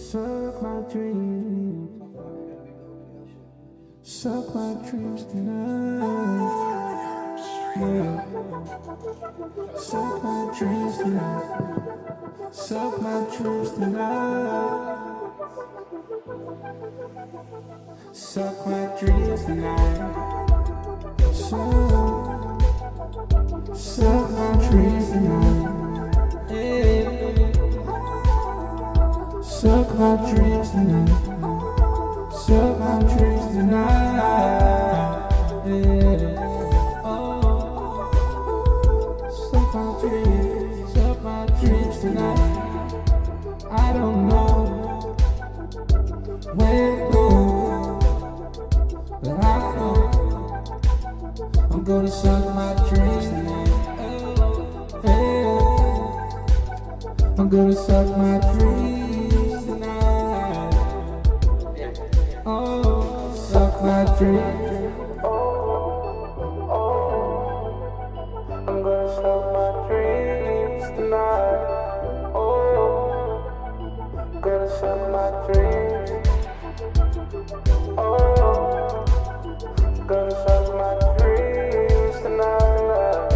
Suck my dreams. Suck my dreams tonight. Yeah. Suck my dreams tonight. Suck my dreams tonight. Suck my dreams tonight. Suck my dreams tonight. Yeah. Suck my dreams tonight. Suck my dreams tonight. Yeah. Oh. Suck my dreams tonight. I don't know where to go, but I know I'm gonna suck my dreams tonight. Yeah. I'm gonna suck my dreams tonight. Oh, suck my dreams. I'm gonna suck my dreams tonight. Oh, gonna suck my dreams. Oh, gonna suck my dreams tonight.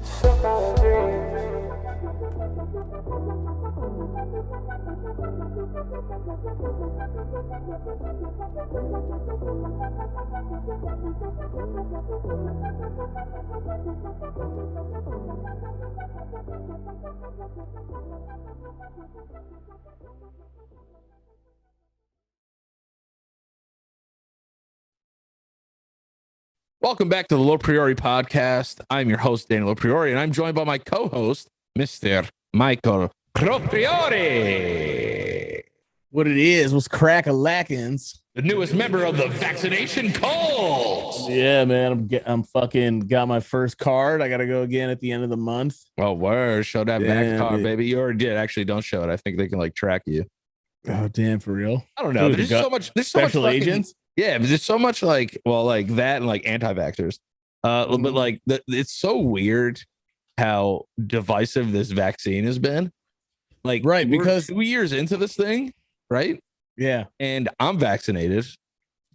Suck my dreams. Welcome back to the LoPriore podcast. I'm your host, Danny LoPriore, and I'm joined by my co-host, Mr. Michael LoPriore, What it is, what's crack-a-lackins. the newest member of the vaccination cult. Yeah, man, I'm fucking got my first card. I gotta go again at the end of the month. Oh, word. Show that Damn, back card, dude. baby. You already did. Actually, don't show it. I think they can like track you. Oh, damn, for real? I don't know. Dude, There's got so much. There's so much special fucking- agents? Yeah, but there's so much like, well, like that and like anti-vaxxers. But like it's so weird how divisive this vaccine has been. Like, Right, we're because- 2 years into this thing, right? Yeah, And I'm vaccinated,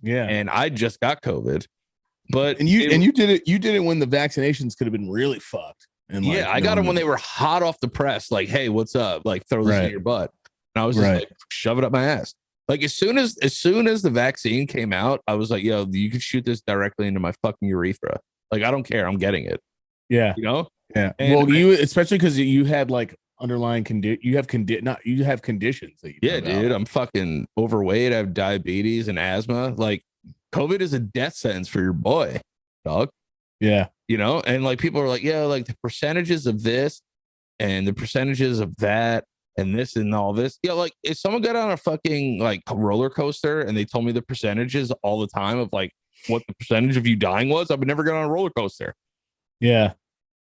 yeah. and I just got COVID. But And you did it when the vaccinations could have been really fucked. And like, yeah, I got them when they were hot off the press. Like, hey, what's up? Like, throw this in Right. your butt. And I was just Right. like, shove it up my ass. Like, as soon as the vaccine came out, I was like, yo, you can shoot this directly into my fucking urethra. Like, I don't care. I'm getting it. Yeah, You know? yeah. And Well, you especially because you had like underlying you have conditions that you Yeah, found dude. out. I'm fucking overweight. I have diabetes and asthma. Like, COVID is a death sentence for your boy, dog. Yeah, You know? And like, people are like, yeah, like the percentages of this and the percentages of that and this and all this. Yeah, like if someone got on a fucking like roller coaster and they told me the percentages all the time of like what the percentage of you dying was, I would never get on a roller coaster. yeah,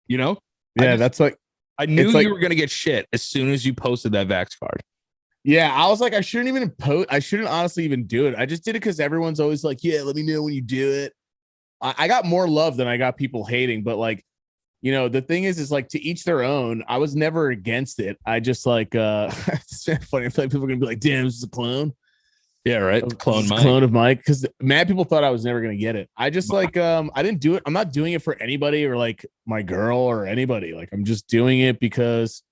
You know? yeah. That's like. I knew It's like- you were gonna get shit as soon as you posted that Vax card. Yeah, I was like, I shouldn't honestly even do it. I just did it because everyone's always like, yeah, let me know when you do it. I got more love than I got people hating, but like, you know, the thing is like to each their own. I was never against it. I just like, it's funny. I feel like people are gonna be like, damn, this is a clone. Yeah, right. Clone Mike. Clone of Mike, because mad people thought I was never gonna get it. I just like I didn't do it. I'm not doing it for anybody or like my girl or anybody. Like I'm just doing it because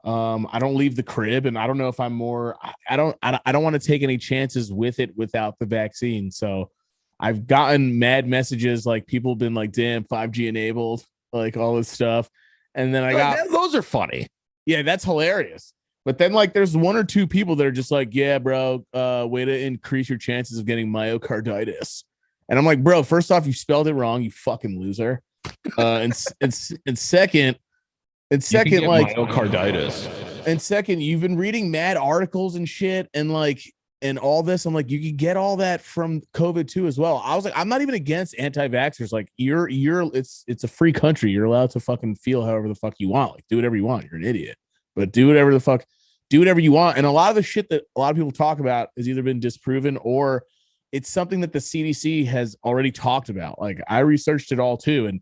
I don't leave the crib, and I don't know if I'm more. I don't want to take any chances with it without the vaccine. So I've gotten mad messages like people have been like, damn, 5G enabled, like all this stuff, and then I got those are funny. yeah, that's hilarious. But then, like, there's one or two people that are just like, yeah, bro, way to increase your chances of getting myocarditis. And I'm like, bro, first off, you spelled it wrong, you fucking loser. And second, like, myocarditis. and second, you've been reading mad articles and shit, and like, and all this. I'm like, you can get all that from COVID too as well. I was like, I'm not even against anti-vaxxers. Like, it's a free country. You're allowed to fucking feel however the fuck you want. Like, do whatever you want. You're an idiot. But do whatever you want. And a lot of the shit that a lot of people talk about has either been disproven or it's something that the CDC has already talked about. Like I researched it all too. And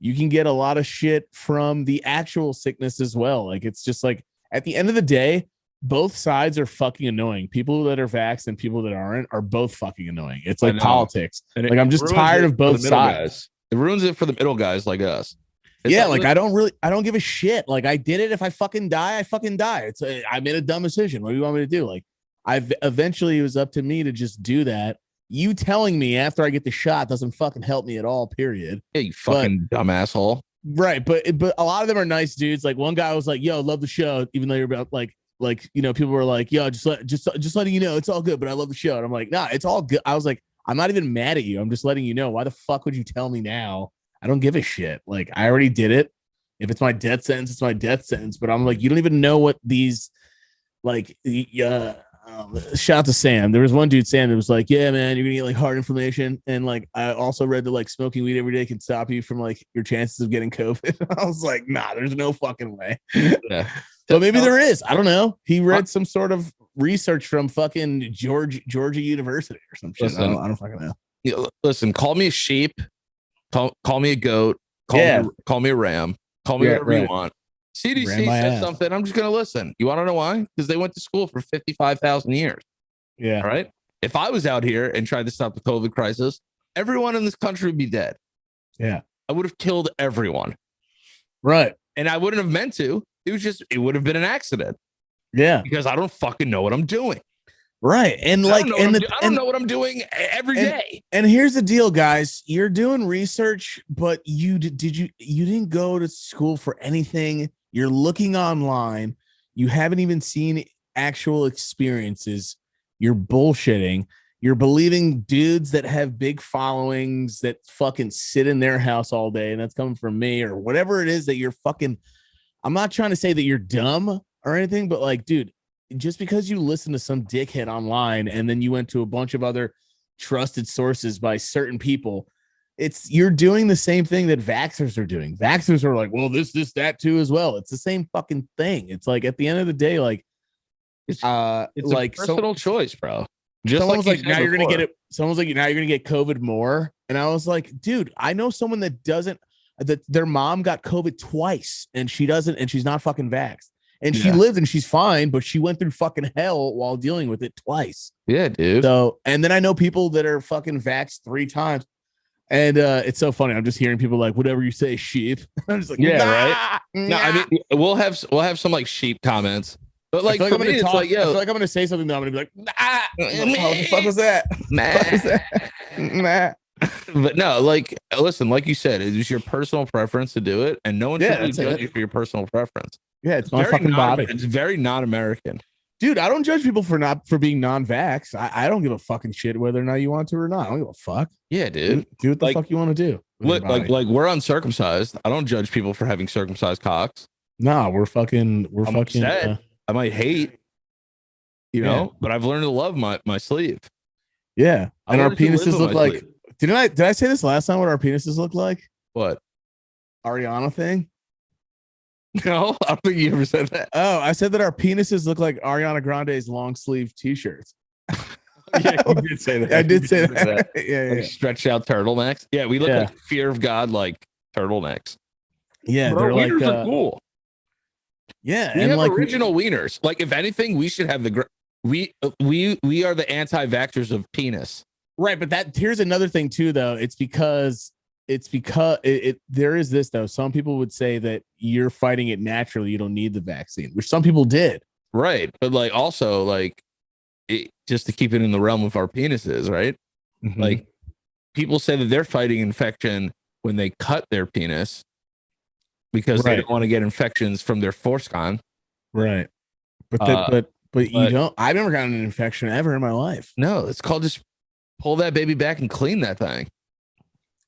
you can get a lot of shit from the actual sickness as well. Like it's just like at the end of the day, both sides are fucking annoying. People that are vaxxed and people that aren't are both fucking annoying. It's I like know. politics. And Like I'm just ruins tired it of for both the middle sides. guys. It ruins it for the middle guys like us. It's Yeah, like I don't give a shit. Like I did it. If I fucking die, I fucking die. I made a dumb decision. What do you want me to do? Like eventually it was up to me to just do that. You telling me after I get the shot doesn't fucking help me at all, period. Yeah, you fucking dumb asshole. Right, but a lot of them are nice dudes. Like one guy was like, "Yo, love the show," even though you're about like people were like, "Yo, just letting you know it's all good," but I love the show. And I'm like, "Nah, it's all good." I was like, "I'm not even mad at you. I'm just letting you know. Why the fuck would you tell me now? I don't give a shit. Like I already did it. If it's my death sentence, it's my death sentence." But I'm like, you don't even know what these like. Shout out to Sam. There was one dude, Sam, that was like, "Yeah, man, you're gonna get like heart inflammation." And like, I also read that like smoking weed every day can stop you from like your chances of getting COVID. I was like, nah, there's no fucking way. Yeah. But maybe there is. I don't know. He read some sort of research from fucking Georgia University or some shit. Listen, I don't fucking know. Listen, call me a sheep, call me a goat, call me a ram, call me whatever you want. CDC says something. I'm just going to listen. You want to know why? Because they went to school for 55,000 years. Yeah. All right. If I was out here and tried to stop the COVID crisis, everyone in this country would be dead. Yeah. I would have killed everyone. Right. And I wouldn't have meant to. It would have been an accident. Yeah. Because I don't fucking know what I'm doing. Right. And like, I don't know what I'm doing every day. And here's the deal, guys. You're doing research, but you didn't go to school for anything. You're looking online. You haven't even seen actual experiences. You're bullshitting. You're believing dudes that have big followings that fucking sit in their house all day. And that's coming from me or whatever it is that you're fucking. I'm not trying to say that you're dumb or anything, but like, dude, just because you listen to some dickhead online and then you went to a bunch of other trusted sources by certain people, you're doing the same thing that vaxxers are doing. Vaxxers are like, well, this, that too as well. It's the same fucking thing. It's like at the end of the day, like it's like a personal choice, bro. Just someone was like, now you're gonna get it. Someone's like, now you're gonna get COVID more. And I was like, dude, I know someone that their mom got COVID twice and she doesn't, and she's not fucking vaxxed. And she lived and she's fine, but she went through fucking hell while dealing with it twice. Yeah, dude. So, and then I know people that are fucking vaxxed 3 times. And it's so funny. I'm just hearing people like, whatever you say, sheep. I'm just like, yeah, nah, right. Nah. No, I mean, we'll have some like sheep comments, but like for me, it's like, I feel like I'm gonna say something that I'm gonna be like, what the fuck was that? Nah. But no, like, listen, like you said, it's your personal preference to do it, and no one should really judge you for your personal preference. Yeah, it's my fucking body. It's very non-American. Dude, I don't judge people for being non-vax. I don't give a fucking shit whether or not you want to or not. I don't give a fuck. Yeah, dude. Do what the fuck you want to do. Like we're uncircumcised. I don't judge people for having circumcised cocks. Nah, we're fucking. I might hate, you know, but I've learned to love my sleeve. Yeah, and our penises look like. Did I say this last time? What our penises look like? What? Ariana thing. No, I don't think you ever said that. Oh, I said that our penises look like Ariana Grande's long sleeve t-shirts. Yeah, you did say that. I did say that. Yeah. Like stretched out turtlenecks. Yeah, we look like fear of God, like turtlenecks. Yeah, but they're like are cool. Yeah, we and have like original wieners. Like, if anything, we should have we are the anti-vaxxers of penis. Right, but here's another thing too, though. It's because there is this though. Some people would say that you're fighting it naturally. You don't need the vaccine, which some people did. Right, but like also like just to keep it in the realm of our penises, right? Mm-hmm. Like people say that they're fighting infection when they cut their penis because they don't want to get infections from their foreskin. Right, but you don't. I've never gotten an infection ever in my life. No, it's called just pull that baby back and clean that thing.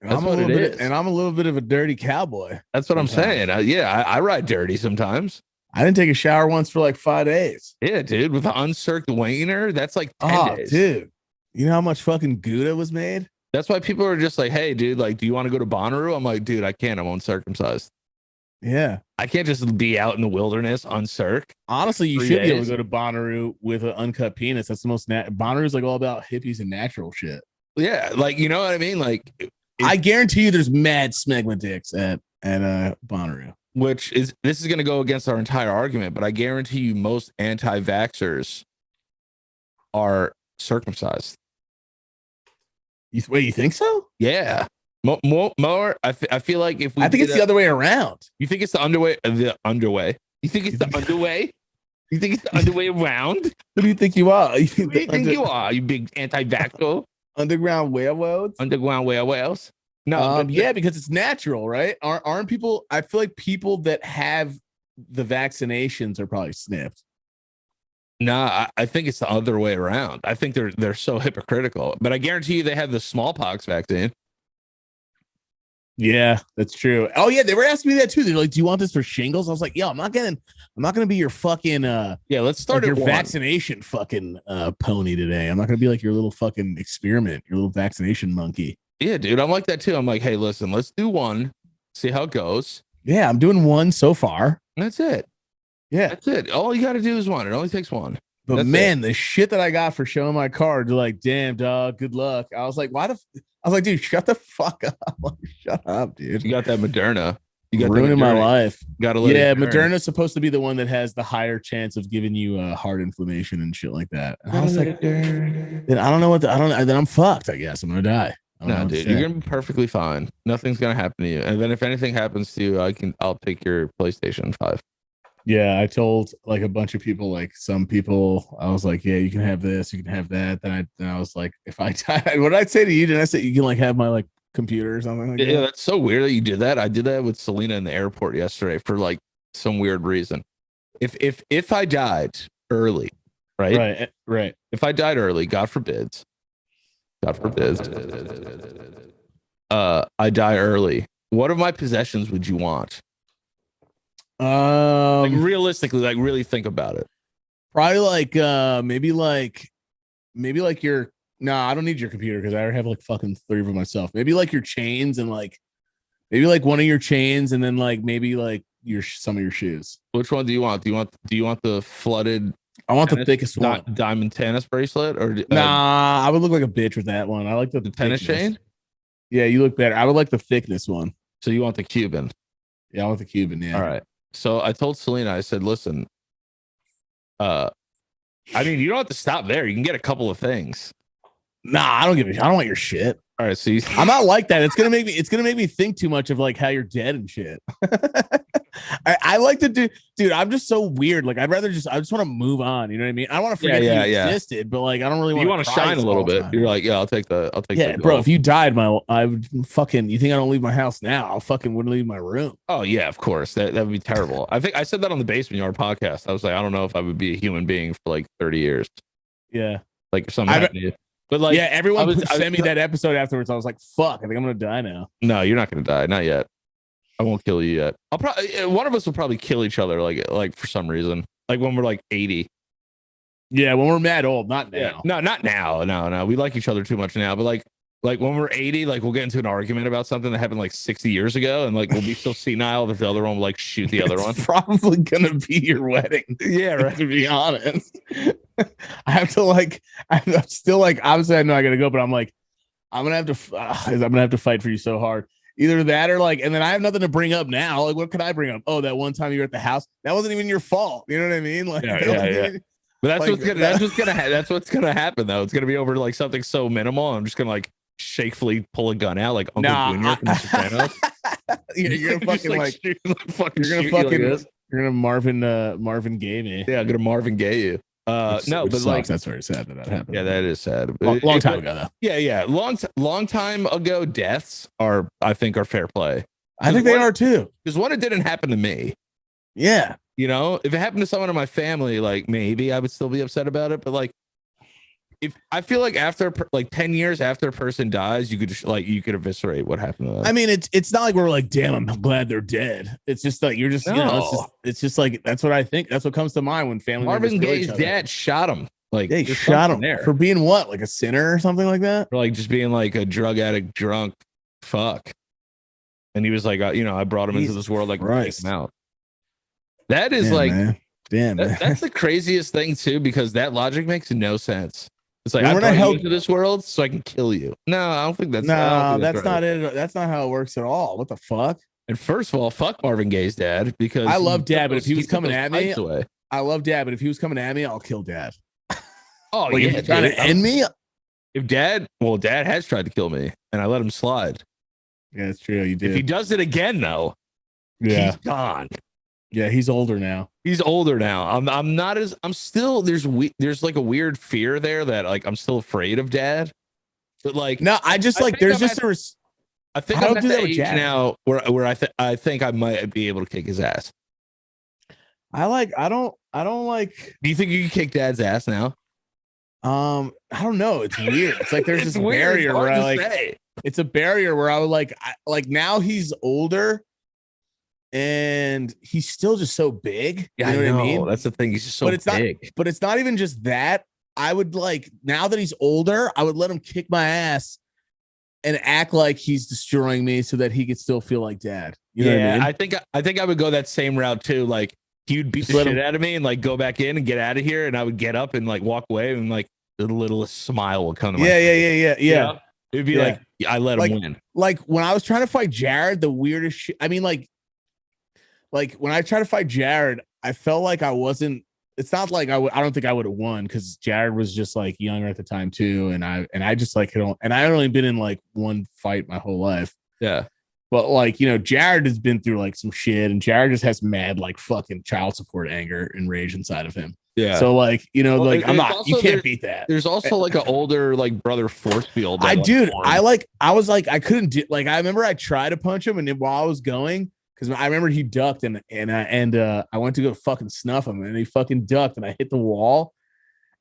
That's what it is. And I'm a little bit of a dirty cowboy. That's what I'm saying. I ride dirty sometimes. I didn't take a shower once for like 5 days. Yeah, dude, with an uncirced wiener, that's like 10 days. Dude, you know how much fucking Gouda was made? That's why people are just like, hey, dude, like, do you want to go to Bonnaroo? I'm like, dude, I can't. I'm uncircumcised. Yeah. I can't just be out in the wilderness uncirc. Honestly, you should be able to go to Bonnaroo with an uncut penis. That's the most Bonnaroo is like all about hippies and natural shit. Yeah, like, you know what I mean? Like, I guarantee you there's mad smegma dicks at Bonnaroo. this is going to go against our entire argument, but I guarantee you most anti-vaxxers are circumcised. Wait, you think so? Yeah. More I feel like if we I think it's the other way around. You think it's the underway? You think it's the underway? You think it's the underway around? Who do you think you are? Who do you think you are, you big anti-vaxxer? Underground werewolves? Underground werewolves? No, yeah, because it's natural, right? Aren't people? I feel like people that have the vaccinations are probably snipped. Nah, I think it's the other way around. I think they're so hypocritical. But I guarantee you they have the smallpox vaccine. Yeah, that's true. Oh yeah, they were asking me that too. They're like, "Do you want this for shingles?" I was like, "Yo, I'm not gonna be your fucking yeah. Let's start your one. vaccination fucking pony today. I'm not gonna be like your little fucking experiment, your little vaccination monkey." Yeah, dude, I'm like that too. I'm like, hey, listen, let's do one, see how it goes. Yeah, I'm doing one so far. That's it. Yeah, that's it. All you got to do is one. It only takes one. But that's man, the shit that I got for showing my card, they're like, "Damn, dog, good luck." I was like, "Why the?" I was like, "Dude, shut the fuck up! Like, shut up, dude." You got that Moderna. You got ruining my life. Got to Moderna's supposed to be the one that has the higher chance of giving you heart inflammation and shit like that. And I was like, then I don't know what. Then I'm fucked. I guess I'm gonna die. No, dude, you're gonna be perfectly fine. Nothing's gonna happen to you. And then if anything happens to you, I'll take your PlayStation 5. Yeah, I told like a bunch of people, like some people, I was like, yeah, you can have this, you can have that. Then I was like, if I die, what did I say to you? Did I say you can like have my like computer or something like that? Yeah, that's so weird that you did that. I did that with Selena in the airport yesterday for like some weird reason. If I died early, right? If I died early, God forbid, I die early. What of my possessions would you want? Like realistically, like really think about it. Probably like maybe like your I don't need your computer because I already have like fucking 3 of them myself. Maybe like your chains and like maybe like one of your chains and then like maybe like some of your shoes. Which one do you want? Do you want the flooded? I want the thickest one. Diamond tennis bracelet or I would look like a bitch with that one. I like the tennis chain. Yeah, you look better. I would like the thickness one. So you want the Cuban? Yeah, I want the Cuban. Yeah. All right. So I told Selena, I said, listen, I mean, you don't have to stop there. You can get a couple of things. Nah, I don't give a shit. I don't want your shit. All right, so I'm not like that. It's gonna make me think too much of like how you're dead and shit. I like to do, dude. I'm just so weird. Like I just want to move on. You know what I mean? I want to forget you existed, but like I don't really want. You want to shine a little bit. You're like, yeah, I'll take. Yeah, bro. If you died, I would fucking. You think I don't leave my house now? I'll fucking wouldn't leave my room. Oh yeah, of course. That would be terrible. I think I said that on the Basement Yard podcast. I was like, I don't know if I would be a human being for like 30 years. Yeah, like if something happened to you. But like, yeah, everyone sent me that episode afterwards. I was like, fuck, I think I'm gonna die now. No, you're not gonna die. Not yet. I won't kill you yet. I'll probably one of us will probably kill each other like for some reason. Like when we're like 80. Yeah, when we're mad old, not now. Yeah. No, not now. No. We like each other too much now. But like when we're 80, like we'll get into an argument about something that happened like 60 years ago, and like we'll be so senile that the other one will like shoot the other one. Probably gonna be your wedding. Yeah, right. To be honest. I have to like I'm still like obviously I know I gotta go, but I'm like I'm gonna have to fight for you so hard. Either that or like, and then I have nothing to bring up now. Like, what could I bring up? Oh, that one time you were at the house. That wasn't even your fault. You know what I mean? Like, yeah. But that's what's gonna happen though. It's gonna be over like something so minimal. I'm just gonna like shakefully pull a gun out like Uncle Junior from The Sopranos. You're gonna fucking like you're gonna Marvin Gaye me. Yeah, I'm gonna Marvin Gaye you. But sucks. Like that's very sad that happened. Yeah, that is sad. Long time ago, though. Yeah. Long time ago. Deaths are, I think, are fair play. I think they are too. Because one, it didn't happen to me. Yeah, you know, if it happened to someone in my family, like maybe I would still be upset about it. But like, if I feel like after like 10 years after a person dies, you could just like you could eviscerate what happened to them. I mean, it's not like we're like, damn, I'm glad they're dead. It's just like you're just you know, it's just like that's what I think. That's what comes to mind when family. Marvin Gaye's dad shot him. Like they shot him there for being what, like a sinner or something like that, or like just being like a drug addict, drunk, fuck. And he was like, you know, I brought him into this world, like take him out. That is that's the craziest thing too, because that logic makes no sense. It's like I brought you into this world so I can kill you. No, I don't think that's that's not it. That's not how it works at all. What the fuck? And first of all, fuck Marvin Gaye's dad because I love he took Dad, but if he was took coming those at me, pipes away. I love Dad, but if he was coming at me, I'll kill Dad. Oh Like, yeah, if he's trying dude. to end me. If Dad has tried to kill me, and I let him slide. Yeah, it's true. You did. If he does it again, though, Yeah. he's gone. Yeah, he's older now. He's older now. I'm not as I'm still there's like a weird fear there that like I'm still afraid of Dad. But like No, I just I like think there's I'm just at- a I think I I'm don't at do the that with age Jack. now where I think I might be able to kick his ass. I don't like Do you think you can kick Dad's ass now? I don't know. It's weird. It's like there's It's this weird. It's barrier hard where I to like say. it's a barrier where I would like now he's older and he's still just so big. Yeah, you know what I mean? That's the thing. He's just so but it's big. not but it's not even just that. I would like now that he's older, I would let him kick my ass and act like he's destroying me so that he could still feel like Dad. You know what I mean? I think I would go that same route too. Like he would beat Just the let shit him- out of me and like go back in and get out of here, and I would get up and like walk away, and like the littlest smile would come to my face. Yeah. You know? It'd be Yeah. like I let him Like- win. Like when I was trying to fight Jared, the weirdest shit. I mean, like when I tried to fight Jared, I felt like I wasn't. It's not like I don't think I would have won because Jared was just like younger at the time too, and I just like and I had only been in like one fight my whole life. Yeah. But like, you know, Jared has been through like some shit, and Jared just has mad like fucking child support anger and rage inside of him. Yeah. So like, you know, Well, like I'm there's not. also- You can't beat that. There's also like an older like brother force field. that, like, formed. I was like I couldn't do like I remember I tried to punch him, and then while I was going, because I remember he ducked and I went to go fucking snuff him, and he fucking ducked, and I hit the wall.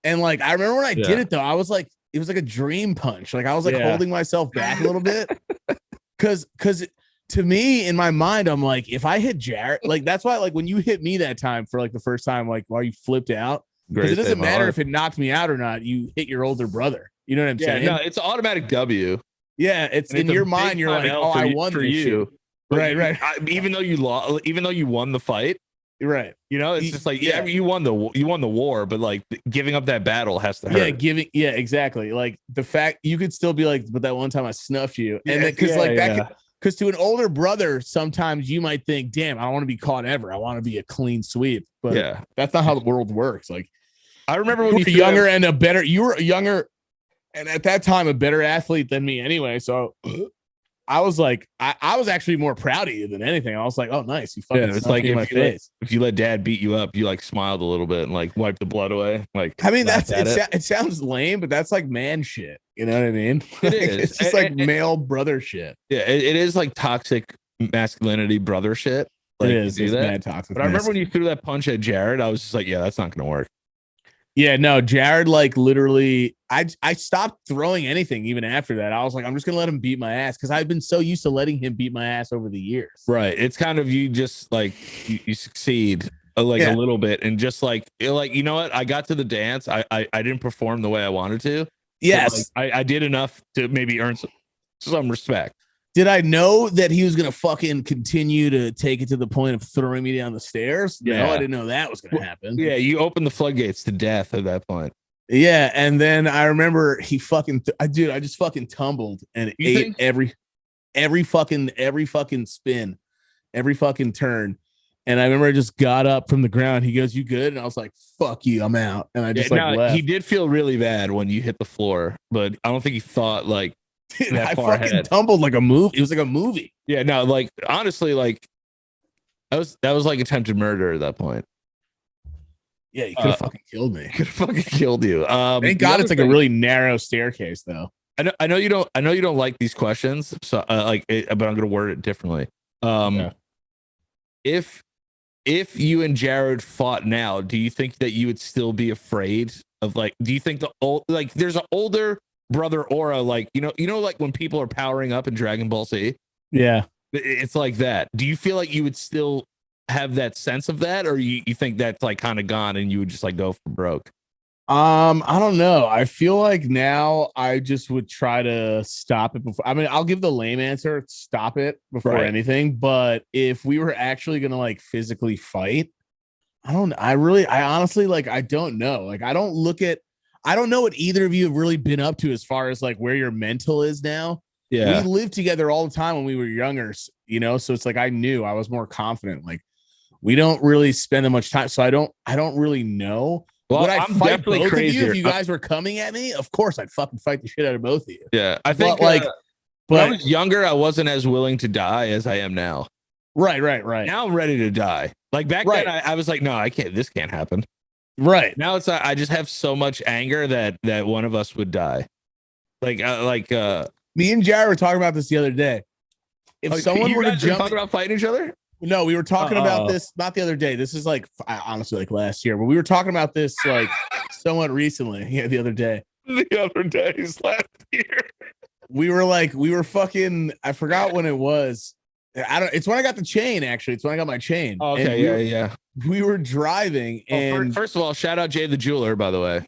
And like I remember when I did it though, I was like, it was like a dream punch. Like I was like holding myself back a little bit. Cause to me, in my mind, I'm like, if I hit Jared, like that's why, like when you hit me that time for like the first time, like while you flipped out, because it doesn't matter if it knocked me out or not, you hit your older brother. You know what I'm saying? No, it's an automatic W. Yeah, it's And in it's a your big mind, you're time like, L oh, for I you- won for this you. shit. Right. Even though you lost, even though you won the fight, Right. you know, it's just like you won the war, but like giving up that battle has to hurt. Exactly. Like the fact you could still be like, but that one time I snuffed you, and Yeah, because yeah. because to an older brother, sometimes you might think, damn, I don't want to be caught ever. I want to be a clean sweep. But Yeah. that's not how the world works. Like I remember you when were threw younger that- and you were younger, and at that time a better athlete than me anyway. So I was like, I was actually more proud of you than anything. I was like, oh, nice. You fucking it's snuffed like me in my face. if you let Dad beat you up, you like smiled a little bit and like wiped the blood away. Like I mean, laughed at it. it sounds lame, but that's like man shit. You know what I mean? It Like, is. It's just like male brother shit. Yeah, it is like toxic masculinity brother shit. Like, It you is. do It's that. mad toxic. But I remember when you threw that punch at Jared, I was just like, yeah, that's not gonna work. Yeah, no, Jared, like literally, I stopped throwing anything even after that. I was like, I'm just gonna let him beat my ass because I've been so used to letting him beat my ass over the years. Right. It's kind of you just like you succeed a little bit and just like you're like, you know what? I got to the dance. I didn't perform the way I wanted to. Yes. But, like, I did enough to maybe earn some respect. Did I know that he was gonna fucking continue to take it to the point of throwing me down the stairs? No, Yeah. I didn't know that was gonna happen. Yeah, you opened the floodgates to death at that point. Yeah, and then I remember he fucking I just fucking tumbled and You ate think- every fucking spin, every fucking turn. And I remember I just got up from the ground. He goes, "You good?" And I was like, "Fuck you, I'm out." And I just left. he did feel really bad when you hit the floor, but I don't think he thought like Dude, that I far fucking ahead. tumbled like a movie. It was like a movie. yeah, no, like honestly, like that was like attempted murder at that point. Yeah, he could have fucking killed me. Could have fucking killed you. Thank the God other it's like a thing- really narrow staircase, though. I know you don't like these questions, so but I'm gonna word it differently. Yeah. If you and Jared fought now, do you think that you would still be afraid of like? Do you think there's an older brother aura, like you know, like when people are powering up in Dragon Ball Z, Yeah. it's like that. Do you feel like you would still have that sense of that, or you think that's like kind of gone and you would just like go for broke? I don't know. I feel like now I just would try to stop it before. I mean, I'll give the lame answer, stop it before Right. anything. But if we were actually gonna like physically fight, I honestly like I don't know. Like I don't know what either of you have really been up to as far as like where your mental is now. Yeah, We lived together all the time when we were younger, you know, so it's like I knew I was more confident. Like we don't really spend that much time, so I don't really know. Well, Would I I'm fight definitely both crazier. of you if you guys were coming at me? Of course, I'd fucking fight the shit out of both of you. Yeah, I think But, when I but was younger, I wasn't as willing to die as I am now. right. Now I'm ready to die. Like back Right. then, I was like, no, I can't. This can't happen. Right. Now it's I just have so much anger that one of us would die. Me Me and Jared were talking about this the other day. If someone were to jump, talk about fighting each other. no, we were talking about this not the other day. This is like honestly like last year, but we were talking about this like somewhat recently. Yeah, the other day. The other days last year. We were fucking. I forgot when it was. It's when I got the chain. Actually, it's when I got my chain. Okay, yeah. We were driving, and first of all, shout out Jay the jeweler, by the way.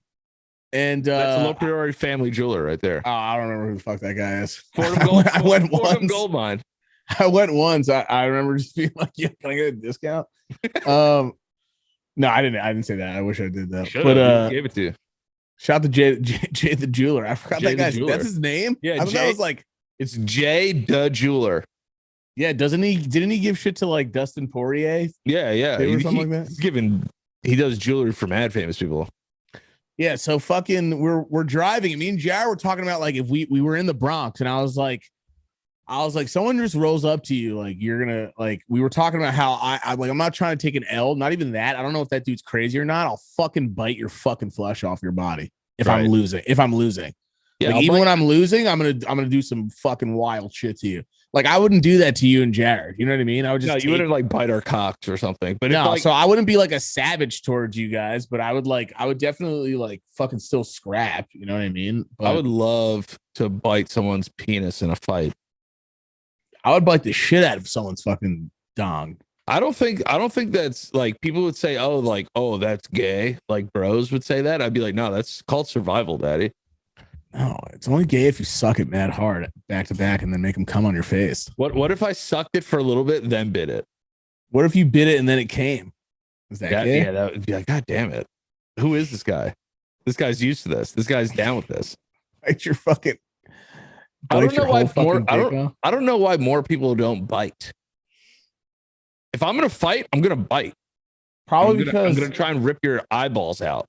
And that's a LoPriore family jeweler right there. Oh, I don't remember who the fuck that guy is. I went once. Gold mine. I went once. I remember just being like, "Yeah, can I get a discount?" No, I didn't say that. I wish I did that. But gave it to you. Shout out to Jay the jeweler. I forgot that guy's. That's his name. Yeah, I thought that was like it's Jay the jeweler. Yeah, didn't he give shit to like Dustin Poirier? Yeah. Or something like that. He does jewelry for mad famous people. Yeah, so fucking we're driving, and me and Jared were talking about like if we were in the Bronx, and I was like, someone just rolls up to you, like you're gonna like we were talking about how I'm not trying to take an L, not even that. I don't know if that dude's crazy or not. I'll fucking bite your fucking flesh off your body if I'm losing. Yeah, like, even when I'm losing, I'm gonna do some fucking wild shit to you. Like I wouldn't do that to you and Jared. You know what I mean? I would just you wouldn't like bite our cocks or something. But no, so I wouldn't be like a savage towards you guys, but I would definitely like fucking still scrap. You know what I mean? But I would love to bite someone's penis in a fight. I would bite the shit out of someone's fucking dong. I don't think that's like people would say, oh, that's gay. Like bros would say that. I'd be like, no, that's called survival, daddy. No, it's only gay if you suck it mad hard back to back and then make them come on your face. What if I sucked it for a little bit, then bit it? What if you bit it and then it came? Is that gay? Yeah, that would be like, God damn it. Who is this guy? This guy's used to this. This guy's down with this. Bite your fucking. I don't know why more people don't bite. If I'm gonna fight, I'm gonna bite. Probably because I'm gonna try and rip your eyeballs out.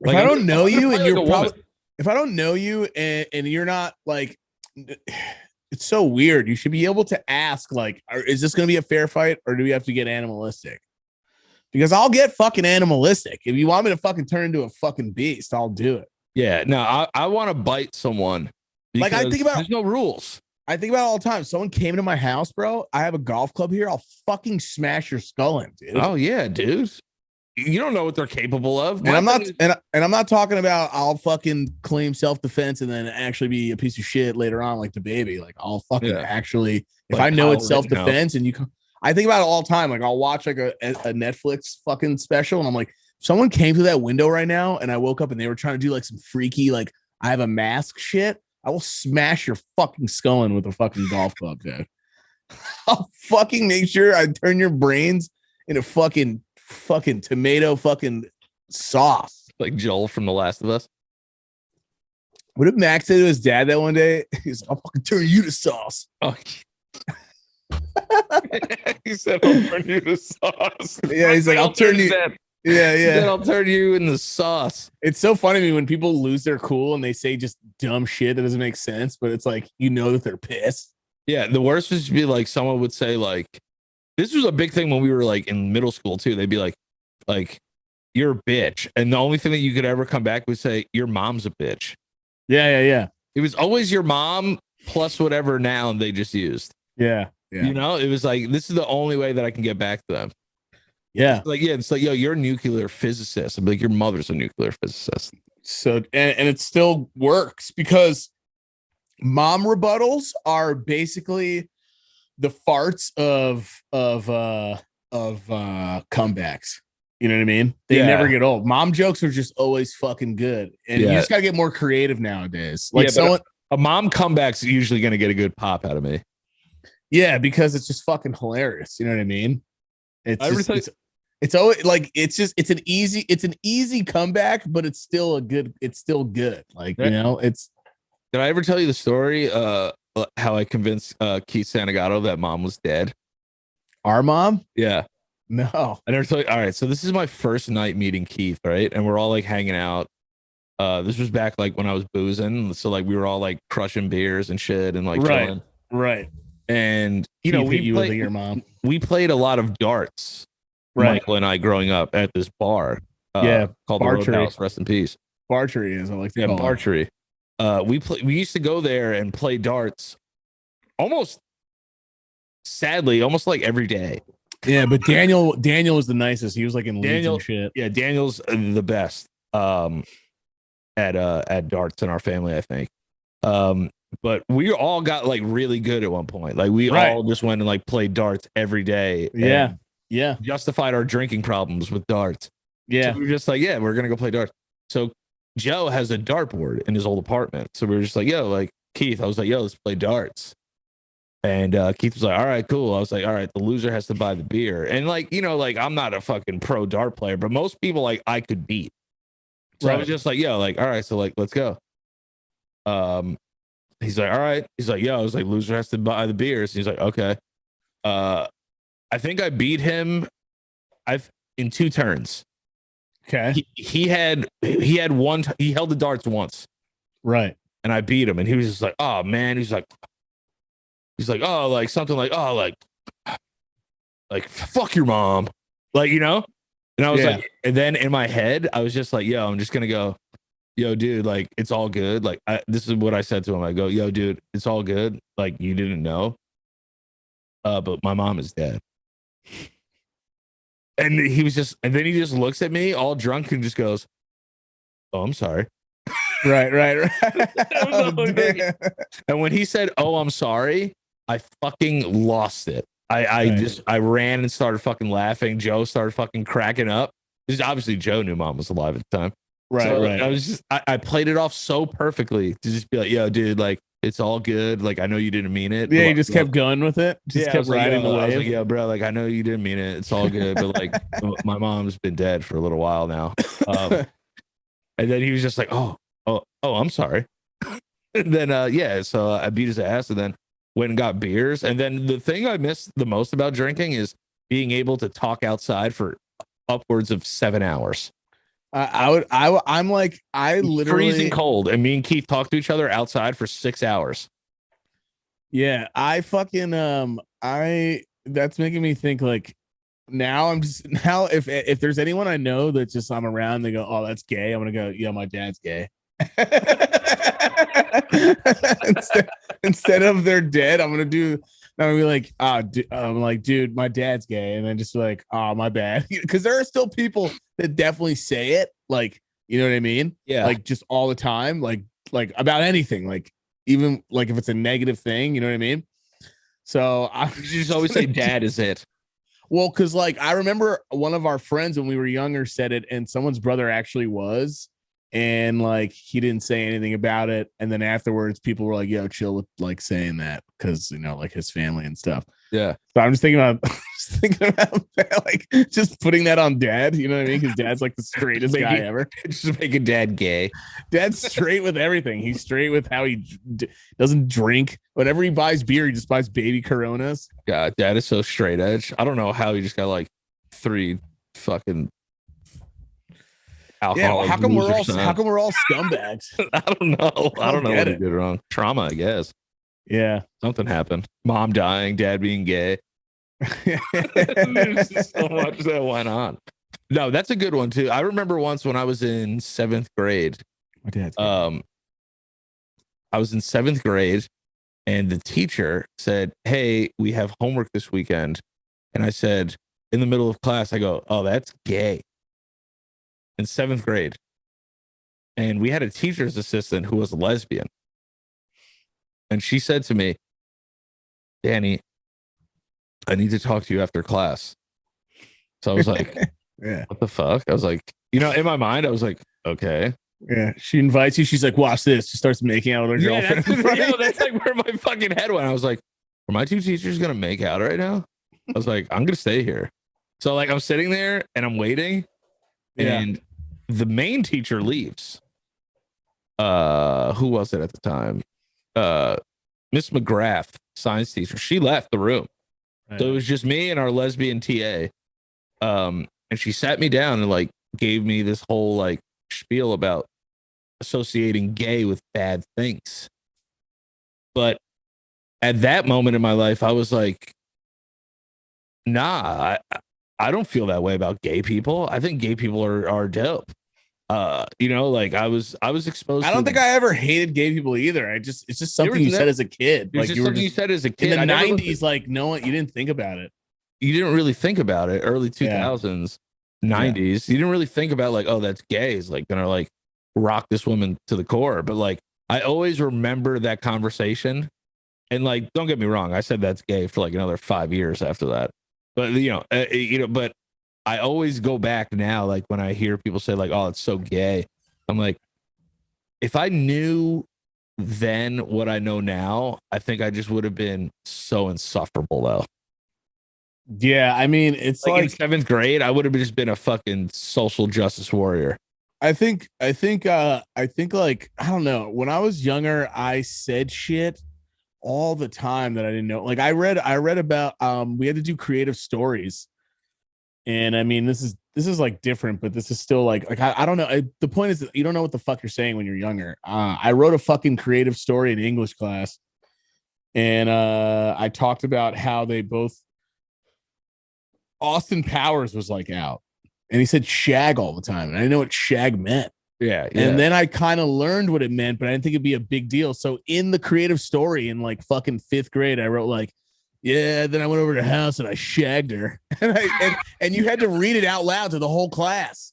If I don't know you and you're probably. If I don't know you and you're not like, it's so weird. You should be able to ask, like, is this going to be a fair fight or do we have to get animalistic? Because I'll get fucking animalistic. If you want me to fucking turn into a fucking beast, I'll do it. Yeah, no, I want to bite someone. Like I think about, there's no rules. I think about it all the time. Someone came to my house, bro. I have a golf club here. I'll fucking smash your skull in, dude. Oh yeah, dude. You don't know what they're capable of. And I'm not talking about I'll fucking claim self-defense and then actually be a piece of shit later on like the baby. Like I'll fucking actually, if I know it's self-defense and I think about it all the time. Like I'll watch like a Netflix fucking special and I'm like, someone came through that window right now and I woke up and they were trying to do like some freaky, like I have a mask shit. I will smash your fucking skull in with a fucking golf club, dude. I'll fucking make sure I turn your brains into fucking tomato fucking sauce, like Joel from The Last of Us. What if Max said to his dad that one day? He's like, I'll fucking turn you to sauce. Oh. He said, I'll turn you to sauce. Yeah, he's like, I'll turn you. Yeah. I'll turn you in the sauce. It's so funny to me when people lose their cool and they say just dumb shit that doesn't make sense, but it's like, you know that they're pissed. Yeah, the worst would be like someone would say like, this was a big thing when we were like in middle school too. They'd be like, you're a bitch. And the only thing that you could ever come back would say, your mom's a bitch. Yeah. It was always your mom plus whatever noun they just used. Yeah. You know, it was like, this is the only way that I can get back to them. Yeah. It's like, yo, you're a nuclear physicist. I'm like, your mother's a nuclear physicist. So, and it still works because mom rebuttals are basically the farts of comebacks. You know what I mean? They never get old. Mom jokes are just always fucking good. And you just gotta get more creative nowadays. Like a mom comeback's usually gonna get a good pop out of me. Yeah, because it's just fucking hilarious. You know what I mean? It's always like it's an easy comeback, but it's still good. Like, you know, it's. Did I ever tell you the story? how I convinced Keith Santagato that mom was dead? Our mom? Yeah. No. I never told you. All right. So this is my first night meeting Keith, right? And we're all like hanging out. This was back like when I was boozing. So like we were all like crushing beers and shit and like Right. chilling. Right. And You know, your mom. we played a lot of darts, Right. Michael and I growing up at this bar. Yeah, Called the Barchery. Roadhouse. Rest in peace. Barchery is I like to call it. Barchery. We used to go there and play darts almost sadly, almost like every day. Yeah, but Daniel was the nicest. He was like in leagues and shit. Yeah, Daniel's the best at darts in our family, I think. But we all got like really good at one point. Like we all just went and like played darts every day. Yeah. Yeah. Justified our drinking problems with darts. Yeah. So we were just like, yeah, we're gonna go play darts. So Joe has a dartboard in his old apartment. So we were just like, yo, like Keith, I was like, yo, let's play darts. And Keith was like, all right, cool. I was like, all right, the loser has to buy the beer. And like, you know, like I'm not a fucking pro dart player, but most people like I could beat. So I was just like, yo, like, all right, so like, let's go. He's like, all right. He's like, yo, I was like, loser has to buy the beers. He's like, okay. I think I beat him in 2 turns. Okay. He held the darts once. Right. And I beat him. And he was just like, oh man. He's like, oh, like something like, oh, like fuck your mom. Like, you know? And I was like, and then in my head, I was just like, yo, I'm just gonna go, yo, dude, like it's all good. Like this is what I said to him. I go, yo, dude, it's all good. Like you didn't know. But my mom is dead. And he was just, and then he just looks at me all drunk and just goes, oh, I'm sorry. Right. And when he said, oh, I'm sorry, I fucking lost it. I ran and started fucking laughing. Joe started fucking cracking up. Because obviously Joe knew mom was alive at the time. Right, so right. I was just, I played it off so perfectly to just be like, yo, dude, like it's all good. Like I know you didn't mean it. Yeah, you just kept going with it. Just kept riding the wave. I was like, yeah, bro, like I know you didn't mean it. It's all good. But like my mom's been dead for a little while now. And then he was just like, oh, I'm sorry. And then so I beat his ass and then went and got beers. And then the thing I miss the most about drinking is being able to talk outside for upwards of 7 hours. I'm like, I literally freezing cold, and me and Keith talked to each other outside for 6 hours. Yeah, I fucking that's making me think like now if there's anyone I know that just I'm around, they go, oh, that's gay. I'm gonna go, yeah, my dad's gay. instead of they're dead, I'm gonna be like, I'm like, dude, my dad's gay, and then just be like, oh, my bad, because there are still people that definitely say it, like, you know what I mean? Yeah, like just all the time, like about anything, like even like if it's a negative thing, you know what I mean? So I just always say, "Dad is it." Well, because like I remember one of our friends when we were younger said it, and someone's brother actually was. And like he didn't say anything about it, and then afterwards people were like, yo, chill with like saying that, because you know, like his family and stuff. Yeah, so I'm just thinking about like just putting that on dad, you know what I mean? Because dad's like the straightest guy ever. Just make a dad gay. Dad's straight with everything. He's straight with how he doesn't drink. Whenever he buys beer, he just buys baby Coronas. God, dad is so straight edge. I don't know how he just got like 3 fucking yeah, how come we're all scumbags? I don't know. I don't know what he it. did wrong. Trauma, I guess. Yeah, something happened. Mom dying, dad being gay. There's just so much that went on. No, that's a good one too. I remember once when I was in 7th grade. My dad's I was in 7th grade, and the teacher said, "Hey, we have homework this weekend." And I said, in the middle of class, I go, "Oh, that's gay." In 7th grade. And we had a teacher's assistant who was a lesbian. And she said to me, "Danny, I need to talk to you after class." So I was like, yeah, what the fuck? I was like, you know, in my mind, I was like, okay. Yeah. She invites you. She's like, watch this. She starts making out with her girlfriend. That's like where my fucking head went. I was like, are my 2 teachers going to make out right now? I was like, I'm going to stay here. So like, I'm sitting there and I'm waiting. And the main teacher leaves. Who was it at the time? Miss McGrath, science teacher. She left the room. Right. So it was just me and our lesbian TA. And she sat me down and like gave me this whole like spiel about associating gay with bad things. But at that moment in my life, I was like, nah, I don't feel that way about gay people. I think gay people are dope. You know, like I was exposed. I don't to think I ever hated gay people either. It's just something you said as a kid. Like you were just, you said as a kid in the 90s, like no one, you didn't think about it. You didn't really think about it. Early 2000s, 90s. You didn't really think about like, oh, that's gay. Is like gonna like rock this woman to the core. But like I always remember that conversation. And like, don't get me wrong, I said that's gay for like another 5 years after that. But but I always go back now, like when I hear people say like, oh, it's so gay. I'm like, if I knew then what I know now, I think I just would have been so insufferable though. Yeah, I mean, it's like in 7th grade, I would have just been a fucking social justice warrior. I think like, I don't know. When I was younger, I said shit all the time that I didn't know. Like I read about we had to do creative stories. And I mean, this is like different, but this is still like I don't know. The point is that you don't know what the fuck you're saying when you're younger. I wrote a fucking creative story in English class, and I talked about how they both Austin Powers was like out, and he said shag all the time, and I didn't know what shag meant. Yeah. And then I kind of learned what it meant, but I didn't think it'd be a big deal. So in the creative story in like fucking 5th grade, I wrote like, yeah, then I went over to her house and I shagged her. And you had to read it out loud to the whole class.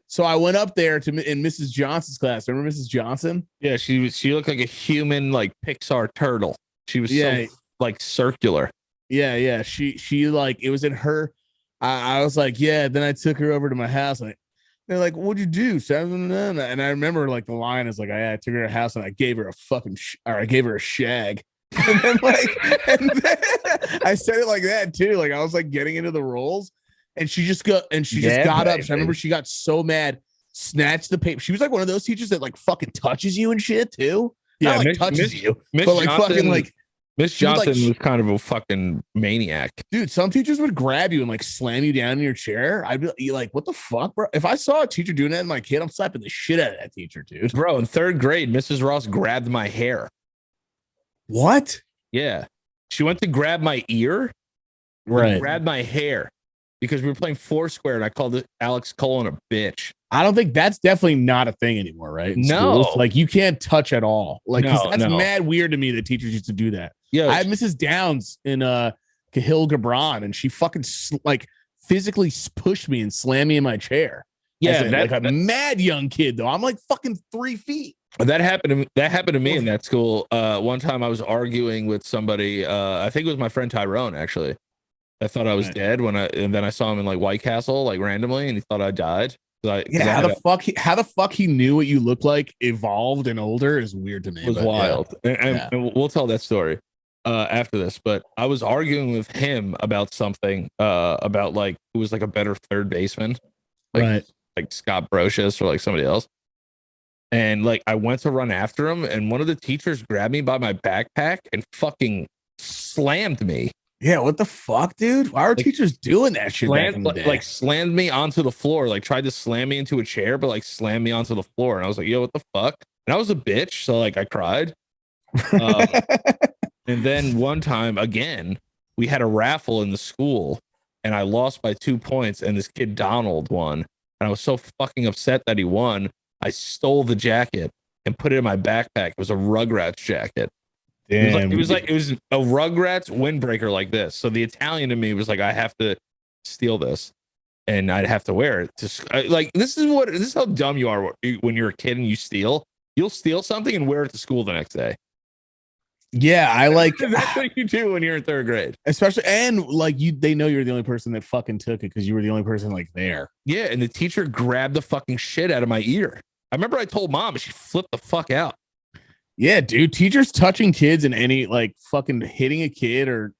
So I went up there in Mrs. Johnson's class. Remember Mrs. Johnson? Yeah, she looked like a human like Pixar turtle. She was so like circular. Yeah. She like it was in her. I was like, yeah. Then I took her over to my house and they're like, what'd you do? And I remember like the line is like, I took her to her house and I gave her a fucking I gave her a shag. And then I said it like that too. Like I was like getting into the roles, and she just got up. So I remember she got so mad, snatched the paper. She was like one of those teachers that like fucking touches you and shit too. Yeah, not like touches you, Miss but like Johnson, fucking like Miss Johnson was kind of a fucking maniac. Dude, some teachers would grab you and like slam you down in your chair. I'd be like, what the fuck, bro? If I saw a teacher doing that to my kid, I'm slapping the shit out of that teacher, dude. Bro, in 3rd grade, Mrs. Ross grabbed my hair. What? Yeah. She went to grab my ear. Right. Grabbed my hair because we were playing Foursquare and I called Alex Cullen a bitch. I don't think that's definitely not a thing anymore, right? In no. Schools. Like you can't touch at all. Like that's mad weird to me that teachers used to do that. Yeah. I had Mrs. Downs in Cahill Gabron and she fucking like physically pushed me and slammed me in my chair. Yeah. Like a mad young kid though. I'm like fucking 3 feet. That happened to me in that school. One time I was arguing with somebody. I think it was my friend Tyrone. Actually, I thought I was dead and then I saw him in like White Castle, like randomly, and he thought I died. How the fuck he knew what you looked like, evolved and older is weird to me. It was wild, and we'll tell that story after this. But I was arguing with him about something about like who was like a better third baseman, like Scott Brocious or like somebody else. And like I went to run after him, and one of the teachers grabbed me by my backpack and fucking slammed me. Yeah, what the fuck, dude? Why are teachers doing that shit? Like slammed me onto the floor, like tried to slam me into a chair, but like slammed me onto the floor. And I was like, yo, what the fuck? And I was a bitch, so like I cried. And then one time again, we had a raffle in the school, and I lost by 2 points, and this kid Donald won, and I was so fucking upset that he won. I stole the jacket and put it in my backpack. It was a Rugrats jacket. Damn. It was a Rugrats windbreaker like this. So the Italian in me was like, I have to steal this, and I'd have to wear it. This is how dumb you are when you're a kid and you steal. You'll steal something and wear it to school the next day. Yeah, that's what you do when you're in 3rd grade, especially, and like they know you're the only person that fucking took it because you were the only person like there. Yeah, and the teacher grabbed the fucking shit out of my ear. I remember I told mom, and she flipped the fuck out. Yeah, dude, teachers touching kids and any like fucking hitting a kid or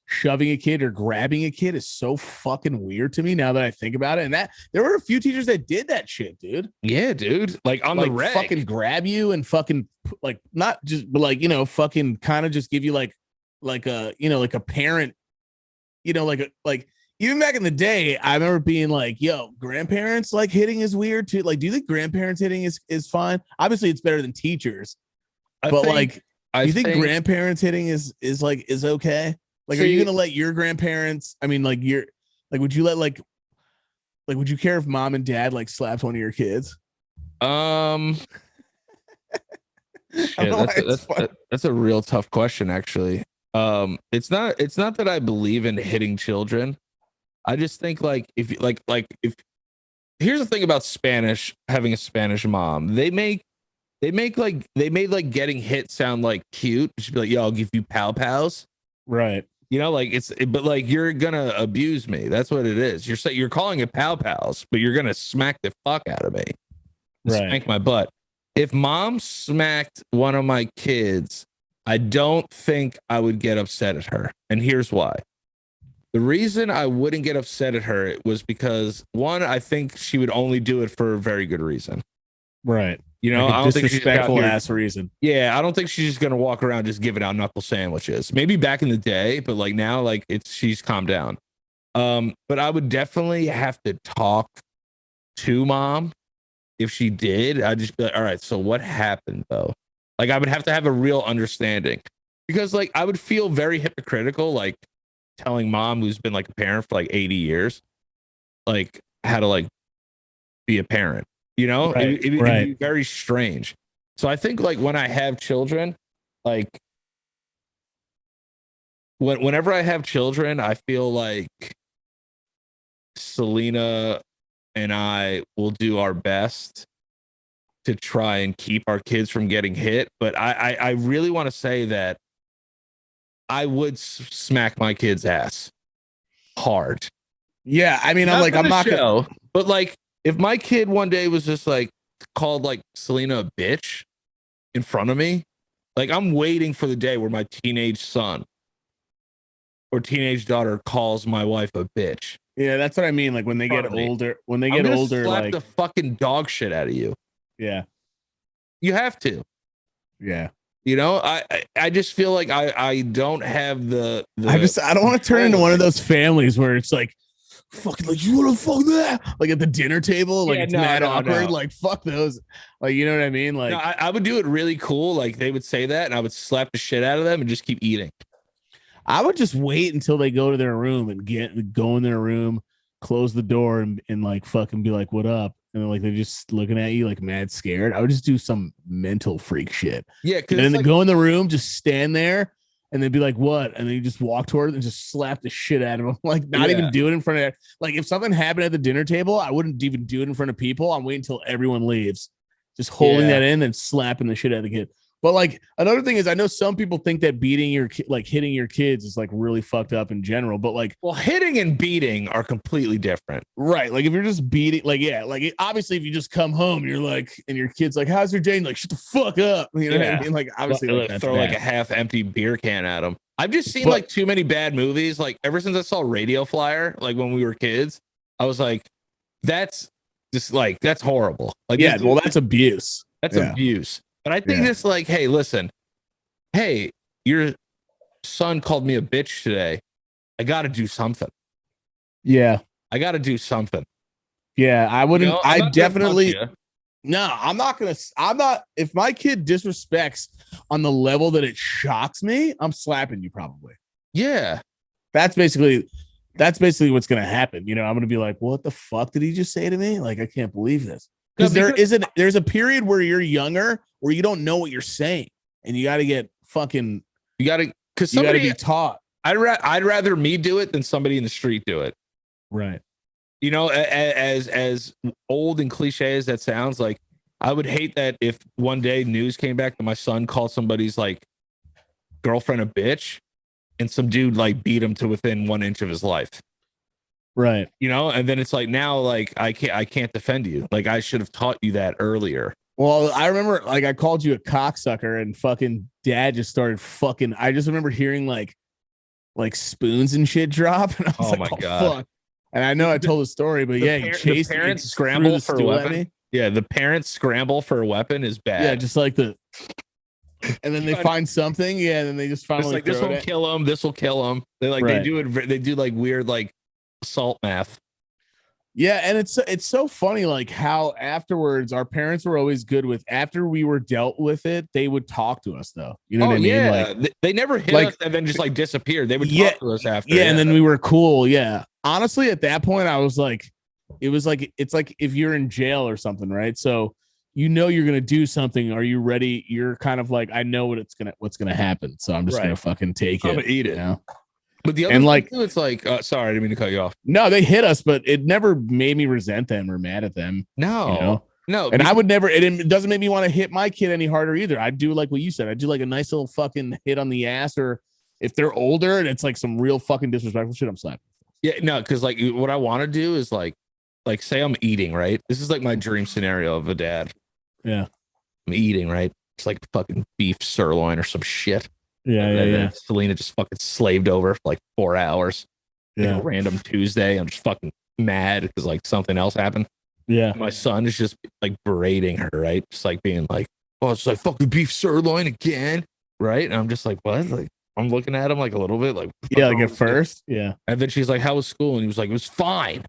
shoving a kid or grabbing a kid is so fucking weird to me now that I think about it. And that there were a few teachers that did that shit, dude. Yeah, dude. Like on Like the reg. fucking grab you and fucking like not just but like, you know, fucking kind of just give you like a, you know, like a parent, you know, like even back in the day, I remember being like, yo, grandparents like hitting is weird too. Like, do you think grandparents hitting is fine? Obviously it's better than teachers, but like, do you think grandparents hitting is okay? Like, are you gonna let your grandparents? I mean, like, would you let would you care if mom and dad like slapped one of your kids? Shit, that's a real tough question, actually. It's not that I believe in hitting children. I just think like if here's the thing about Spanish, having a Spanish mom, they made like getting hit sound like cute. She'd be like, yo, I'll give you pow pows. Right. You know, like but like you're gonna abuse me. That's what it is. You're calling it pow pals, but you're gonna smack the fuck out of me. Right. Smack my butt. If mom smacked one of my kids, I don't think I would get upset at her. And here's why. The reason I wouldn't get upset at her was because, one, I think she would only do it for a very good reason. Right. You know, like I don't think she's disrespectful ass reason. Yeah, I don't think she's just gonna walk around just giving out knuckle sandwiches. Maybe back in the day, but like now, like she's calmed down. But I would definitely have to talk to mom if she did. I'd just be like, all right, so what happened though? Like I would have to have a real understanding, because like I would feel very hypocritical, like telling mom, who's been like a parent for like 80 years, like how to like be a parent. You know, right, it'd be very strange. So I think like when I have children, like whenever I have children, I feel like Selena and I will do our best to try and keep our kids from getting hit. But I really want to say that I would smack my kid's ass hard. Yeah, I mean, I'm not gonna. But like, if my kid one day was just like called like Selena a bitch in front of me, like I'm waiting for the day where my teenage son or teenage daughter calls my wife a bitch. Yeah, that's what I mean. Like when they get older, slap like the fucking dog shit out of you. Yeah, you have to. Yeah. You know, I just feel like I don't have the I don't want to turn into one of those families where it's like, fucking like, you want to fuck that, like at the dinner table, like it's mad awkward. Like fuck those, like, you know what I mean? Like I would do it really cool. Like they would say that and I would slap the shit out of them and just keep eating. I would just wait until they go to their room and go in their room, close the door and like fucking be like, what up? And then like they're just looking at you like mad scared. I would just do some mental freak shit. Yeah, and then they go in the room, just stand there. And they'd be like, what? And then you just walk toward and just slap the shit out of them. Like, not even do it in front of, like, if something happened at the dinner table, I wouldn't even do it in front of people. I'm waiting until everyone leaves, just holding that in and slapping the shit out of the kid. But like, another thing is, I know some people think that beating your like hitting your kids is like really fucked up in general. But like, well, hitting and beating are completely different, right? Like, if you're just beating, like, yeah, like obviously, if you just come home, you're like, and your kid's like, "How's your day?" And like, shut the fuck up, you know what I mean? Like, obviously, like, throw like a half-empty beer can at them. I've just seen like too many bad movies. Like ever since I saw Radio Flyer, like when we were kids, I was like, that's just like, that's horrible. Like, yeah, well, that's abuse. That's abuse. But I think it's like, hey, listen, hey, your son called me a bitch today. I got to do something. Yeah. I got to do something. Yeah. I wouldn't, you know, I definitely, no, I'm not, if my kid disrespects on the level that it shocks me, I'm slapping you probably. Yeah. That's basically what's going to happen. You know, I'm going to be like, what the fuck did he just say to me? Like, I can't believe this. Because there's a period where you're younger where you don't know what you're saying and you got to get fucking, you got to be taught. I'd rather me do it than somebody in the street do it. Right. You know, as old and cliche as that sounds, like I would hate that if one day news came back that my son called somebody's like girlfriend a bitch and some dude like beat him to within 1 inch of his life. Right. You know, and then it's like, now like I can't defend you. Like I should have taught you that earlier. Well, I remember like I called you a cocksucker and fucking dad just started fucking. I just remember hearing like like spoons and shit drop. And I was Oh like, my oh God. fuck. And I know I told the story, but yeah, he The chased parents he threw scramble the for a stool at weapon. me. Yeah, the parents scramble for a weapon is bad. Yeah, just like and then they find something. Yeah, and then they just It's finally like this throw will it. kill him. This will kill him. They like Right. they do like weird like assault math. Yeah, and it's so funny, like how afterwards our parents were always good with after we were dealt with it, they would talk to us though. You know what I mean? Yeah, Like they never hit like- us and then just like disappeared. They would Yeah, talk to us after. yeah, and then we were cool. Yeah. Honestly, at that point, I was like, it was like it's like if you're in jail or something, right? So you know you're gonna do something. Are you ready? You're kind of like, I know what's gonna happen. So I'm just gonna fucking take I'm it. gonna eat it. You know? But the other And, thing like- too, it's like sorry, I didn't mean to cut you off. No, they hit us, but it never made me resent them or mad at them. No, You know? no, And I would never, it doesn't make me want to hit my kid any harder either. I do like what you said. I do like a nice little fucking hit on the ass, or if they're older and it's like some real fucking disrespectful shit, I'm slapping. yeah, no, because like what I want to do is like say I'm eating, right? This is like my dream scenario of a dad. Yeah. I'm eating, right? It's like fucking beef sirloin or some shit. Yeah, And then Selena just fucking slaved over for like 4 hours. Like Yeah. a random Tuesday. I'm just fucking mad because like something else happened. Yeah. My son is just like berating her, right? Just like being like, oh, it's like fucking beef sirloin again, right? And I'm just like, what? Like I'm looking at him like a little bit like, Yeah, like at first. Yeah. and then she's like, how was school? And he was like, it was fine.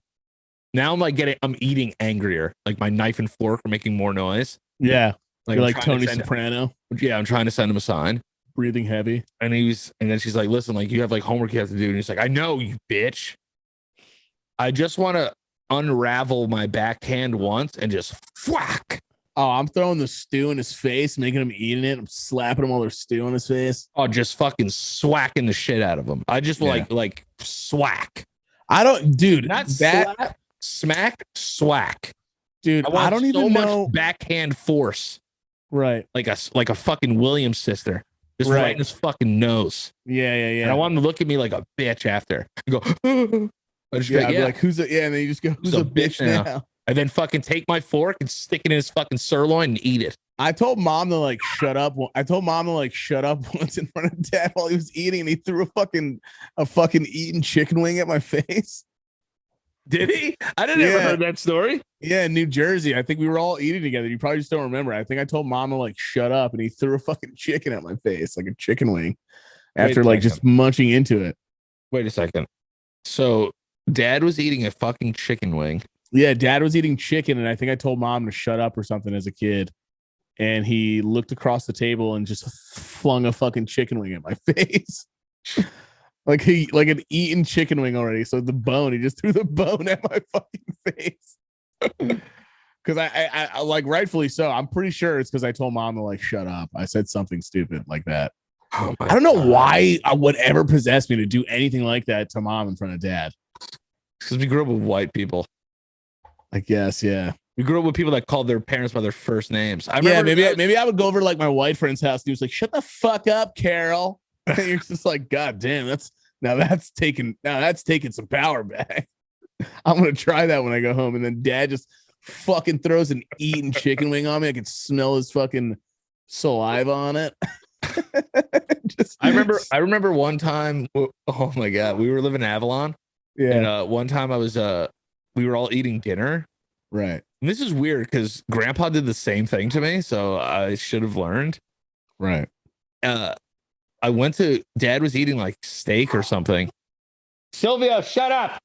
Now I'm like I'm eating angrier. Like my knife and fork are making more noise. Yeah. You're I'm like trying to Tony send- Soprano, Yeah, I'm trying to send him a sign. breathing heavy. And then she's like, listen, like you have like homework you have to do. And he's like, I know, you bitch. I just want to unravel my backhand once and just whack. Oh, I'm throwing the stew in his face, making him eating it. I'm slapping him while there's stew in his face. Oh, just fucking swacking the shit out of him. I just Yeah. like swack. I don't, dude. Not that, slap, smack, swack. dude. I I don't even much know. backhand force. Right. Like a fucking Williams sister. Just Right. right in his fucking nose. Yeah. Yeah. Yeah. And I want him to look at me like a bitch after. And go, I just yeah, be I'd like, be like, who's a, yeah, and then you just go, who's a bitch now? and then fucking take my fork and stick it in his fucking sirloin and eat it. I told mom to like shut up. I told mom to like shut up once in front of dad while he was eating, and he threw a fucking eaten chicken wing at my face. Did he? I didn't ever Yeah. heard that story. Yeah, in New Jersey. I think we were all eating together. You probably just don't remember. I think I told mom to like shut up, and he threw a fucking chicken at my face, like a chicken wing, after like just munching into it. Wait a second. So dad was eating a fucking chicken wing. Yeah, dad was eating chicken, and I think I told mom to shut up or something as a kid. And he looked across the table and just flung a fucking chicken wing at my face. like an eaten chicken wing already. So the bone, he just threw the bone at my fucking face. Because I like rightfully so. I'm pretty sure it's because I told mom to like shut up. I said something stupid like that. Oh my I don't know why I would ever possess me to do anything like that to mom in front of dad. Because we grew up with white people. I guess, yeah. We grew up with people that called their parents by their first names. I Yeah, remember maybe I would go over to like my white friend's house and he was like, shut the fuck up, Carol. And you're just like, God damn, that's taking some power back. I'm gonna try that when I go home. And then dad just fucking throws an eaten chicken wing on me. I can smell his fucking saliva on it. I remember one time. Oh my god, we were living in Avalon. Yeah. And one time I was we were all eating dinner. Right. And this is weird because grandpa did the same thing to me, so I should have learned. Right. I went to dad was eating like steak or something. Sylvia, shut up.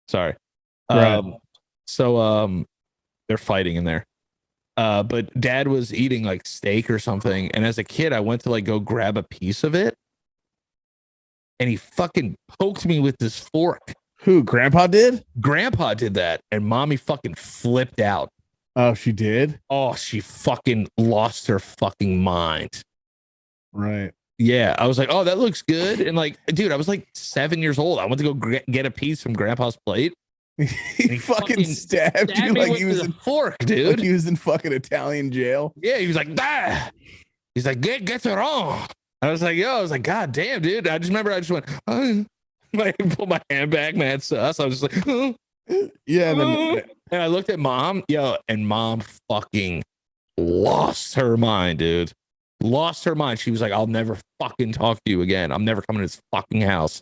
Sorry. Right. So they're fighting in there. But dad was eating like steak or something, and as a kid I went to like go grab a piece of it, and he fucking poked me with this fork. Who, grandpa did? Grandpa did that, and mommy fucking flipped out. Oh, she did? Oh, she fucking lost her fucking mind. Right. Yeah, I was like, oh, that looks good. And like, dude, I was like 7 years old. I went to go get a piece from grandpa's plate. he fucking stabbed you me like with he was the in fork, like dude. he was in fucking Italian jail. Yeah, he was like, ah. He's like, get it wrong. I was like, God damn, dude. I just remember I just went, like, pulled my hand back, man. Sus. I was just like, Yeah, and then and I looked at mom, and mom fucking lost her mind, dude. Lost her mind. She was like, I'll never fucking talk to you again. I'm never coming to this fucking house.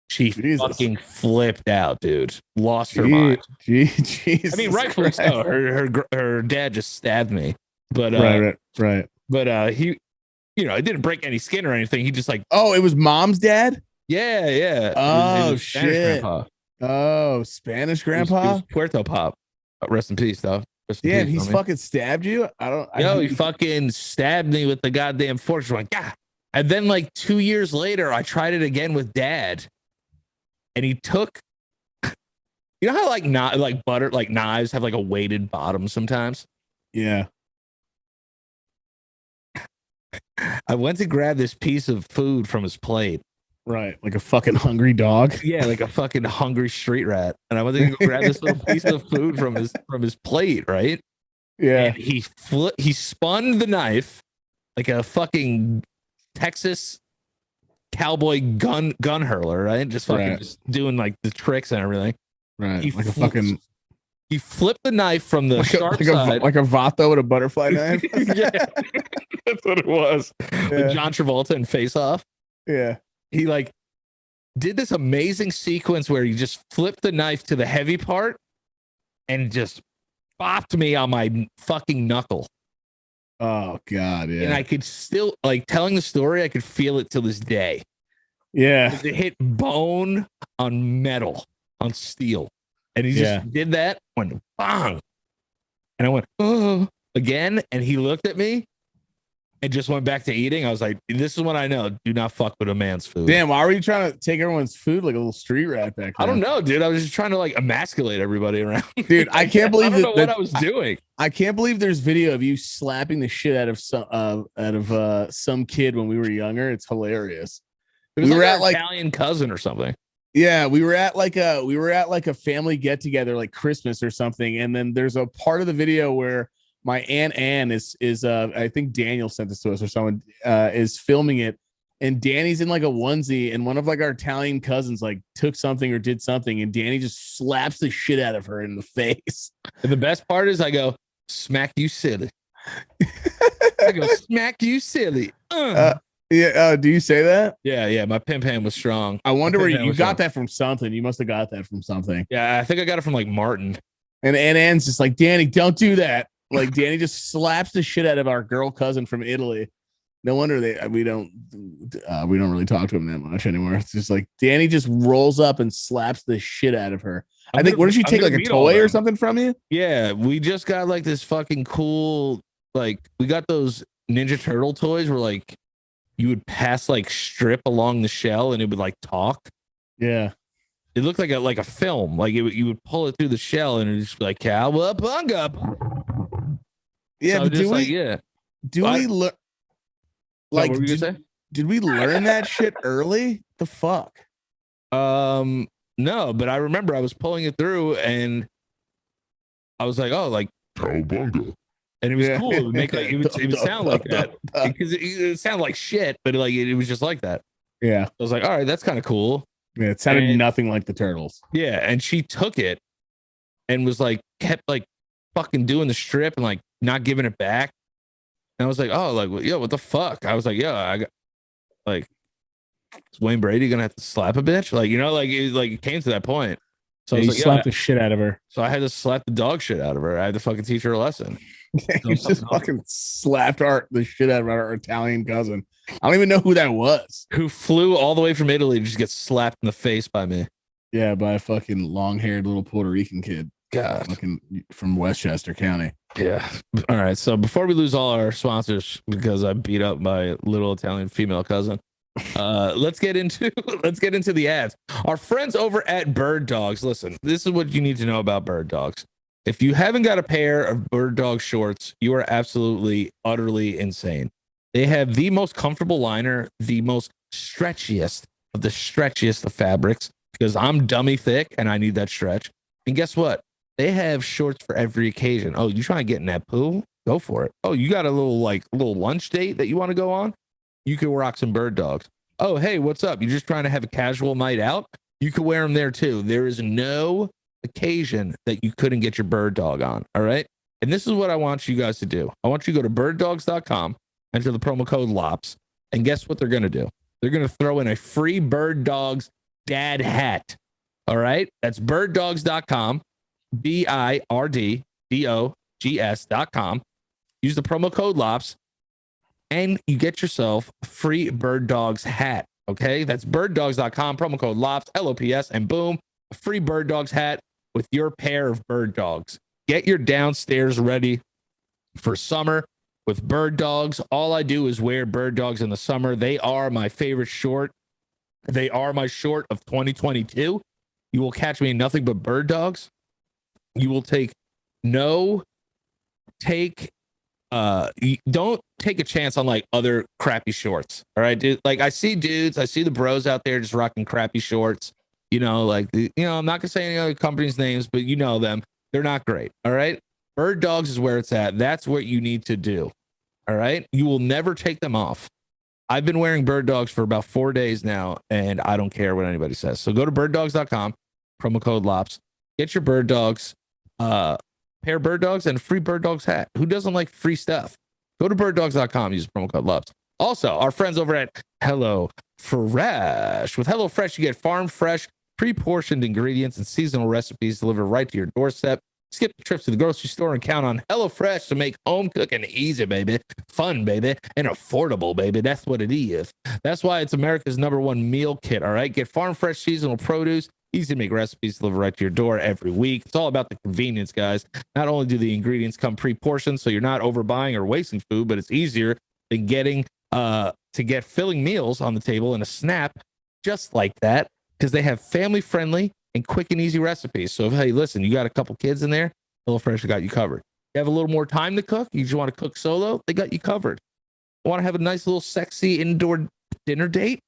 She Jesus. fucking flipped out, dude. Lost her mind. Jesus I mean, rightfully so. Her dad just stabbed me, but right. But he, it didn't break any skin or anything. He just like, Oh, it was mom's dad. yeah. Oh it was Spanish shit. grandpa. Oh, Spanish It grandpa. was Puerto Pop. Rest in peace, though. Rest in Damn, peace, he's homie. fucking stabbed you. He fucking stabbed me with the goddamn fork. Like, yeah. And then like 2 years later, I tried it again with dad, and he took. You know how like butter, like knives have like a weighted bottom sometimes. Yeah. I went to grab this piece of food from his plate. Right, like a fucking hungry dog. Yeah, like a fucking hungry street rat. And I went to go grab this little piece of food from his plate, right? Yeah. And he spun the knife like a fucking Texas cowboy gun hurler, right? Just fucking just doing like the tricks and everything. Right. He flipped the knife from the sharp side. Like a Vato with a butterfly knife. Yeah. That's what it was. With John Travolta and Face Off. Yeah. He like did this amazing sequence where he just flipped the knife to the heavy part and just bopped me on my fucking knuckle. Oh God, yeah. And I could still, like, telling the story, I could feel it till this day. Yeah. It hit bone on metal, on steel. And he just did that, went bang. And I went, oh, again. And he looked at me and just went back to eating. I was like, this is what I know. Do not fuck with a man's food. Damn, why were you trying to take everyone's food like a little street rat back then? I don't know, dude. I was just trying to like emasculate everybody around. Dude, I can't believe I don't know what I was doing. I can't believe there's video of you slapping the shit out of some kid when we were younger. It's hilarious. It was we were like at like Italian cousin or something. Yeah, we were at like a family get together, like Christmas or something, and then there's a part of the video where my Aunt Ann is I think Daniel sent this to us or someone is filming it, and Danny's in like a onesie, and one of like our Italian cousins like took something or did something, and Danny just slaps the shit out of her in the face. And the best part is I go, smack you silly. I go, smack you silly. Yeah. Do you say that? Yeah. My pimp hand was strong. I wonder where you got that from. Something. You must have got that from something. Yeah, I think I got it from like Martin. And Ann's just like, Danny, don't do that. Like Danny just slaps the shit out of our girl cousin from Italy. No wonder we don't really talk to him that much anymore. It's just like Danny just rolls up and slaps the shit out of her. I think, what did she take, like a toy or something from you? Yeah, we just got like this fucking cool, like we got those Ninja Turtle toys where like you would pass like strip along the shell and it would like talk. Yeah. It looked like a film. Like you would pull it through the shell and it'd just be like cowabunga. Yeah, so but do we learn? Like, did we learn that shit early? The fuck? No, but I remember I was pulling it through and I was like, oh, like cowabunga. And it was cool. It would make like it would sound like that because it sounded like shit, but like it was just like that. Yeah, I was like, all right, that's kind of cool. Yeah, it sounded nothing like the turtles. Yeah, and she took it and was like kept like fucking doing the strip and like not giving it back. And I was like, oh, like yo, what the fuck? I was like, yo, I got like, is Wayne Brady gonna have to slap a bitch? Like, it came to that point. So I was like, slapped the shit out of her. So I had to slap the dog shit out of her. I had to fucking teach her a lesson. You just fucking slapped the shit out of our Italian cousin. I don't even know who that was. Who flew all the way from Italy to just get slapped in the face by me. Yeah, by a fucking long-haired little Puerto Rican kid. God. Fucking from Westchester County. Yeah. All right. So before we lose all our sponsors because I beat up my little Italian female cousin, let's get into the ads. Our friends over at Bird Dogs. Listen, this is what you need to know about Bird Dogs. If you haven't got a pair of Bird Dog shorts, you are absolutely, utterly insane. They have the most comfortable liner, the most stretchiest of fabrics, because I'm dummy thick and I need that stretch. And guess what? They have shorts for every occasion. Oh, you trying to get in that pool? Go for it. Oh, you got a little lunch date that you want to go on? You can rock some Bird Dogs. Oh, hey, what's up? You're just trying to have a casual night out? You can wear them there too. There is no occasion that you couldn't get your Bird Dog on. All right. And this is what I want you guys to do. I want you to go to birddogs.com, enter the promo code LOPS, and guess what they're going to do? They're going to throw in a free Bird Dogs dad hat. All right. That's birddogs.com, BIRDDOGS.com. Use the promo code LOPS and you get yourself a free Bird Dogs hat. Okay. That's birddogs.com, promo code LOPS, LOPS, and boom, a free Bird Dogs hat with your pair of Bird Dogs. Get your downstairs ready for summer with Bird Dogs. All I do is wear Bird Dogs in the summer. They are my favorite short. They are my short of 2022. You will catch me in nothing but Bird Dogs. You will don't take a chance on like other crappy shorts. All right, dude. Like I see the bros out there just rocking crappy shorts. I'm not gonna say any other companies' names, but you know them. They're not great. All right. Bird Dogs is where it's at. That's what you need to do. All right. You will never take them off. I've been wearing Bird Dogs for about 4 days now, and I don't care what anybody says. So go to birddogs.com, promo code LOPS, get your Bird Dogs, pair of Bird Dogs, and a free Bird Dogs hat. Who doesn't like free stuff? Go to birddogs.com, use promo code LOPS. Also, our friends over at HelloFresh. With HelloFresh, you get farm fresh, pre-portioned ingredients and seasonal recipes delivered right to your doorstep. Skip the trips to the grocery store and count on HelloFresh to make home cooking easy, baby, fun, baby, and affordable, baby. That's what it is. That's why it's America's #1 meal kit. All right, get farm fresh seasonal produce, easy to make recipes delivered right to your door every week. It's all about the convenience, guys. Not only do the ingredients come pre-portioned, so you're not overbuying or wasting food, but it's easier than getting to get filling meals on the table in a snap, just like that, because they have family-friendly and quick and easy recipes. So if, hey, listen, you got a couple kids in there, HelloFresh got you covered. You have a little more time to cook, you just want to cook solo, they got you covered. Want to have a nice little sexy indoor dinner date,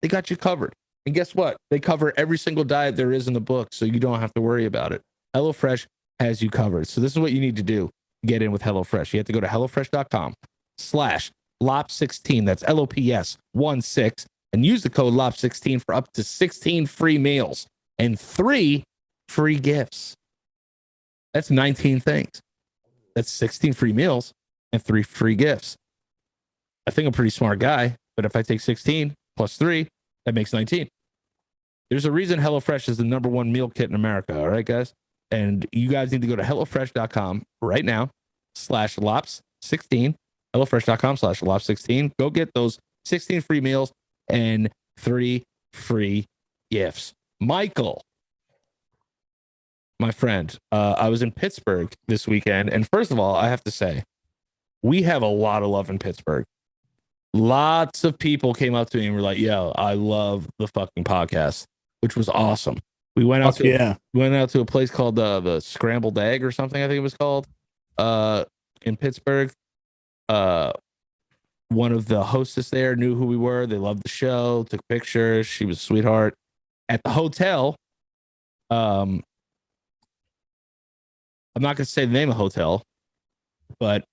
they got you covered. And guess what? They cover every single diet there is in the book, so you don't have to worry about it. HelloFresh has you covered. So this is what you need to do. Get in with HelloFresh. You have to go to HelloFresh.com/LOP16. That's LOPS16 and use the code LOP16 for up to 16 free meals and 3 free gifts. That's 19 things. That's 16 free meals and 3 free gifts. I think I'm a pretty smart guy, but if I take 16 plus 3, that makes 19. There's a reason HelloFresh is the #1 meal kit in America. All right, guys. And you guys need to go to HelloFresh.com right now /LOPS16. HelloFresh.com/LOPS16. Go get those 16 free meals and 3 free gifts. Michael, my friend, I was in Pittsburgh this weekend. And first of all, I have to say, we have a lot of love in Pittsburgh. Lots of people came up to me and were like, yo, I love the fucking podcast, which was awesome. We went out to a place called the Scrambled Egg or something, I think it was called, in Pittsburgh. One of the hostess there knew who we were. They loved the show, took pictures. She was a sweetheart. At the hotel, I'm not going to say the name of the hotel, but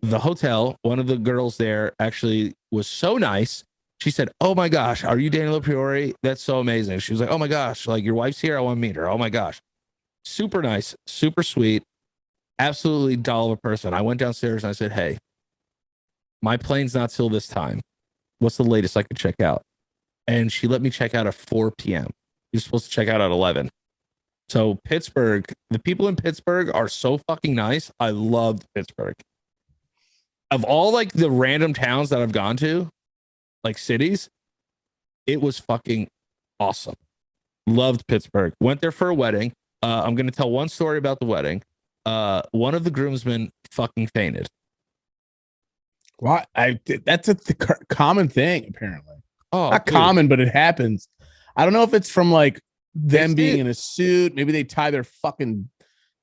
the hotel, one of the girls there actually was so nice. She said, oh my gosh, are you Daniel LoPriore? That's so amazing. She was like, oh my gosh, like your wife's here. I want to meet her. Oh my gosh. Super nice, super sweet, absolutely doll of a person. I went downstairs and I said, hey, my plane's not till this time. What's the latest I could check out? And she let me check out at 4 p.m. You're supposed to check out at 11. So Pittsburgh, the people in Pittsburgh are so fucking nice. I loved Pittsburgh. Of all like the random towns that I've gone to, like cities, it was fucking awesome. Loved Pittsburgh. Went there for a wedding. I'm going to tell one story about the wedding. One of the groomsmen fucking fainted. What? That's a common thing, apparently. Oh, not dude. common, but it happens. I don't know if it's from like them being in a suit. Maybe they tie their fucking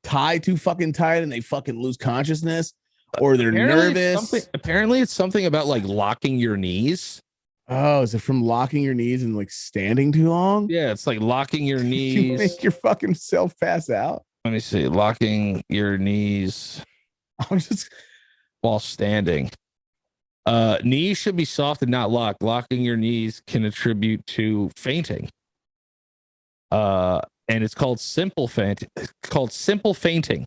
tie too fucking tight and they fucking lose consciousness, or they're nervous. Apparently, it's something about like locking your knees. Oh, is it from locking your knees and like standing too long? Yeah, it's like locking your knees. You make your fucking self pass out. Let me see. Locking your knees while standing. Knees should be soft and not locked. Locking your knees can attribute to fainting. And it's called simple fainting. It's called simple fainting.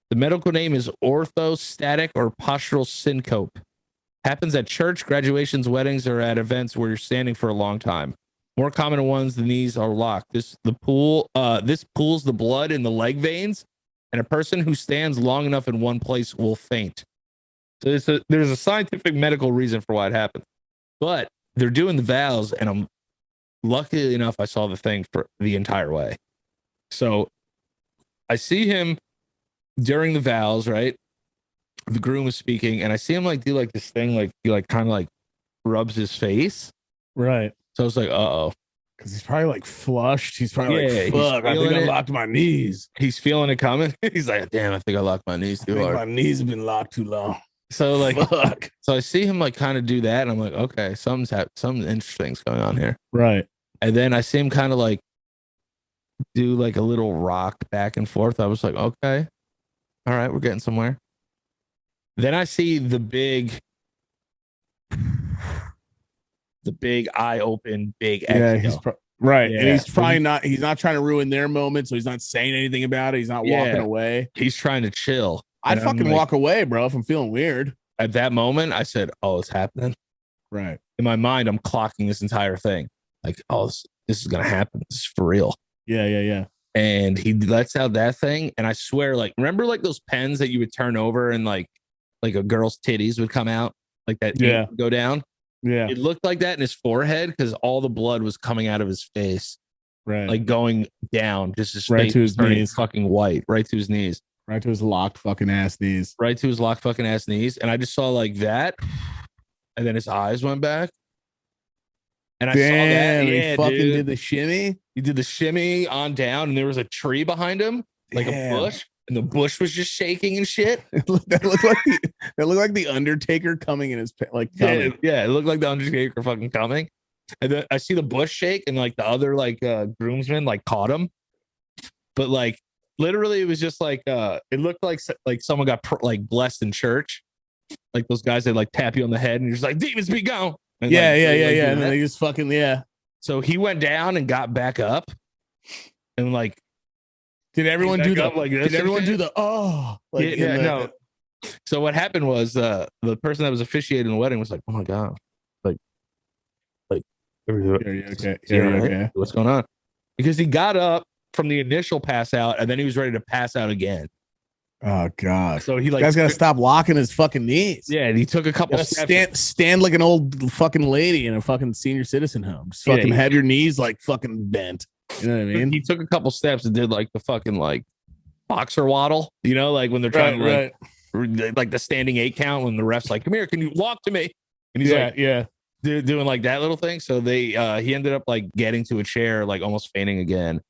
The medical name is orthostatic or postural syncope. Happens at church, graduations, weddings, or at events where you're standing for a long time. More common ones, the knees are locked. This pulls the blood in the leg veins, and a person who stands long enough in one place will faint. So there's a scientific medical reason for why it happens. But they're doing the vows, and I'm lucky enough I saw the thing for the entire way. So I see him during the vows, right? The groom is speaking, and I see him like do like this thing, like he like kind of like rubs his face. Right. So I was like, uh-oh. Because he's probably like flushed. He's probably Yeah, like, he's fuck, I think feeling I it. locked my knees. He's feeling it coming. He's like, damn, I think I locked my knees I too think hard. my knees have been locked too long. So like, fuck. so I see him like kind of do that, and I'm like, okay, something interesting's going on here. Right. And then I see him kind of like do like a little rock back and forth. I was like, okay, all right, we're getting somewhere. Then I see the big eye open, big Yeah, exhale. right. Yeah. And he's probably not, he's not trying to ruin their moment. So he's not saying anything about it. He's not walking Yeah. away. He's trying to chill. I'd And I'm fucking like- walk away, bro, if I'm feeling weird. At that moment, I said, oh, it's happening. Right. In my mind, I'm clocking this entire thing. Like, oh, this is going to happen. This is for real. Yeah. And he lets out that thing. And I swear, like, remember like those pens that you would turn over and like a girl's titties would come out? Like that Yeah. would go down? Yeah. It looked like that in his forehead because all the blood was coming out of his face, Right. like going down. Just his Right face to was his turning knees. fucking white, right to his knees. Right to his locked fucking ass knees. Right to his locked fucking ass knees. And I just saw like that. And then his eyes went back. And I saw that. Damn, Yeah, he fucking dude. did the shimmy. He did the shimmy on down, and there was a tree behind him, like Damn. a bush, and the bush was just shaking and shit. that looked like the Undertaker coming in his like coming. Yeah, it looked like the Undertaker fucking coming. And then I see the bush shake, and like the other like groomsmen like caught him, but like literally it was just like it looked like someone got like blessed in church, like those guys that like tap you on the head and you're just like demons be gone. And, Yeah. like, And doing then that. they just fucking So he went down and got back up, and like Did everyone back do the up like this Did everyone and do shit? the like Yeah, in the- no. So what happened was the person that was officiating the wedding was like, "Oh my god, like, Are you okay? Yeah, Are you right? okay? What's going on?" Because he got up from the initial pass out, and then he was ready to pass out again. Oh god. So he You like, guys gotta stop locking his fucking knees. yeah, and he took a couple Gotta steps. stand like an old fucking lady in a fucking senior citizen home. Just fucking Yeah, have your knees like fucking bent. You know what I mean? He took a couple steps and did like the fucking like boxer waddle, you know, like when they're trying to like the standing 8 count when the ref's like, "Come here, can you walk to me?" And he's like doing like that little thing. So they he ended up like getting to a chair, like almost fainting again,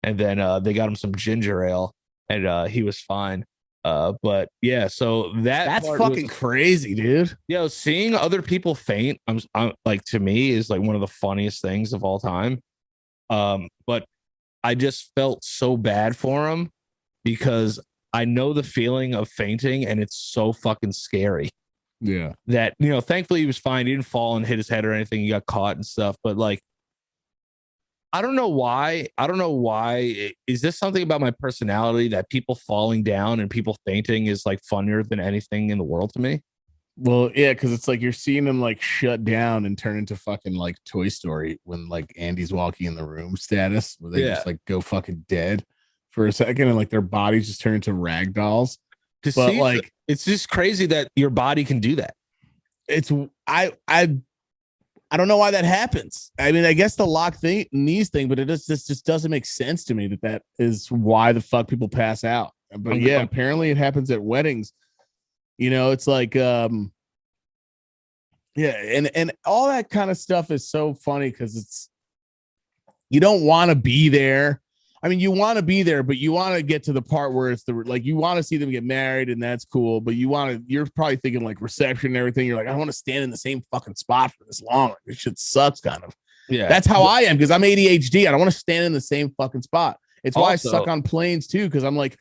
and then they got him some ginger ale, and he was fine. But yeah, so That's part fucking was, crazy, dude. seeing other people faint, I'm like, to me is like one of the funniest things of all time. But I just felt so bad for him because I know the feeling of fainting, and it's so fucking scary. Yeah. That, you know, thankfully he was fine. He didn't fall and hit his head or anything. He got caught and stuff. But like, I don't know why. Is this something about my personality that people falling down and people fainting is like funnier than anything in the world to me? Well, yeah, because it's like you're seeing them like shut down and turn into fucking like Toy Story when like Andy's walking in the room status where they just like go fucking dead for a second and like their bodies just turn into rag dolls. To But see, like it's just crazy that your body can do that. it's I don't know why that happens. I mean, I guess the lock thing, knees thing, but it just doesn't make sense to me that is why the fuck people pass out. But yeah, apparently it happens at weddings. You know, it's like and all that kind of stuff is so funny because it's you don't want to be there. I mean, you want to be there, but you want to get to the part where it's you want to see them get married, and that's cool. But you're probably thinking like reception and everything. You're like, I want to stand in the same fucking spot for this long. Like, this shit sucks, kind of. Yeah, That's how I am because I'm ADHD. I don't want to stand in the same fucking spot. It's why Also- I suck on planes too, because I'm like,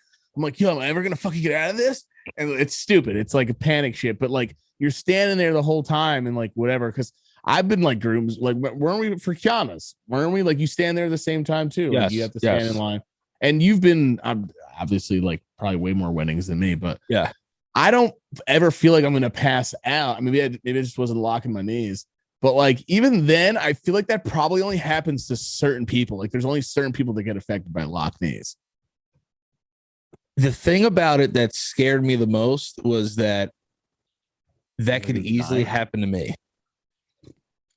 yo, am I ever gonna fucking get out of this? And it's stupid. It's like a panic shit. But like you're standing there the whole time and like whatever. Because I've been like grooms, like weren't we for Kiana's? Weren't we like you stand there at the same time too? Like, Yes, you have to stand in line. And you've been obviously like probably way more weddings than me, but yeah, I don't ever feel like I'm gonna pass out. Maybe I just wasn't locking my knees. But like even then, I feel like that probably only happens to certain people. Like there's only certain people that get affected by locked knees. The thing about it that scared me the most was that could easily happen to me.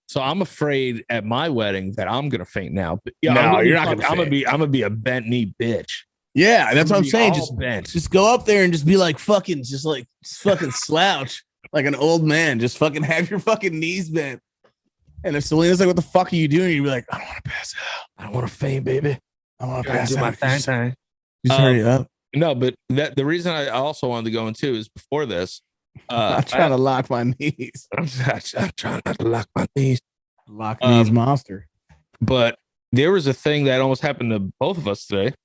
So I'm afraid at my wedding that I'm gonna faint now. But yeah, No, you're not I'm gonna be a bent knee bitch. Yeah, that's what I'm saying. Just go up there and just be like fucking slouch like an old man. Just fucking have your fucking knees bent. And if Selena's like, "What the fuck are you doing?" You'd be like, "I don't want to pass out. I don't want to faint, baby. I want to pass out. My time. Just hurry up." No, but the reason I also wanted to go into is before this. I'm trying to lock my knees. I'm trying not to lock my knees. Lock knees monster. But there was a thing that almost happened to both of us today.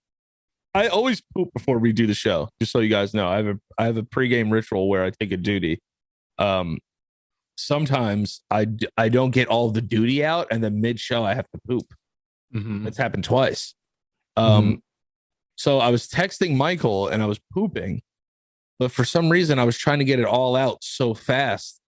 I always poop before we do the show, just so you guys know. I have a pregame ritual where I take a duty. Sometimes I don't get all the duty out, and then mid-show I have to poop. Mm-hmm. It's happened twice. So I was texting Michael and I was pooping, but for some reason I was trying to get it all out so fast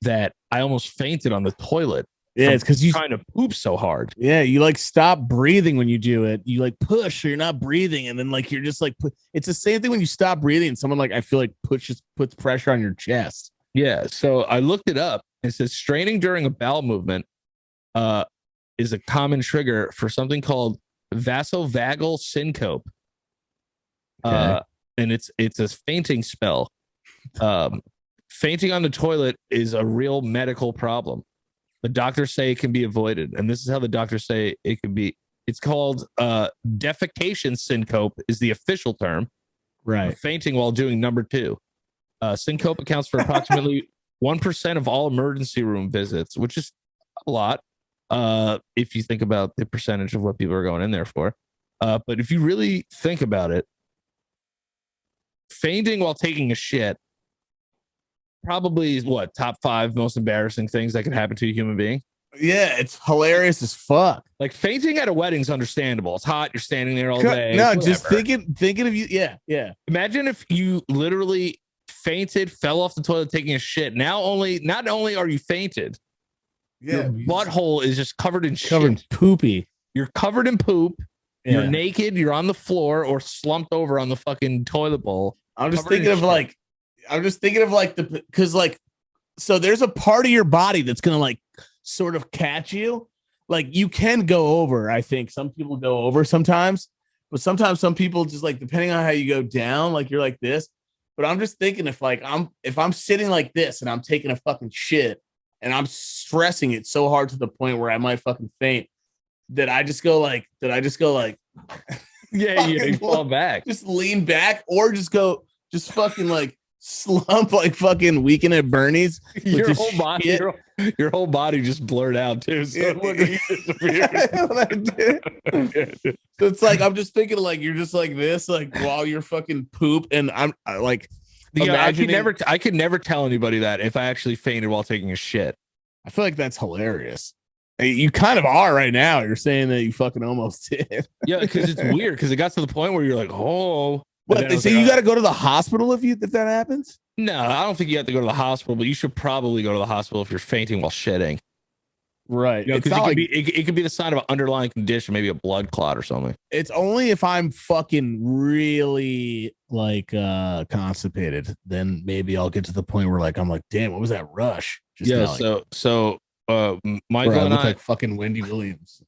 that I almost fainted on the toilet. Yeah, it's because you're trying to poop so hard. Yeah, you like stop breathing when you do it. You like push, or you're not breathing, and then like you're just like it's the same thing when you stop breathing. And someone like I feel like puts pressure on your chest. Yeah, so I looked it up. It says straining during a bowel movement is a common trigger for something called vasovagal syncope. Okay. And it's a fainting spell. Fainting on the toilet is a real medical problem. The doctors say it can be avoided, and this is how the doctors say it can be. It's called defecation syncope is the official term. Right. Fainting while doing number 2. Syncope accounts for approximately 1% of all emergency room visits, which is a lot if you think about the percentage of what people are going in there for. But if you really think about it, fainting while taking a shit probably is what top 5 most embarrassing things that could happen to a human being. Yeah, it's hilarious as fuck. Like fainting at a wedding is understandable. It's hot. You're standing there all day. No, whatever. just thinking of you. Yeah. Imagine if you literally fainted, fell off the toilet taking a shit. Not only are you fainted, your butthole is just covered in shit. Poopy. You're covered in poop. Yeah. You're naked. You're on the floor or slumped over on the fucking toilet bowl. I'm just thinking of like because like, so there's a part of your body that's going to like sort of catch you. Like you can go over. I think some people go over sometimes, but sometimes some people just like, depending on how you go down, like you're like this. But I'm just thinking if I'm sitting like this and I'm taking a fucking shit and I'm stressing it so hard to the point where I might fucking faint, that I just go like, yeah, you fall back, just lean back, or just fucking like slump like fucking Weekend at Bernie's. Your whole body just blurred out too. So So it's like I'm just thinking like you're just like this, like while you're fucking poop, and I could never tell anybody that if I actually fainted while taking a shit. I feel like that's hilarious. You kind of are right now. You're saying that you fucking almost did. Yeah, because it's weird. Because it got to the point where you're like, oh. What? They say you got to go to the hospital if that happens? No, I don't think you have to go to the hospital, but you should probably go to the hospital if you're fainting while shitting. Right. You know, it could be the sign of an underlying condition, maybe a blood clot or something. It's only if I'm fucking really like constipated, then maybe I'll get to the point where like I'm like, damn, what was that rush? Michael and I like fucking Wendy Williams.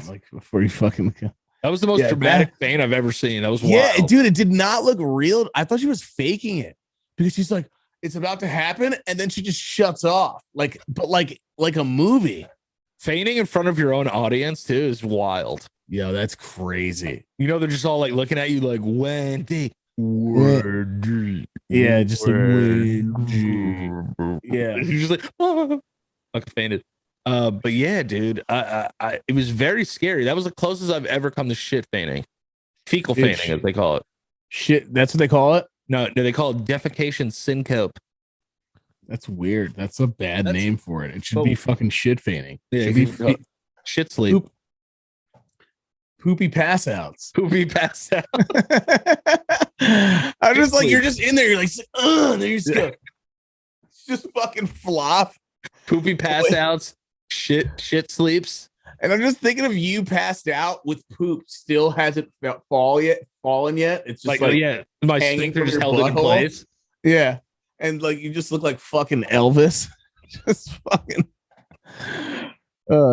Like before you fucking. That was the most dramatic faint I've ever seen. That was wild. Yeah, dude, it did not look real. I thought she was faking it because she's like, it's about to happen, and then she just shuts off, like a movie. Fainting in front of your own audience too is wild. Yo, that's crazy. You know, they're just all like looking at you like Wendy. Wendy. Yeah, just like Wendy. Yeah, you're just like, oh. I fainted. But yeah, dude, it was very scary. That was the closest I've ever come to shit fainting. Fecal fainting, as they call it. Shit, that's what they call it? No, they call it defecation syncope. That's weird. That's a bad name for it. It should be fucking shit fainting. Yeah, shit sleep. Poopy pass outs. Poopy pass out. I'm just like, you're just in there. You're like, and then you just go, just fucking flop. Poopy pass outs. Shit sleeps. And I'm just thinking of you passed out with poop still hasn't fallen yet. It's just Oh like yeah, my hanging sphincter from just your held it in butthole. place. Yeah. And like you just look like fucking Elvis. Just fucking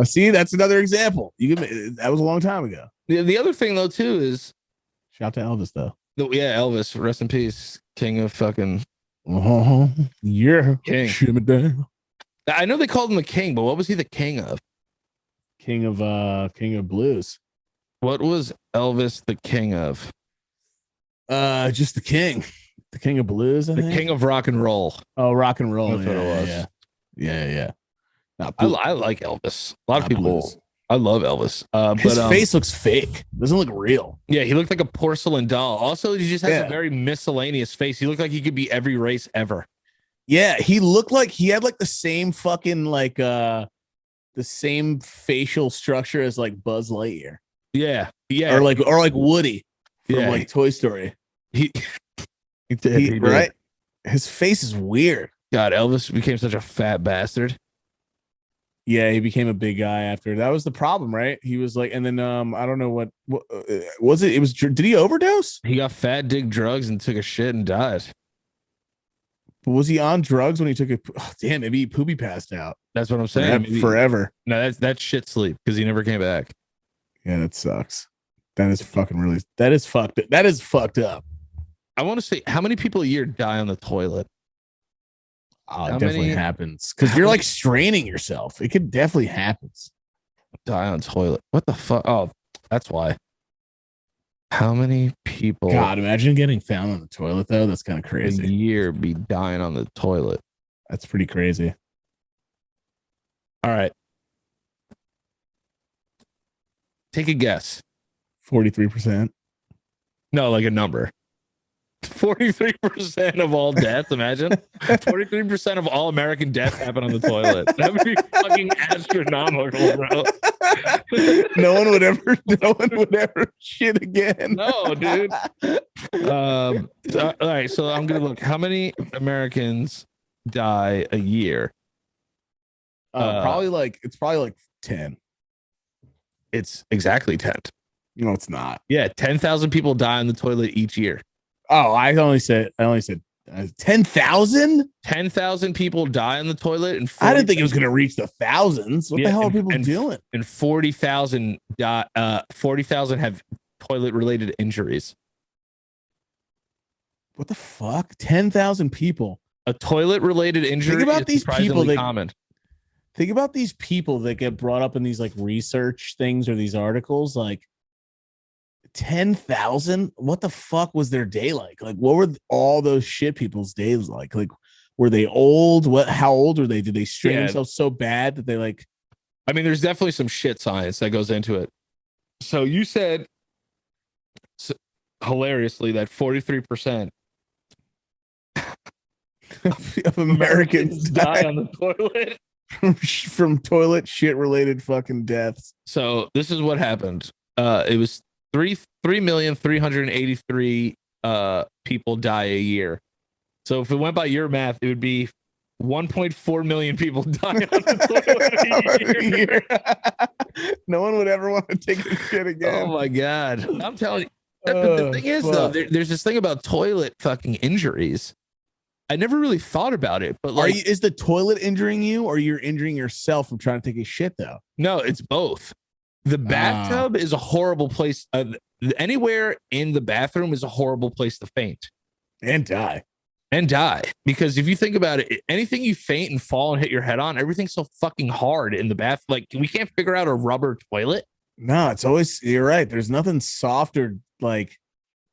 see, that's another example. That was a long time ago. The other thing though too is Shout out to Elvis though. yeah, Elvis, rest in peace, king of fucking Yeah. king. Shim it down. I know they called him the king, but what was he the king of? King of blues. What was Elvis the king of? Just the king. The king of blues, I The think. king of rock and roll. Oh, rock and roll. That's what it was. Yeah. Not I like Elvis. A lot of people. blues. I love Elvis. His But face looks fake. Doesn't look real. yeah, he looked like a porcelain doll. Also, he just has Yeah. a very miscellaneous face. He looked like he could be every race ever. Yeah, he looked like he had like the same fucking like the same facial structure as like Buzz Lightyear. Yeah, yeah, Or like Woody from Yeah. like Toy Story. he did. He did. Right? His face is weird. God, Elvis became such a fat bastard. Yeah, he became a big guy after. That was the problem, right? He was like, and then I don't know what was it? It was. Did he overdose? He got fat, did drugs, and took a shit and died. Was he on drugs when he took it? Oh, damn, maybe he poopy passed out. That's what I'm saying. Maybe- Forever. No, that's shit sleep because he never came back. Yeah, that sucks. That is fucking really. That is fucked. That is fucked up. I want to say, how many people a year die on the toilet? Oh, it How definitely many- happens because you're like straining yourself. It could definitely happens. Die on toilet. What the fuck? Oh, that's why. How many people God, imagine getting found on the toilet though. That's kind of a crazy. year be dying on the toilet? That's pretty crazy. All right. Take a guess. 43%. No, like a number. 43% of all deaths. Imagine 43% of all American deaths happen on the toilet. That would be fucking astronomical, bro. No one would ever shit again. No, dude. All right, so I'm gonna look. How many Americans die a year? Probably like 10. It's exactly 10. No, it's not. Yeah, 10,000 people die on the toilet each year. Oh, I only said 10,000. 10,000 people die on the toilet, and I didn't think it was gonna reach the thousands. What Yeah, the hell are and- people and- doing? and 40,000 die. 40,000 have toilet-related injuries. What the fuck? 10,000 people. A toilet-related injury about is these surprisingly people that- common. Think about these people that get brought up in these like research things or these articles. Like 10,000. What the fuck was their day like? Like, what were all those shit people's days like? Like, were they old? How old were they? Did they strain Yeah. themselves so bad that they like? I mean, there's definitely some shit science that goes into it. So you said hilariously that 43% of Americans die die on the toilet. from toilet shit related fucking deaths. So this is what happened. It was 3,383 people die a year. So if it went by your math, it would be 1.4 million people die on the toilet a year. No one would ever want to take a shit again. Oh my god! I'm telling you. But the thing is, though, fuck. there's this thing about toilet fucking injuries. I never really thought about it, but Are like, you, is the toilet injuring you, or you're injuring yourself from trying to take a shit though? no, it's both. The bathtub is a horrible place. Anywhere in the bathroom is a horrible place to faint And die. and die. Because if you think about it, anything you faint and fall and hit your head on, everything's so fucking hard in the bath. Like, we can't figure out a rubber toilet. No, it's always, you're right. There's nothing softer like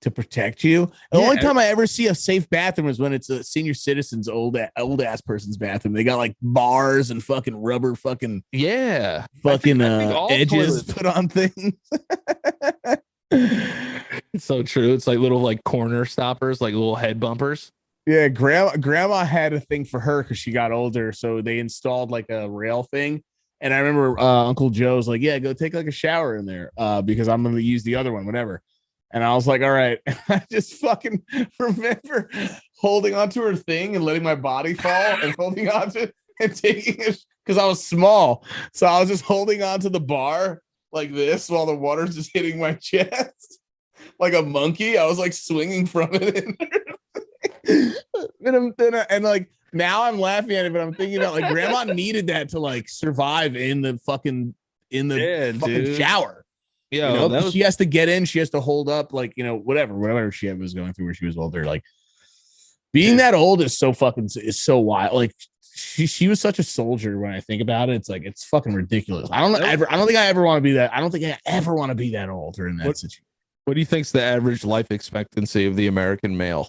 to protect you. The Yeah. only time I ever see a safe bathroom is when it's a senior citizen's old ass person's bathroom. They got like bars and fucking rubber fucking Yeah. fucking I think all edges toilets- put on things. It's so true. It's like little like corner stoppers, like little head bumpers. Yeah, grandma had a thing for her because she got older, so they installed like a rail thing. And I remember Uncle Joe's like, "Yeah, go take like a shower in there, because I'm gonna use the other one, whatever." And I was like, "All right." I just fucking remember holding onto her thing and letting my body fall and holding onto it and taking because I was small. So I was just holding on to the bar like this while the water's just hitting my chest. Like a monkey. I was like swinging from it. And like now I'm laughing at it, but I'm thinking about like grandma needed that to like survive in the fucking shower. Yeah, She has to get in, she has to hold up, like, whatever she was going through where she was older. Like being that old is so wild. Like she was such a soldier when I think about it. It's like it's fucking ridiculous. I don't think I ever want to be that. I don't think I ever want to be that old or in that situation. What do you think's the average life expectancy of the American male?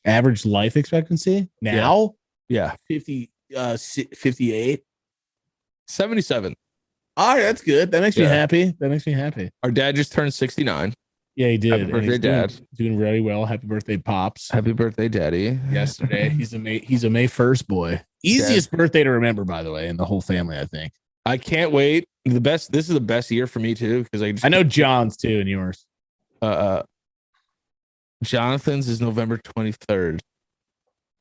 Average life expectancy now? Yeah. 58. 77. All right, that's good. That makes me happy. Our dad just turned 69. Yeah, he did. Happy birthday, Dad. Doing really well. Happy birthday, Pops. Happy birthday, Daddy. Yesterday. He's a May 1st boy. Easiest birthday to remember, by the way, in the whole family, I think. I can't wait. This is the best year for me too, because I know John's too and yours. Jonathan's is November 23rd.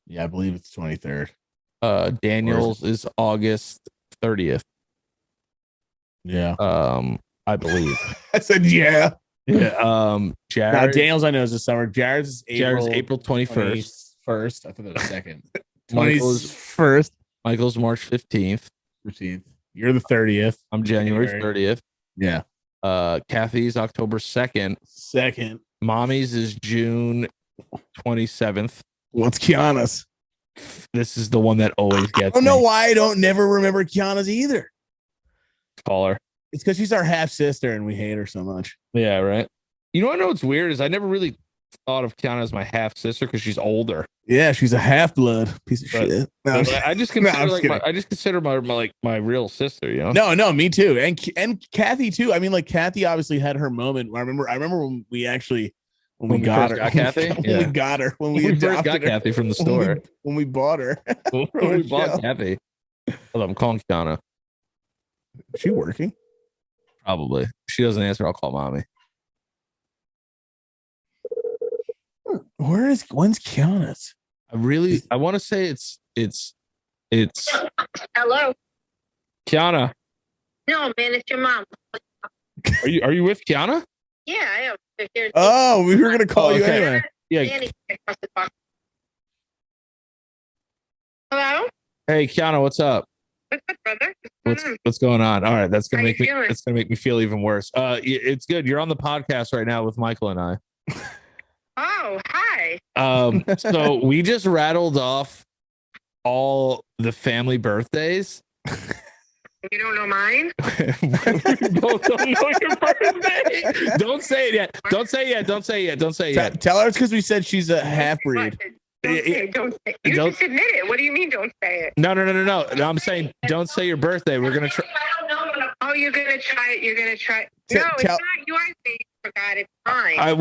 Yeah, I believe it's 23rd. Daniel's is August 30th. Yeah. I believe. I said yeah. Yeah. Jared. Now, Daniel's I know is the summer. Jared's April 21st. First. I thought that was second. Michael's 21st. Michael's March 15th. 15th. You're the 30th. I'm January 30th. Yeah. Kathy's October 2nd. Second. Mommy's is June 27th. What's Kiana's? This is the one that always gets. I don't know why I don't never remember Kiana's either. Call her. It's because she's our half sister and we hate her so much. Yeah, right. You know what I know what's weird is I never really thought of Kiana as my half sister because she's older. Yeah, she's a half blood piece of shit. No, I just consider my real sister. You know? No, me too, and Kathy too. I mean, like Kathy obviously had her moment. I remember when we got her. Kathy? When we got her. When we first got her. Kathy from the store. When we bought her. when we bought Kathy. Hold on, I'm calling Kiana. Is she working? Probably. If she doesn't answer, I'll call mommy. When's Kiana's? I want to say it's Hello. Kiana. No, man, it's your mom. Are you with Kiana? Yeah, I am. Oh, we were gonna call you anyway. Yeah. Hello. Hey, Kiana, what's up? What's up, brother? What's going on? All right, that's gonna How make you me. feeling? It's gonna make me feel even worse. It's good. You're on the podcast right now with Michael and I. Oh, hi. So we just rattled off all the family birthdays. You don't know mine? don't know your birthday. Don't say it yet. Don't say it yet. Tell her it's because we said she's a half breed. Don't say it. You just admit it. What do you mean don't say it? No. I'm saying don't say your birthday. We're gonna try. Oh, you're gonna try it. You're gonna try. No, it's not yours. You forgot. It's mine.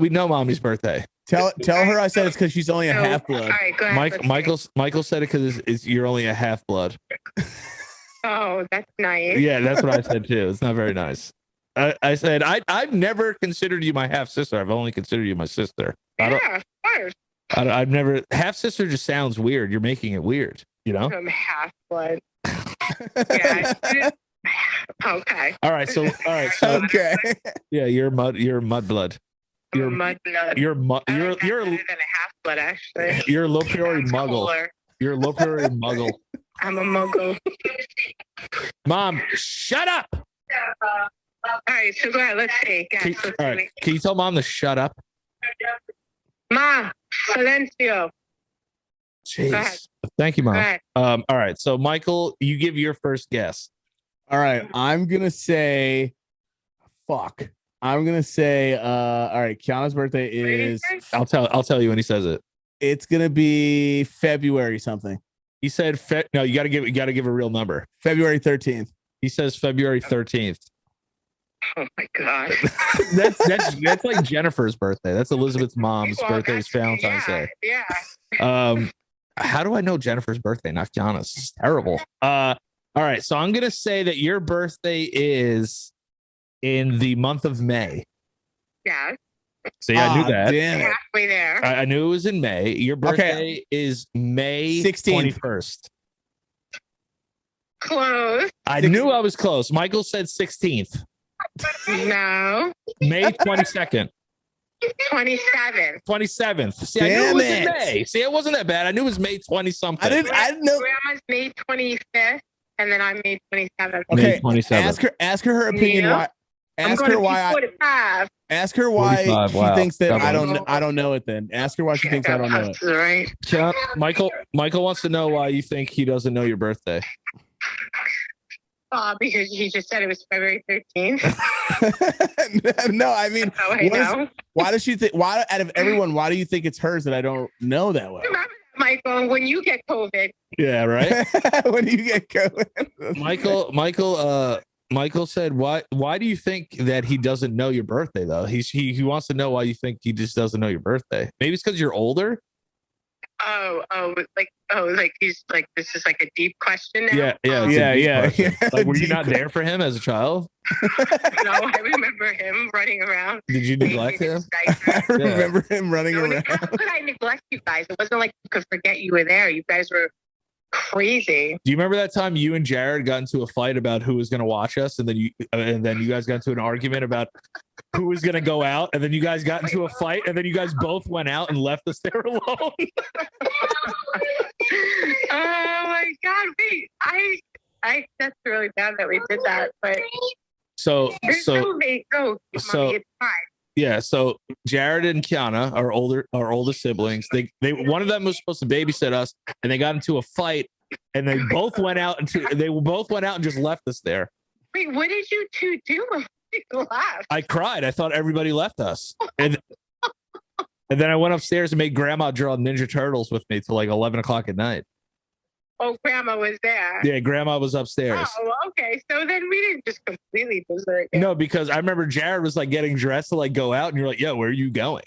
We know mommy's birthday. Tell her I said it's because she's only a half blood. All right, go ahead. Michael said it because you're only a half blood. Oh, that's nice. Yeah, that's what I said too. It's not very nice. I said I've never considered you my half sister. I've only considered you my sister. Yeah, of course. I've never half sister just sounds weird. You're making it weird, you know? I'm half blood. Yeah. Okay. All right. So Okay. Yeah, you're mud blood. You're mud blood. You're better than a half blood, actually. You're LoPriore That's muggle. cooler. You're LoPriore muggle. I'm a muggle. Mom, shut up. All right, so go ahead. Let's see. Guys, All right. Can you tell mom to shut up? Ma, silencio. Jeez. Thank you, mom. Go ahead. All right. So Michael, you give your first guess. All right. I'm gonna say fuck. I'm gonna say all right, Kiana's birthday is I'll tell you when he says it. it's gonna be February something. He said no, you gotta give a real number. February 13th. He says February 13th. Oh my God. that's like Jennifer's birthday. That's Elizabeth's mom's birthday. Is Valentine's Day. Yeah. How do I know Jennifer's birthday, not Kiana's? It's terrible. All right, so I'm gonna say that your birthday is in the month of May. Yeah. See, I knew that. Damn it. Halfway there. I knew it was in May. Your birthday is May 16th. 21st. Close. I knew I was close. Michael said 16th. No. May 22nd. 27th. 27th. See, I knew it was in May. See, it wasn't that bad. I knew it was May 20 something. I didn't know. Grandma's May 25th, and then I'm May 27th. Okay, May 27th. ask her opinion. Yeah. Why? Ask her why. 45. Ask her why 45, she wow. thinks that That I don't know it. Then ask her why she thinks I don't know it. Right. Michael wants to know why you think he doesn't know your birthday. Because he just said it was February 13th. No, I mean, That's how I know. why does she think? Why out of everyone? Why do you think it's hers that I don't know that well? Remember, Michael, when you get COVID, Yeah, right. When you get COVID, Michael said, why do you think that he doesn't know your birthday though? He wants to know why you think he just doesn't know your birthday. Maybe it's because you're older. like he's like, this is like a deep question now. Yeah. Like, were you not there for him as a child? No, I remember him running around. Did you neglect him? I remember him running around. How could I neglect you guys? It wasn't like you could forget you were there. You guys were crazy. Do you remember that time you and Jared got into a fight about who was going to watch us, and then you guys got into an argument about who was going to go out, and then you guys got into a fight, and then you guys both went out and left us there alone? Oh my God! Wait, I that's really bad that we did that, but so it's fine. yeah. So Jared and Kiana, our older siblings, they one of them was supposed to babysit us, and they got into a fight, and they both went out and just left us there. Wait, what did you two do when you left? I cried. I thought everybody left us, and then I went upstairs and made Grandma draw Ninja Turtles with me till like 11 o'clock at night. Oh, Grandma was there. Yeah, Grandma was upstairs. Oh, okay. So then we didn't just completely desert you. No, because I remember Jared was like getting dressed to like go out, and you're like, "Yeah, where are you going?"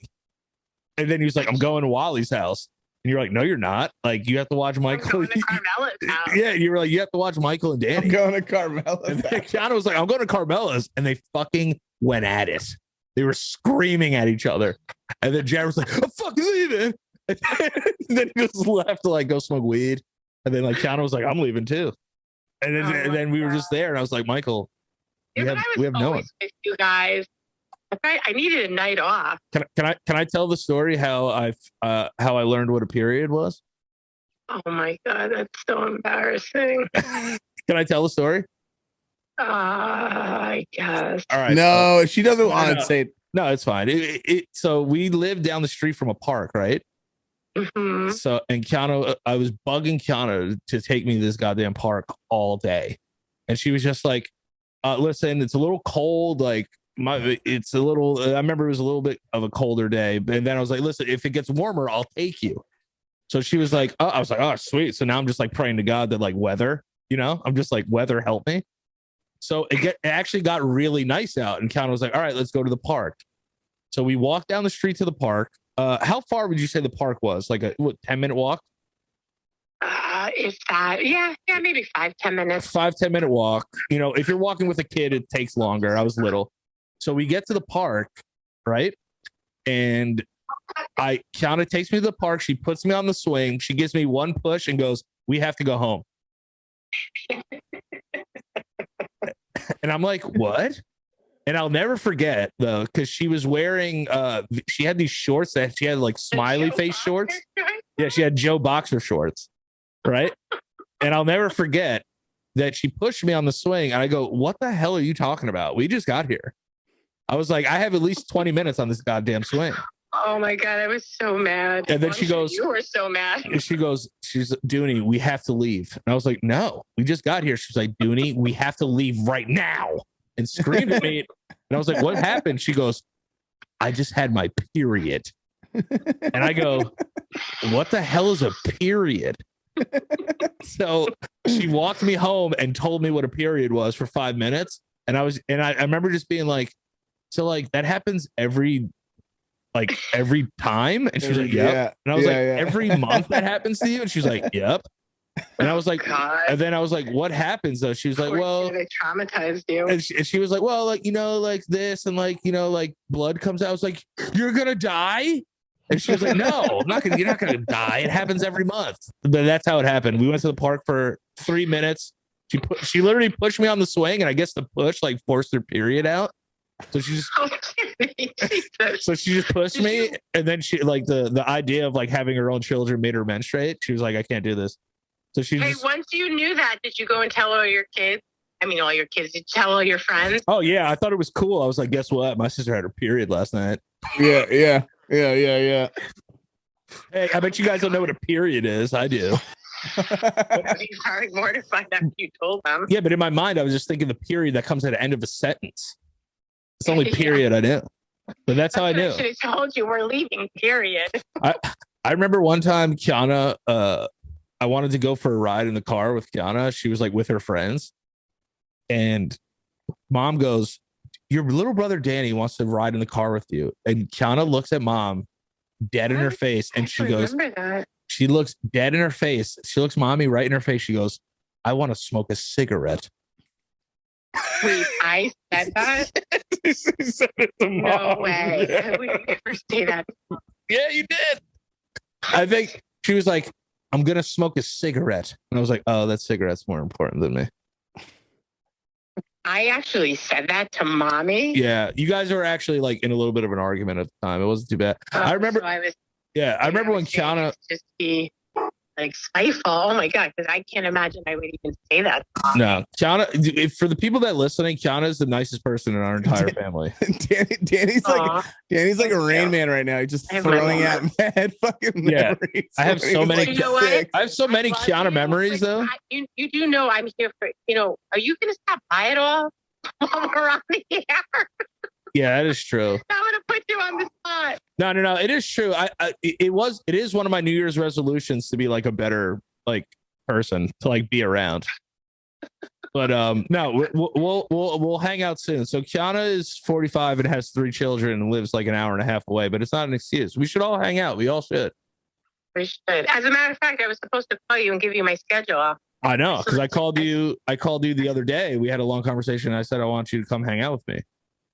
And then he was like, "I'm going to Wally's house." And you're like, "No, you're not. Like, you have to watch Michael." I'm going to Carmela's house. Yeah, you were like, "You have to watch Michael and Danny." I'm going to Carmela's. And then Kiana was like, "I'm going to Carmela's," and they fucking went at it. They were screaming at each other, and then Jared was like, "I'm fucking leaving." And then he just left to like go smoke weed. And then like Kiana was like, "I'm leaving too." And then we were just there, and I was like, "Michael, we have no one." With you guys, I needed a night off. Can I tell the story how I learned what a period was? Oh my God, that's so embarrassing. Can I tell the story? I guess. All right. No, she doesn't want to say. No, it's fine. So we live down the street from a park, right? Mm-hmm. So, and Kiana, I was bugging Kiana to take me to this goddamn park all day. And she was just like, listen, it's a little cold. Like it's a little, I remember it was a little bit of a colder day. And then I was like, listen, if it gets warmer, I'll take you. So she was like, I was like, oh, sweet. So now I'm just like praying to God that like weather, I'm just like, weather help me. So it actually got really nice out. And Kiana was like, all right, let's go to the park. So we walked down the street to the park. How far would you say the park was? Like a 10-minute walk? If that, yeah, maybe 5-10 minutes. 5-10 minute walk. If you're walking with a kid, it takes longer. I was little. So we get to the park, right? And Kiana takes me to the park. She puts me on the swing. She gives me one push and goes, "We have to go home." And I'm like, what? And I'll never forget though, because she was wearing she had these shorts that she had like smiley face shorts. Yeah, she had Joe Boxer shorts, right? And I'll never forget that she pushed me on the swing, and I go, "What the hell are you talking about? We just got here." I was like, I have at least 20 minutes on this goddamn swing. Oh my God, I was so mad. And then she goes, "You were so mad." And she's Dooney, we have to leave. And I was like, no, we just got here. She's like, Dooney, we have to leave right now. And screamed at me. And I was like, what happened? She goes, I just had my period. And I go, what the hell is a period? So she walked me home and told me what a period was for 5 minutes. And I remember just being like, so like that happens every time? And she was like, yep. Yeah. And I was every month that happens to you? And she's like, yep. And I was like, God. And then I was like, what happens though? She was like, well, they traumatized you. And she was like, well, like, like this and like, like blood comes out. I was like, you're going to die? And she was like, no, you're not going to die. It happens every month. But that's how it happened. We went to the park for 3 minutes. She literally pushed me on the swing, and I guess the push like forced her period out. So she just so she just pushed me, and then she like the idea of like having her own children made her menstruate. She was like, I can't do this. So she once you knew that, did you go and tell all your kids? I mean, all your kids. Did you tell all your friends? Oh yeah, I thought it was cool. I was like, guess what? My sister had her period last night. Yeah. Hey, I bet you guys don't know what a period is. I do. You're probably mortified after you told them. Yeah, but in my mind, I was just thinking the period that comes at the end of a sentence. It's the only period I knew. But that's how I knew. I should have told you we're leaving, period. I remember one time Kiana, I wanted to go for a ride in the car with Kiana. She was like with her friends. And mom goes, your little brother Danny wants to ride in the car with you. And Kiana looks at mom dead in her face. And she goes, she looks dead in her face. She looks mommy right in her face. She goes, I want to smoke a cigarette. Wait, I said that? She said it to mom. No way. Yeah. I would never say that. Yeah, you did. I think she was like, I'm going to smoke a cigarette. And I was like, oh, that cigarette's more important than me. I actually said that to mommy. Yeah, you guys were actually like in a little bit of an argument at the time. It wasn't too bad. I remember. So I remember when Kiana just be like spiteful. Oh my god, because I can't imagine I would even say that. No, Kiana. For the people that listening, Kiana is the nicest person in our entire family. Danny's like a Rain Man right now. He's just throwing out mad fucking memories. I have so many. You know what? I have so many Kiana memories though. You do know I'm here for. Are you going to stop by at all while we're on the air? Yeah, that is true. I want to put you on the spot. No. It is true. It is one of my New Year's resolutions to be like a better like person to like be around. But no, we'll hang out soon. So Kiana is 45 and has 3 children and lives like an hour and a half away, but it's not an excuse. We should all hang out. We all should. We should. As a matter of fact, I was supposed to call you and give you my schedule. I know, because I called you the other day. We had a long conversation. I said I want you to come hang out with me.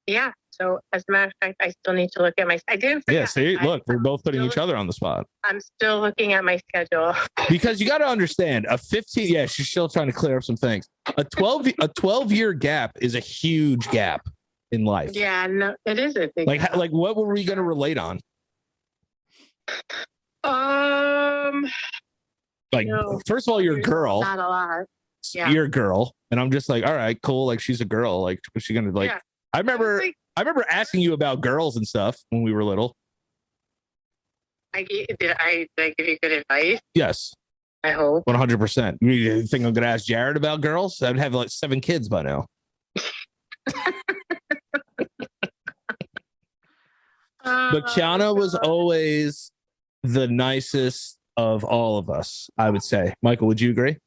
Yeah. So as a matter of fact, I still need to look at my. I didn't. Yeah. See, look, we're both putting each other on the spot. I'm still looking at my schedule. Because you got to understand, a 15. Yeah, she's still trying to clear up some things. A 12-year gap is a huge gap in life. Yeah. No, it is a big. Like what were we going to relate on? Like, first of all, you're a girl. Not a lot. Yeah. You're a girl, and I'm just like, all right, cool. Like she's a girl. Like what's she gonna like? Yeah. I remember asking you about girls and stuff when we were little. Did I give you good advice? Yes. I hope. 100%. You think I'm gonna ask Jared about girls? I'd have like 7 kids by now. But Kiana was always the nicest of all of us, I would say. Michael, would you agree?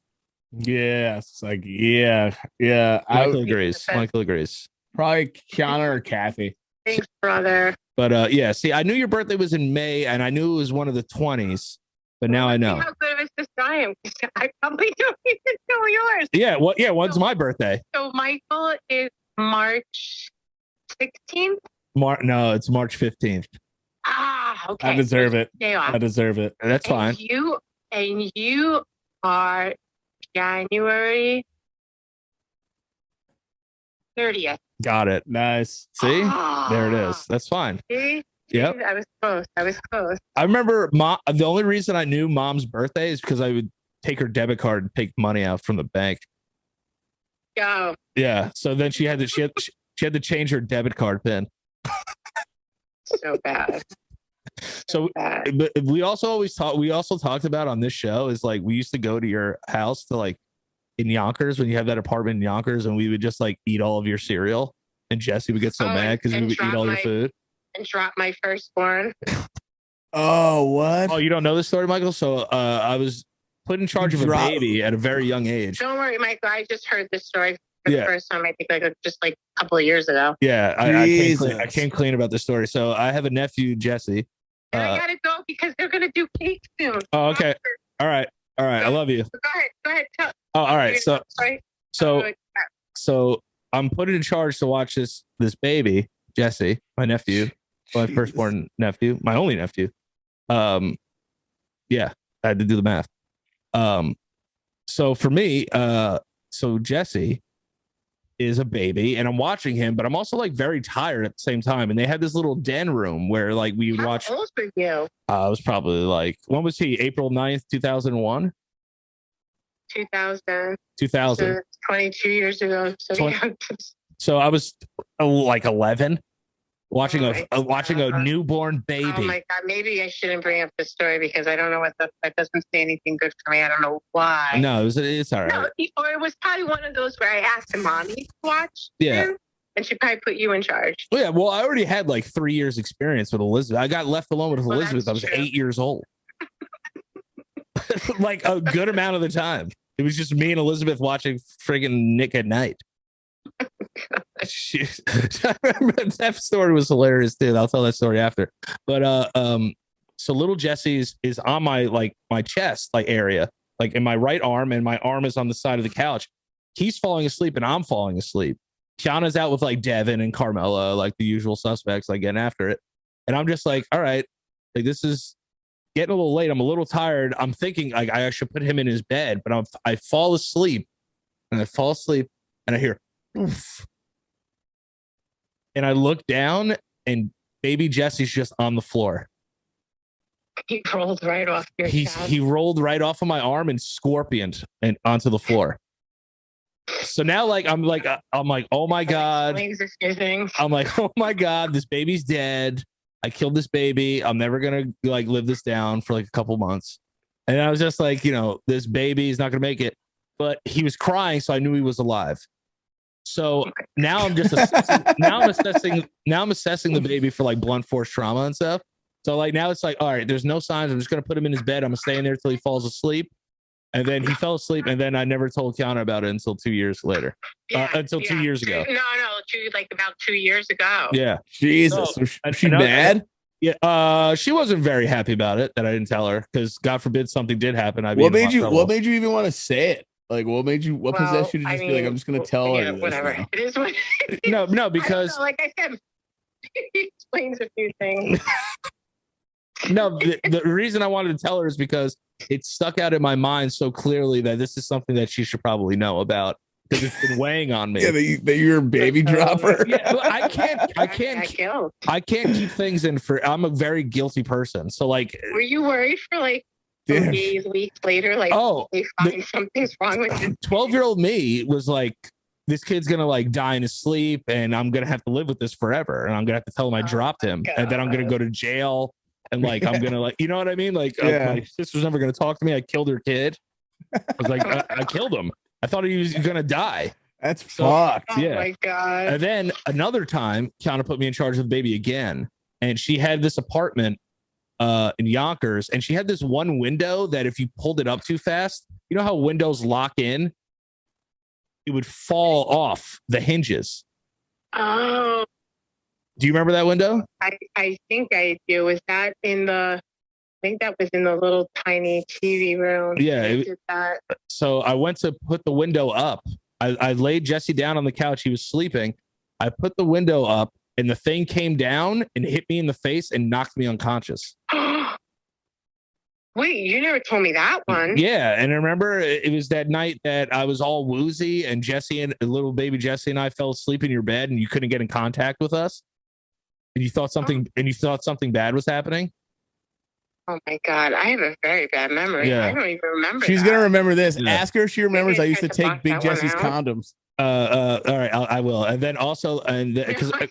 Yes. Like, yeah. Michael agrees. Probably Kiana or Kathy. Thanks, brother. But yeah, see, I knew your birthday was in May, and I knew it was one of the 20s. But now I know. How good of a sister I am. I probably don't even know yours. Yeah. Well, yeah. When's my birthday? So Michael is March 16th. No, it's March 15th. Ah, okay. I deserve it. Yeah. I deserve it. That's fine. You are January 30th. Got it. Nice. See? There it is. That's fine. See? Yep. I was close. I remember the only reason I knew mom's birthday is because I would take her debit card and take money out from the bank. Go. Yeah. So then she had to change her debit card pin. So bad. So bad. But we also talked about on this show is like we used to go to your house to like in Yonkers when you have that apartment in Yonkers, and we would just like eat all of your cereal, and Jesse would get so mad because we would eat all your food and drop my firstborn. Oh, what? Oh, you don't know this story, Michael? So I was put in charge of a baby at a very young age. Don't worry, Michael. I just heard this story for the first time. I think just a couple of years ago. Yeah, I came clean about this story. So I have a nephew, Jesse. And I gotta go because they're gonna do cake soon. Oh, okay. All right. I love you. Go ahead. Oh, all right. So I'm put in charge to watch this baby, Jesse, my nephew, my firstborn nephew, my only nephew. Yeah, I had to do the math. So for me, so Jesse is a baby and I'm watching him, but I'm also like very tired at the same time. And they had this little den room where like we would watch. How old were you? I was probably like, when was he? April 9th, 2001? 2000. 2000. So 22 years ago. So, 20 yeah. So I was like 11 watching watching a God. newborn baby. Oh my God. Maybe I shouldn't bring up the story because I don't know that doesn't say anything good for me. I don't know why. No, it's all right. No, or it was probably one of those where I asked mommy to watch. Yeah. Too, and she probably put you in charge. Well, yeah, well, I already had like 3 years experience with Elizabeth. I got left alone with Elizabeth. I was 8 years old. Like a good amount of the time. It was just me and Elizabeth watching friggin' Nick at Night. That story was hilarious too. I'll tell that story after. But so little Jesse's is on my chest area, like in my right arm, and my arm is on the side of the couch. He's falling asleep and I'm falling asleep. Kiana's out with like Devin and Carmela, like the usual suspects, like getting after it. And I'm just like, all right, like this is getting a little late. I'm a little tired. I'm thinking like I should put him in his bed, but I fall asleep and I hear oof. And I look down and baby Jesse's just on the floor. He rolled right off your chest. He rolled right off of my arm and scorpioned and onto the floor. So now I'm like, oh my God. I'm like, oh my God, this baby's dead. I killed this baby. I'm never gonna like live this down for like a couple months. And I was just like, this baby is not gonna make it. But he was crying, so I knew he was alive. So now I'm just assessing the baby for like blunt force trauma and stuff. So like now it's like, all right, there's no signs. I'm just gonna put him in his bed. I'm gonna stay in there till he falls asleep. And then he fell asleep, and then I never told Kiana about it until 2 years later. Until 2 years ago. No, like about 2 years ago. Yeah. Jesus. So, was she mad? Yeah. She wasn't very happy about it that I didn't tell her because God forbid something did happen. What made you even want to say it? Like, what possessed you to just be like, I'm just going to tell her? Whatever. Now. It is what it is. No, because like I said, he explains a few things. No, the reason I wanted to tell her is because it stuck out in my mind so clearly that this is something that she should probably know about because it's been weighing on me. Yeah, that you're a baby dropper. Yeah, I can't keep things in for. I'm a very guilty person. So like, were you worried for like days, weeks later? Like, they find something's wrong with you. 12-year-old me was like, this kid's gonna like die in his sleep, and I'm gonna have to live with this forever, and I'm gonna have to tell him I dropped him, and then I'm gonna go to jail. And like, I'm going to like, you know what I mean? Like my sister's never going to talk to me. I killed her kid. I was like, I killed him. I thought he was going to die. That's fucked. Oh my God. And then another time, Kiana put me in charge of the baby again. And she had this apartment in Yonkers. And she had this one window that if you pulled it up too fast, you know how windows lock in? It would fall off the hinges. Oh. Do you remember that window? I think I do. Was that I think that was in the little tiny TV room. Yeah. So I went to put the window up. I laid Jesse down on the couch. He was sleeping. I put the window up and the thing came down and hit me in the face and knocked me unconscious. Wait, you never told me that one. Yeah. And I remember it was that night that I was all woozy and little baby Jesse and I fell asleep in your bed and you couldn't get in contact with us. And you thought something bad was happening? Oh my God. I have a very bad memory. Yeah. I don't even remember. She's going to remember this. Yeah. Ask her if she remembers I used to take Big Jesse's condoms. All right, I will. And then also, because I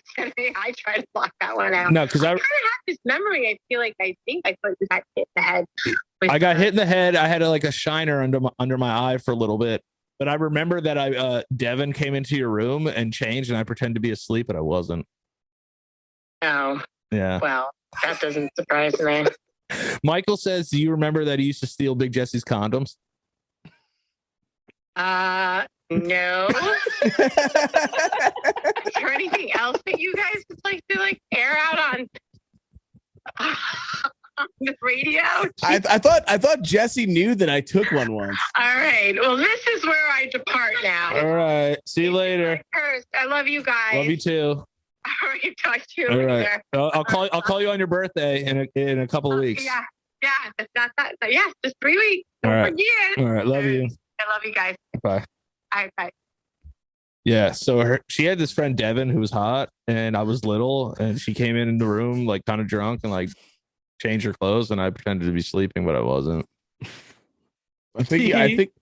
try to block that one out. No, because I kind of have this memory. I feel like I thought you got hit in the head. I got hit in the head. I had like a shiner under my eye for a little bit. But I remember that Devin came into your room and changed, and I pretended to be asleep, but I wasn't. Oh. Yeah. Well, that doesn't surprise me. Michael says, do you remember that he used to steal Big Jesse's condoms? No. Is there anything else that you guys would like to air out on the radio? I thought Jesse knew that I took one once. All right. Well, this is where I depart now. All right. See you later. I love you guys. Love you too. All right. Talk to you later. Right. I'll call you on your birthday in a couple of weeks. Yeah. That's not that. Yeah, just 3 weeks. All right. Forget. All right. Love you. I love you guys. Bye. I Yeah, so she had this friend Devin who was hot, and I was little, and she came in the room like kind of drunk and like changed her clothes, and I pretended to be sleeping, but I wasn't. I think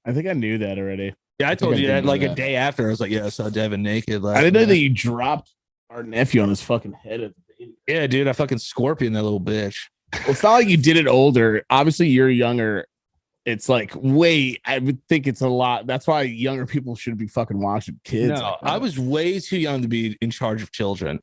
I knew that already. Yeah, I told you did that know like a that. day after. I was like, yeah, I saw Devin naked last I didn't know night. that you dropped our nephew on his fucking head at the baby. Yeah, dude, I fucking scorpion that little bitch. Well, it's not like you did it older. Obviously, you're younger. It's like, I would think it's a lot. That's why younger people should be fucking watching kids. No, like that. I was way too young to be in charge of children.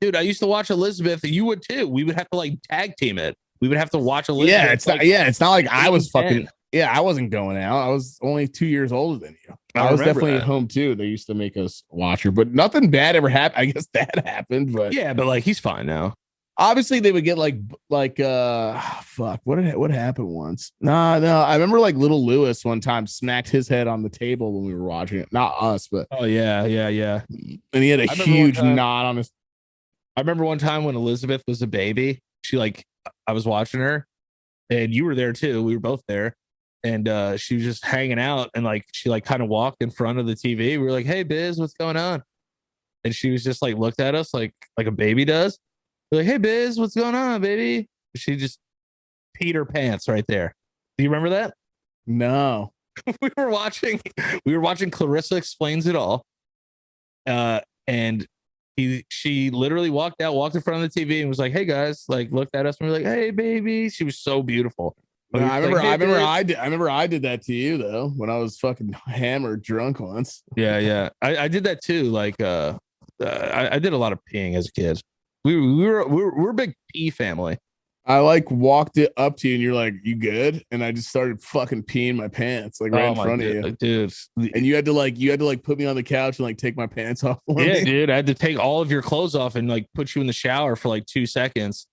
Dude, I used to watch Elizabeth. You would too. We would have to like tag team it. We would have to watch Elizabeth. Yeah, it's not like I was 10. fucking. Yeah, I wasn't going out. I was only 2 years older than you. I was remember definitely that. at home too. They used to make us watch her, but nothing bad ever happened. I guess that happened, but Yeah, but like he's fine now. obviously they would get fuck. What happened once? No. I remember like little Lewis one time smacked his head on the table when we were watching it. Not us, but Oh yeah. and he had a I remember huge one time- knot on his. I remember one time when Elizabeth was a baby, I was watching her, and you were there too. We were both there, and she was just hanging out, and like she like kind of walked in front of the TV. We were like, "Hey, Biz, what's going on?" And she was just like looked at us like a baby does. We're like, "Hey, Biz, what's going on, baby?" She just peed her pants right there. Do you remember that? No. we were watching Clarissa Explains It All, and she literally walked in front of the TV and was like, "Hey guys," like looked at us and we were like, "Hey baby." She was so beautiful. No, We were I like, remember. "Hey, I remember. babe." I remember. I did that to you though when I was fucking hammered drunk once. Yeah. I did that too. Like, I did a lot of peeing as a kid. We're a big pee family. I like walked it up to you and you're like, "You good?" And I just started fucking peeing my pants like right in front of you. Dude. And you had to put me on the couch and like take my pants off. For Yeah, me. dude. I had to take all of your clothes off and like put you in the shower for like 2 seconds.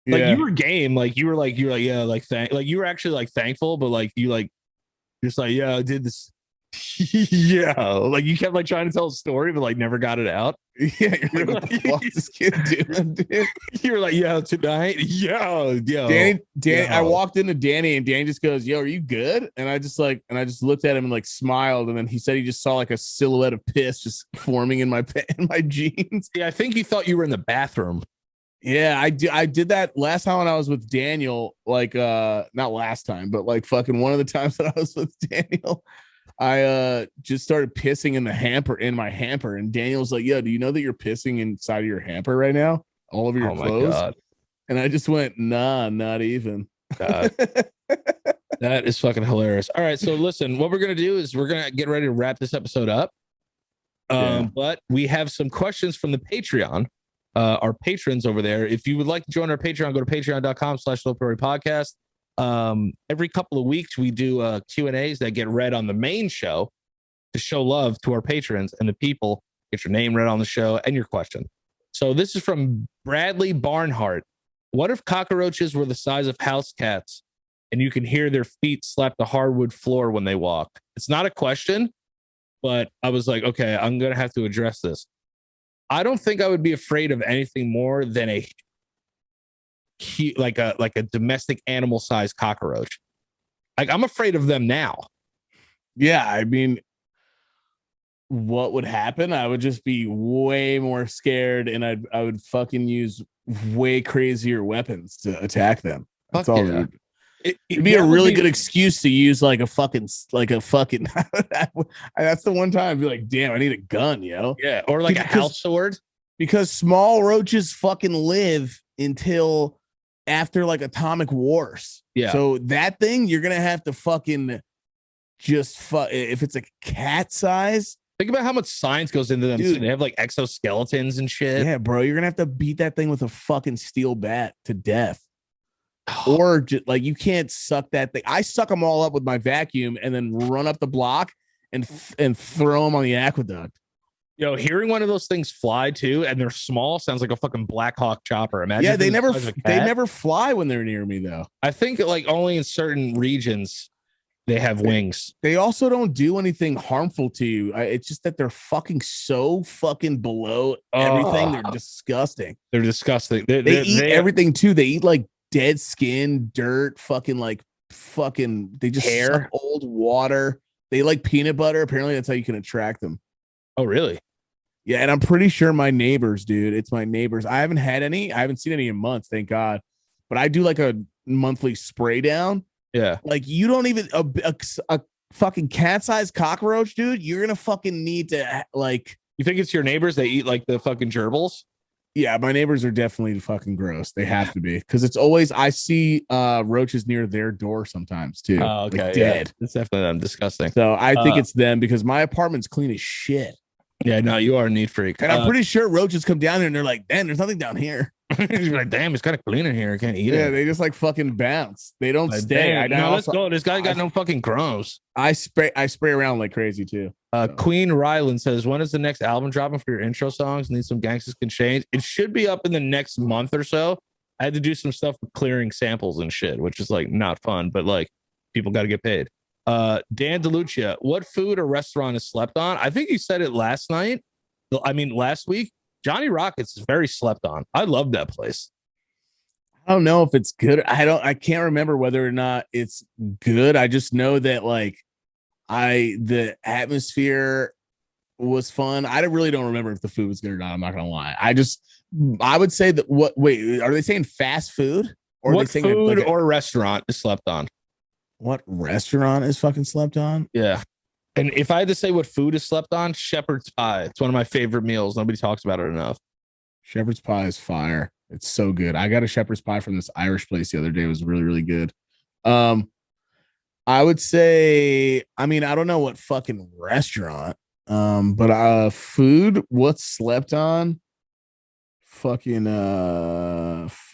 Like Yeah. you were game. Like you were like yeah, like you were actually like thankful, but like you like just like, yeah, I did this. Yeah, like you kept like trying to tell a story, but like never got it out. Yeah, you're like, what the fuck is this kid doing, dude? You were like, yeah, tonight, yeah. Danny, yo. I walked into Danny and Danny just goes, "Yo, are you good?" And I just looked at him and like smiled, and then he said he just saw like a silhouette of piss just forming in my jeans. Yeah, I think you thought you were in the bathroom. Yeah, I did that last time when I was with Daniel, like not last time, but like fucking one of the times that I was with Daniel. I just started pissing in my hamper, and Daniel's like, "Yo, do you know that you're pissing inside of your hamper right now? All over your clothes?" God. And I just went, "Nah, not even." God. That is fucking hilarious. All right, so listen, what we're gonna do is we're gonna get ready to wrap this episode up. But we have some questions from the Patreon. Our patrons over there. If you would like to join our Patreon, go to patreon.com/LoPriore podcast. Every couple of weeks we do Q&As that get read on the main show to show love to our patrons and the people. Get your name read on the show and your question. So this is from Bradley Barnhart. What if cockroaches were the size of house cats and you can hear their feet slap the hardwood floor when they walk? It's not a question, but I was like, okay, I'm gonna have to address this. I don't think I would be afraid of anything more than a domestic animal sized cockroach. Like I'm afraid of them now. Yeah, I mean, what would happen? I would just be way more scared, and I would fucking use way crazier weapons to attack them. That's Fuck all. yeah. It'd be a really good excuse to use like a fucking. That's the one time I'd be like, "Damn, I need a gun, yo." Yeah, or like a house sword. Because small roaches fucking live until after like atomic wars. Yeah. So that thing, you're gonna have to fucking just if it's a cat size. Think about how much science goes into them. Dude. So they have like exoskeletons and shit. Yeah, bro, you're gonna have to beat that thing with a fucking steel bat to death. Or just, like you can't suck that thing. I suck them all up with my vacuum and then run up the block and throw them on the aqueduct. Yo, hearing one of those things fly too, and they're small, sounds like a fucking Black Hawk chopper. Imagine. Yeah, if they it was never the size of a they cat. never fly when they're near me though. I think like only in certain regions they have wings. They also don't do anything harmful to you. It's just that they're fucking so fucking below everything. They're disgusting. They're disgusting. They eat everything too. They eat like dead skin, dirt, fucking. They just Hair. suck old water. They like peanut butter. Apparently, that's how you can attract them. Oh, really? Yeah, and I'm pretty sure my neighbors, dude. It's my neighbors. I haven't had any. I haven't seen any in months, thank God. But I do like a monthly spray down. Yeah. Like you don't even a fucking cat-sized cockroach, dude. You're gonna fucking need to like. You think it's your neighbors that eat like the fucking gerbils? Yeah, my neighbors are definitely fucking gross. They have to be because it's always I see roaches near their door sometimes too. Oh, okay. Like dead. Yeah. It's definitely them. Disgusting. So I think it's them because my apartment's clean as shit. Yeah, no, you are a neat freak. And I'm pretty sure roaches come down here and they're like, damn, there's nothing down here. You're like, damn, it's kind of clean in here. I can't eat Yeah, it. they just like fucking bounce. They don't Like, stay. damn, no, let's go. This guy got no fucking crumbs. I spray around like crazy too. Queen Ryland says, when is the next album dropping for your intro songs? Need some Gangsters Can Change. It should be up in the next month or so. I had to do some stuff with clearing samples and shit, which is like not fun, but like people got to get paid. Dan DeLucia, what food or restaurant is slept on? I think you said it last night. Last week. Johnny Rockets is very slept on. I love that place. I don't know if it's good. I can't remember whether or not it's good. I just know that like the atmosphere was fun. I really don't remember if the food was good or not. I'm not gonna lie. I would say that wait, are they saying fast food? Or what are they saying food or restaurant is slept on? What restaurant is fucking slept on? Yeah. And if I had to say what food is slept on, shepherd's pie. It's one of my favorite meals. Nobody talks about it enough. Shepherd's pie is fire. It's so good. I got a shepherd's pie from this Irish place the other day. It was really, really good. I would say, I don't know what fucking restaurant, but food, what's slept on? Fucking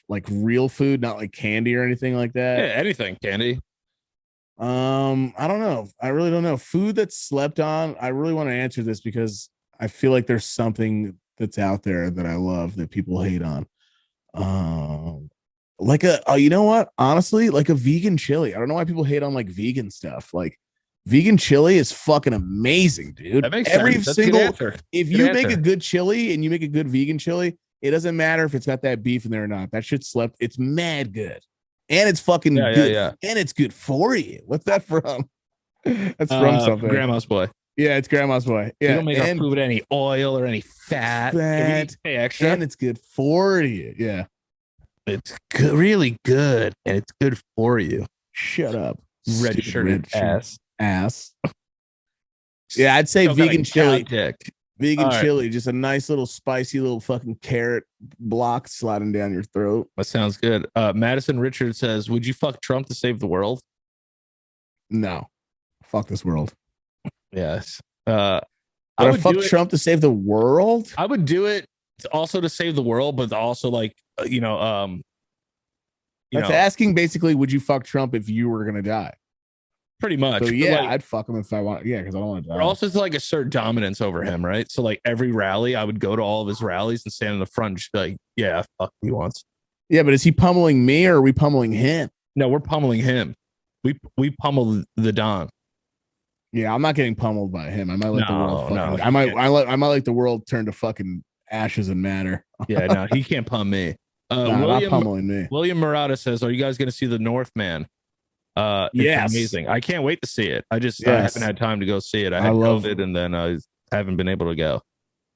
like real food, not like candy or anything like that. Yeah, anything, candy. I don't know. I really don't know. Food that's slept on. I really want to answer this because I feel like there's something that's out there that I love that people hate on. Like you know what? Honestly, like a vegan chili. I don't know why people hate on like vegan stuff. Like vegan chili is fucking amazing, dude. That makes Every sense. That's single if you Good make answer. a good chili and you make a good vegan chili, it doesn't matter if it's got that beef in there or not. That shit slept. It's mad good. And it's fucking good. Yeah. And it's good for you. What's that from? That's from something. Grandma's Boy. Yeah, it's Grandma's Boy. Yeah. You don't make our food with any oil or any fat. Hey, extra. And it's good for you. Yeah. It's good, really good, and it's good for you. Shut up. Red shirted ass. Yeah, I'd say Still got vegan a chili. cow dick. Vegan All right. chili, just a nice little spicy little fucking carrot block sliding down your throat. That sounds good. Madison Richard says, would you fuck Trump to save the world? No. Fuck this world. Yes. I would fuck Trump to save the world. I would do it also to save the world, but also like That's asking basically, would you fuck Trump if you were gonna die? pretty much. So yeah, like, I'd fuck him if I want. Yeah, because I don't want to die. or also to like assert dominance over him, right? So like every rally, I would go to all of his rallies and stand in the front and just be like, yeah, fuck he wants. Yeah, but is he pummeling me or are we pummeling him? No, we're pummeling him. We pummel the Don. Yeah, I'm not getting pummeled by him. I might let the world. No, I might let the world turn to fucking ashes and matter. Yeah, no, he can't pump me. Not pummeling me. William Murata says, "Are you guys going to see the Northman?" It's Yes. amazing. I can't wait to see it. I haven't had time to go see it. I had COVID, and then I haven't been able to go.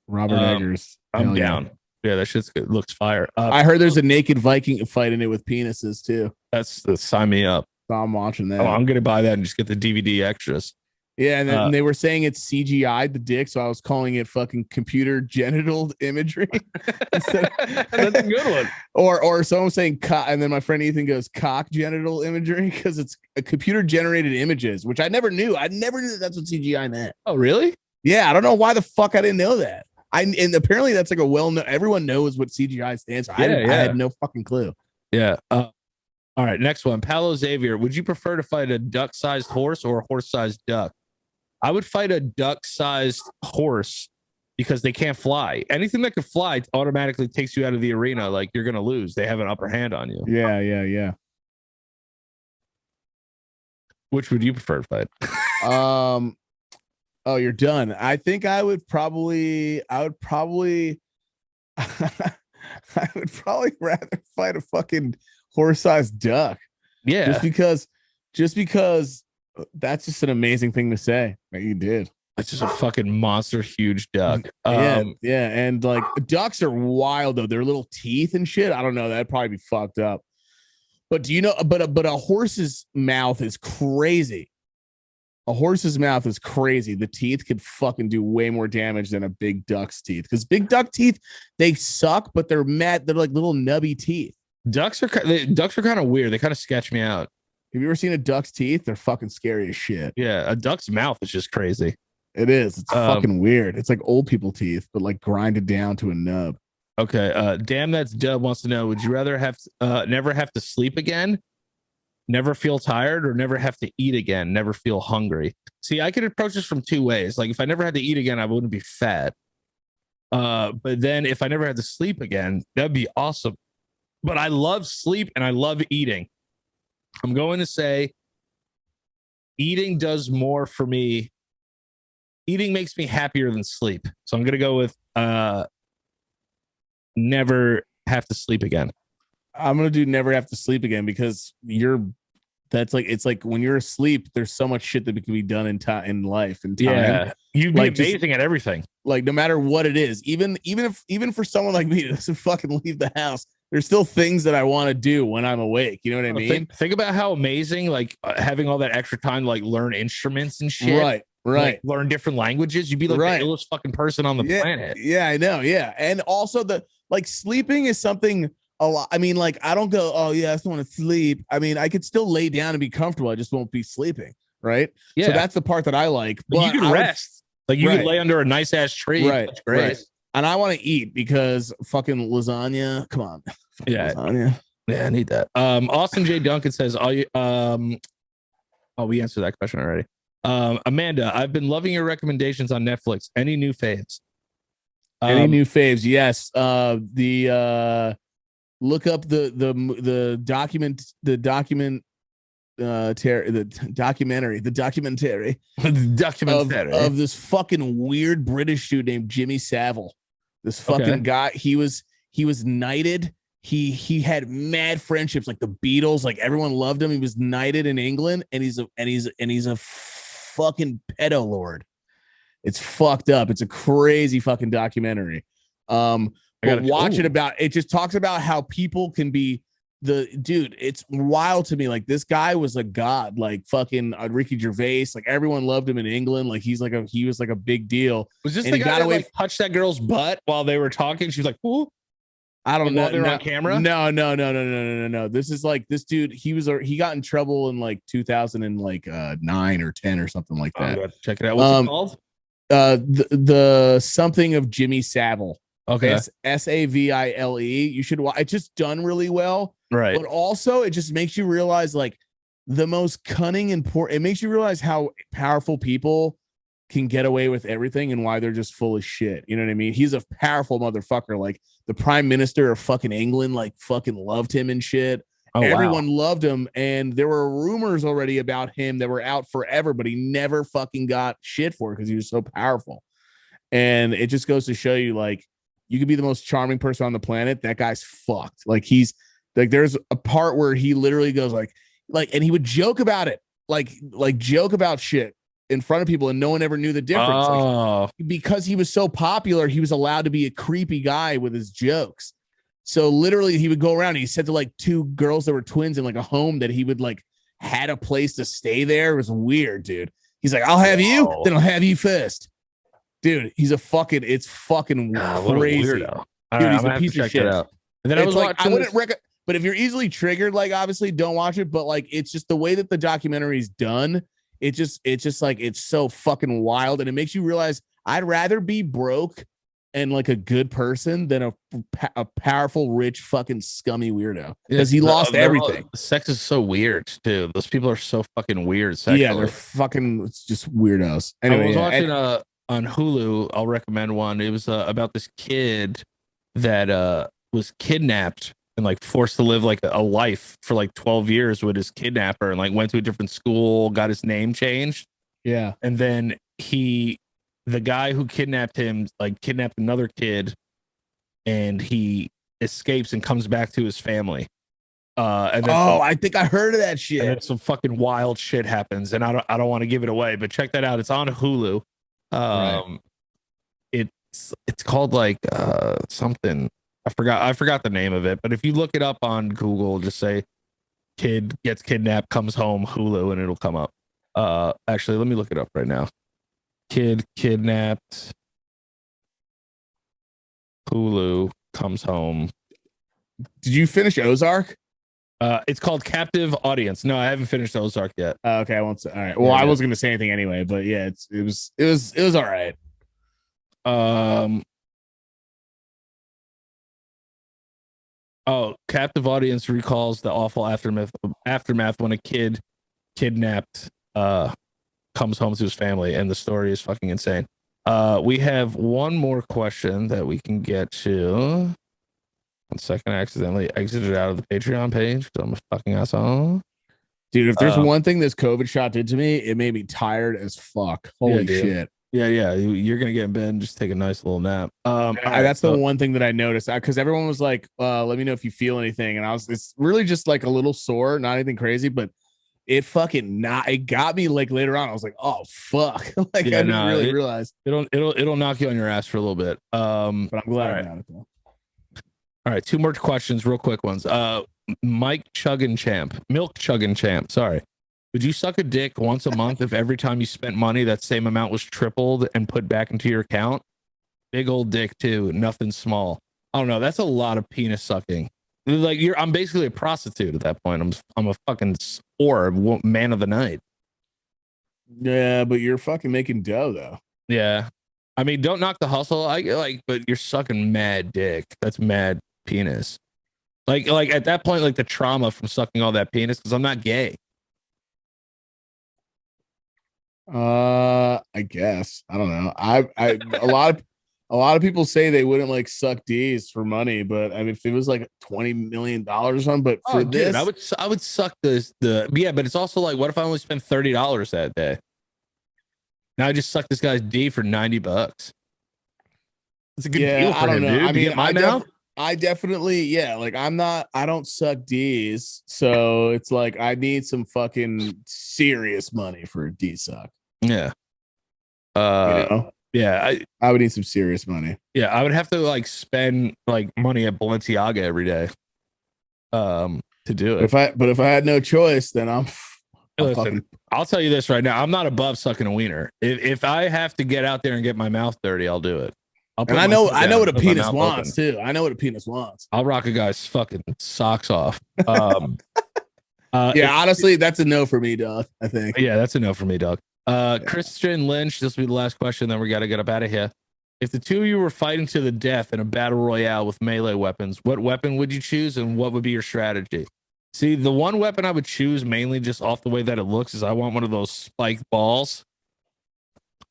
Robert Eggers. I'm Hell down. Yeah, that shit's good. Looks fire. I heard there's a naked Viking fight in it with penises too. That's sign me up. So I'm watching that. Oh, I'm gonna buy that and just get the DVD extras. Yeah, and then they were saying it's CGI the dick, so I was calling it fucking computer genital imagery. That's a good one. Or someone was saying cock, and then my friend Ethan goes cock genital imagery because it's a computer generated images, which I never knew. I never knew that's what CGI meant. Oh, really? Yeah, I don't know why the fuck I didn't know that. And apparently that's like a well-known. Everyone knows what CGI stands for. I had no fucking clue. Yeah. All right, next one. Paolo Xavier, would you prefer to fight a duck-sized horse or a horse-sized duck? I would fight a duck-sized horse because they can't fly. Anything that can fly automatically takes you out of the arena. Like you're gonna lose. They have an upper hand on you. Yeah. Which would you prefer to fight? Oh, you're done. I think I would probably I would probably rather fight a fucking horse-sized duck. Yeah. Just because That's just an amazing thing to say that you did. It's just a fucking monster, huge duck. Yeah, and like ducks are wild though. Their little teeth and shit. I don't know. That'd probably be fucked up. But do you know? But a horse's mouth is crazy. A horse's mouth is crazy. The teeth could fucking do way more damage than a big duck's teeth. Because big duck teeth, they suck, but they're mad. They're like little nubby teeth. Ducks are kind of weird. They kind of sketch me out. Have you ever seen a duck's teeth? They're fucking scary as shit. Yeah, a duck's mouth is just crazy. It is. It's fucking weird. It's like old people teeth, but like grinded down to a nub. Okay. Damn, that's Dub wants to know: would you rather have never have to sleep again, never feel tired, or never have to eat again, never feel hungry? See, I could approach this from two ways. Like, if I never had to eat again, I wouldn't be fat. But then if I never had to sleep again, that'd be awesome. But I love sleep and I love eating. I'm going to say eating does more for me. Eating makes me happier than sleep. So I'm going to go with never have to sleep again. I'm going to do never have to sleep again because it's like when you're asleep, there's so much shit that can be done in life and time. Yeah. You'd be like, amazing at everything. Like no matter what it is, even for someone like me that doesn't fucking leave the house, there's still things that I want to do when I'm awake. You know what I mean? Think about how amazing, like having all that extra time to like learn instruments and shit. Right. Like, learn different languages. You'd be like the illest fucking person on the planet. Yeah, I know. Yeah. And also sleeping is something a lot. I mean, like I don't go, oh yeah, I just want to sleep. I mean, I could still lay down and be comfortable. I just won't be sleeping. Right. Yeah. So that's the part that I like. But you can rest. Like you could lay under a nice ass tree. Right. That's great. Right. And I want to eat because fucking lasagna. Come on. Yeah. Lasagna. Yeah, I need that. Austin J. Duncan says, we answered that question already. Amanda, I've been loving your recommendations on Netflix. Any new faves? Any new faves? Yes. Look up the documentary of this fucking weird British dude named Jimmy Savile. This fucking guy, he was knighted. He had mad friendships like the Beatles, like everyone loved him. He was knighted in England, and he's a fucking pedo lord. It's fucked up. It's a crazy fucking documentary. But watch it about it. Just talks about how people can be dude. It's wild to me. Like this guy was a god, like fucking Ricky Gervais. Like everyone loved him in England. Like he was like a big deal. Was this the guy that like touched that girl's butt while they were talking? She was like, "Ooh." I don't know. They were on camera. No. This is like this dude. He got in trouble in like 2009 or 10 or something like that. Check it out. What's it called? The something of Jimmy Savile. Okay. Savile. You should watch. It's just done really well. Right. But also it just makes you realize like the most cunning and poor. It makes you realize how powerful people can get away with everything and why they're just full of shit. You know what I mean? He's a powerful motherfucker. Like the prime minister of fucking England, like fucking loved him and shit. Everyone loved him. And there were rumors already about him that were out forever, but he never fucking got shit for it because he was so powerful. And it just goes to show you, like, you could be the most charming person on the planet. That guy's fucked. Like he's like, there's a part where he literally goes like, and he would joke about it, like joke about shit in front of people, and no one ever knew the difference. Like, because he was so popular, he was allowed to be a creepy guy with his jokes. So literally he would go around. He said to like two girls that were twins in like a home that he would like had a place to stay there. It was weird, dude. He's like, I'll have you, then I'll have you first. Dude, it's fucking crazy. Dude, he's a piece of shit. And then I was like, I wouldn't recommend, but if you're easily triggered, like obviously don't watch it. But like, it's just the way that the documentary is done. It's just like, it's so fucking wild. And it makes you realize I'd rather be broke and like a good person than a powerful, rich, fucking scummy weirdo. Because he lost everything. Sex is so weird too. Those people are so fucking weird. Sexually. Yeah, they're fucking, it's just weirdos. Anyway, I was watching on Hulu. I'll recommend one. It was about this kid that was kidnapped and like forced to live like a life for like 12 years with his kidnapper, and like went to a different school, got his name changed. Yeah. And then the guy who kidnapped him, like kidnapped another kid, and he escapes and comes back to his family. And then I think I heard of that and shit. then some fucking wild shit happens, and I don't want to give it away, but check that out. It's on Hulu. Right. It's called like something. I forgot the name of it, but if you look it up on Google, just say kid gets kidnapped, comes home, Hulu, and it'll come up. Actually, let me look it up right now. Kid kidnapped, Hulu comes home. Did you finish Ozark? It's called Captive Audience. No, I haven't finished Ozark yet. Okay, I won't say. All right. Well, I wasn't gonna say anything anyway, but yeah, it was all right. Oh, Captive Audience recalls the awful aftermath when a kid kidnapped comes home to his family, and the story is fucking insane. We have one more question that we can get to. 1 second, I accidentally exited out of the Patreon page because I'm a fucking asshole. Dude, if there's one thing this COVID shot did to me, it made me tired as fuck. Holy shit. Yeah. You're gonna get in bed and just take a nice little nap. That's the one thing that I noticed because everyone was like, let me know if you feel anything. And it's really just like a little sore, not anything crazy, but it got me like later on. I was like, oh fuck. Like I didn't really realize. It'll knock you on your ass for a little bit. But I'm glad about it though. All right, 2 more questions, real quick ones. Milk Chuggin Champ. Sorry. Would you suck a dick once a month if every time you spent money, that same amount was tripled and put back into your account? Big old dick too, nothing small. I don't know. That's a lot of penis sucking. Like I'm basically a prostitute at that point. I'm a fucking whore, man of the night. Yeah, but you're fucking making dough though. Yeah, I mean, don't knock the hustle. But you're sucking mad dick. That's mad penis. Like at that point, like the trauma from sucking all that penis, because I'm not gay. I guess I don't know. A lot of people say they wouldn't like suck D's for money, but I mean, if it was like $20 million or something, but for this, dude, I would suck but it's also like, what if I only spent $30 that day? Now I just suck this guy's D for $90. It's a good deal for I don't him, know. dude. I mean, I definitely, like I don't suck D's, so it's like I need some fucking serious money for a D suck. Yeah. You know? Yeah, I would need some serious money. Yeah, I would have to like spend like money at Balenciaga every day to do it. But if I had no choice, then I'll tell you this right now. I'm not above sucking a wiener. If I have to get out there and get my mouth dirty, I'll do it. And I know what a penis wants too. I know what a penis wants. I'll rock a guy's fucking socks off. Honestly, that's a no for me, dog. I think. Yeah, that's a no for me, dog. Christian Lynch, this will be the last question, then we got to get up out of here. If the two of you were fighting to the death in a battle royale with melee weapons, what weapon would you choose and what would be your strategy? See, the one weapon I would choose mainly just off the way that it looks is I want one of those spiked balls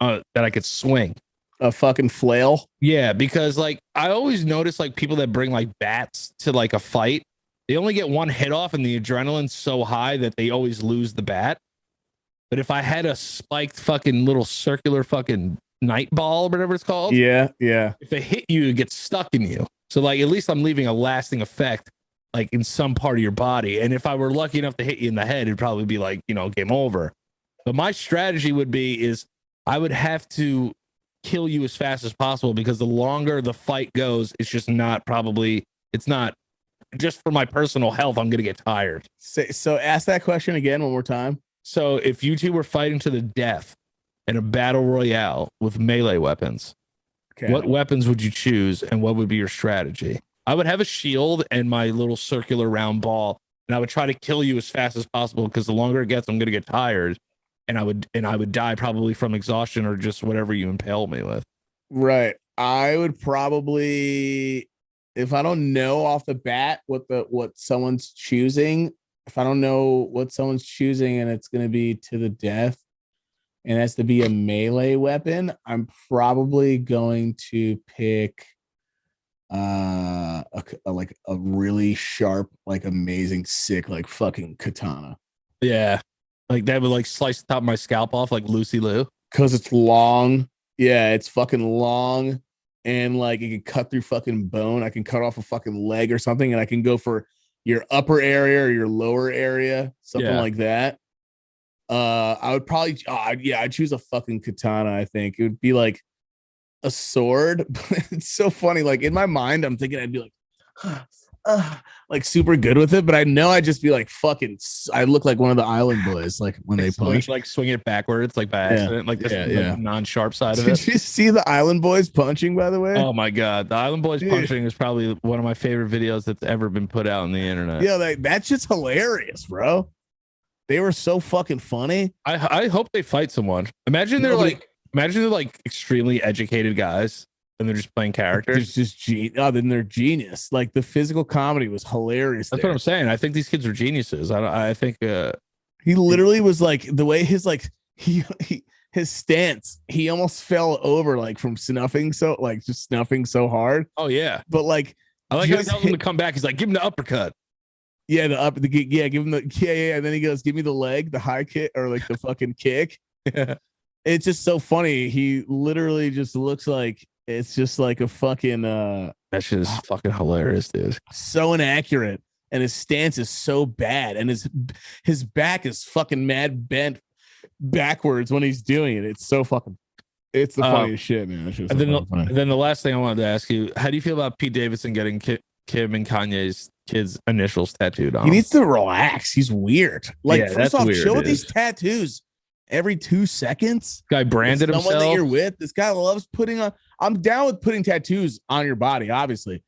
that I could swing. A fucking flail? Yeah, because like I always notice like people that bring like bats to like a fight, they only get one hit off and the adrenaline's so high that they always lose the bat. But if I had a spiked fucking little circular fucking night ball or whatever it's called. Yeah. If they hit you, it gets stuck in you. So like at least I'm leaving a lasting effect like in some part of your body. And if I were lucky enough to hit you in the head, it'd probably be like, game over. But my strategy would be is I would have to kill you as fast as possible, because the longer the fight goes, it's not just for my personal health. I'm going to get tired. So ask that question again one more time. So if you two were fighting to the death in a battle royale with melee weapons, what weapons would you choose and what would be your strategy? I would have a shield and my little circular round ball, and I would try to kill you as fast as possible, because the longer it gets, I'm going to get tired, and I would die probably from exhaustion or just whatever you impale me with. Right. I would probably, if I don't know off the bat what someone's choosing, and it's going to be to the death and it has to be a melee weapon, I'm probably going to pick a really sharp, like amazing, sick, like fucking katana. Yeah. Like that would like slice the top of my scalp off like Lucy Liu. Because it's long. Yeah, it's fucking long. And like it can cut through fucking bone. I can cut off a fucking leg or something, and I can go for, your upper area or your lower area, something Yeah. like that. I would probably, I'd choose a fucking katana. I think it would be like a sword. But it's so funny. Like in my mind, I'm thinking I'd be like super good with it, but I know I'd just be like fucking. I look like one of the Island Boys, like when they punch. Like swing it backwards, like by accident, like this like non-sharp side of it. Did you see the Island Boys punching? By the way, Oh my god, the Island Boys Dude. punching is probably one of my favorite videos that's ever been put out on the internet. yeah, that's just hilarious, bro. They were so fucking funny. I hope they fight someone. Imagine they're like extremely educated guys and they're just playing characters. There's just then they're genius. Like the physical comedy was hilarious. That's what I'm saying. I think these kids are geniuses. I think he literally was like the way his like his stance. He almost fell over like from snuffing so hard. oh yeah. But like I like how he just tells him to come back. He's like, give him the uppercut. give him the and then he goes, give me the leg, the high kick or like the fucking kick. Yeah. It's just so funny. He literally just looks like it's just like a fucking That shit is fucking hilarious, dude. so inaccurate, and his stance is so bad, and his back is fucking mad bent backwards when he's doing it. It's so fucking it's the funniest shit, man. And then the last thing I wanted to ask you, how do you feel about Pete Davidson getting Kim and Kanye's kids' initials tattooed on he him? needs to relax. He's weird. Like, Yeah, first that's off, weird, chill with dude. these tattoos every 2 seconds. Guy branded Someone that himself. you're with. This guy loves putting on. I'm down with putting tattoos on your body, obviously,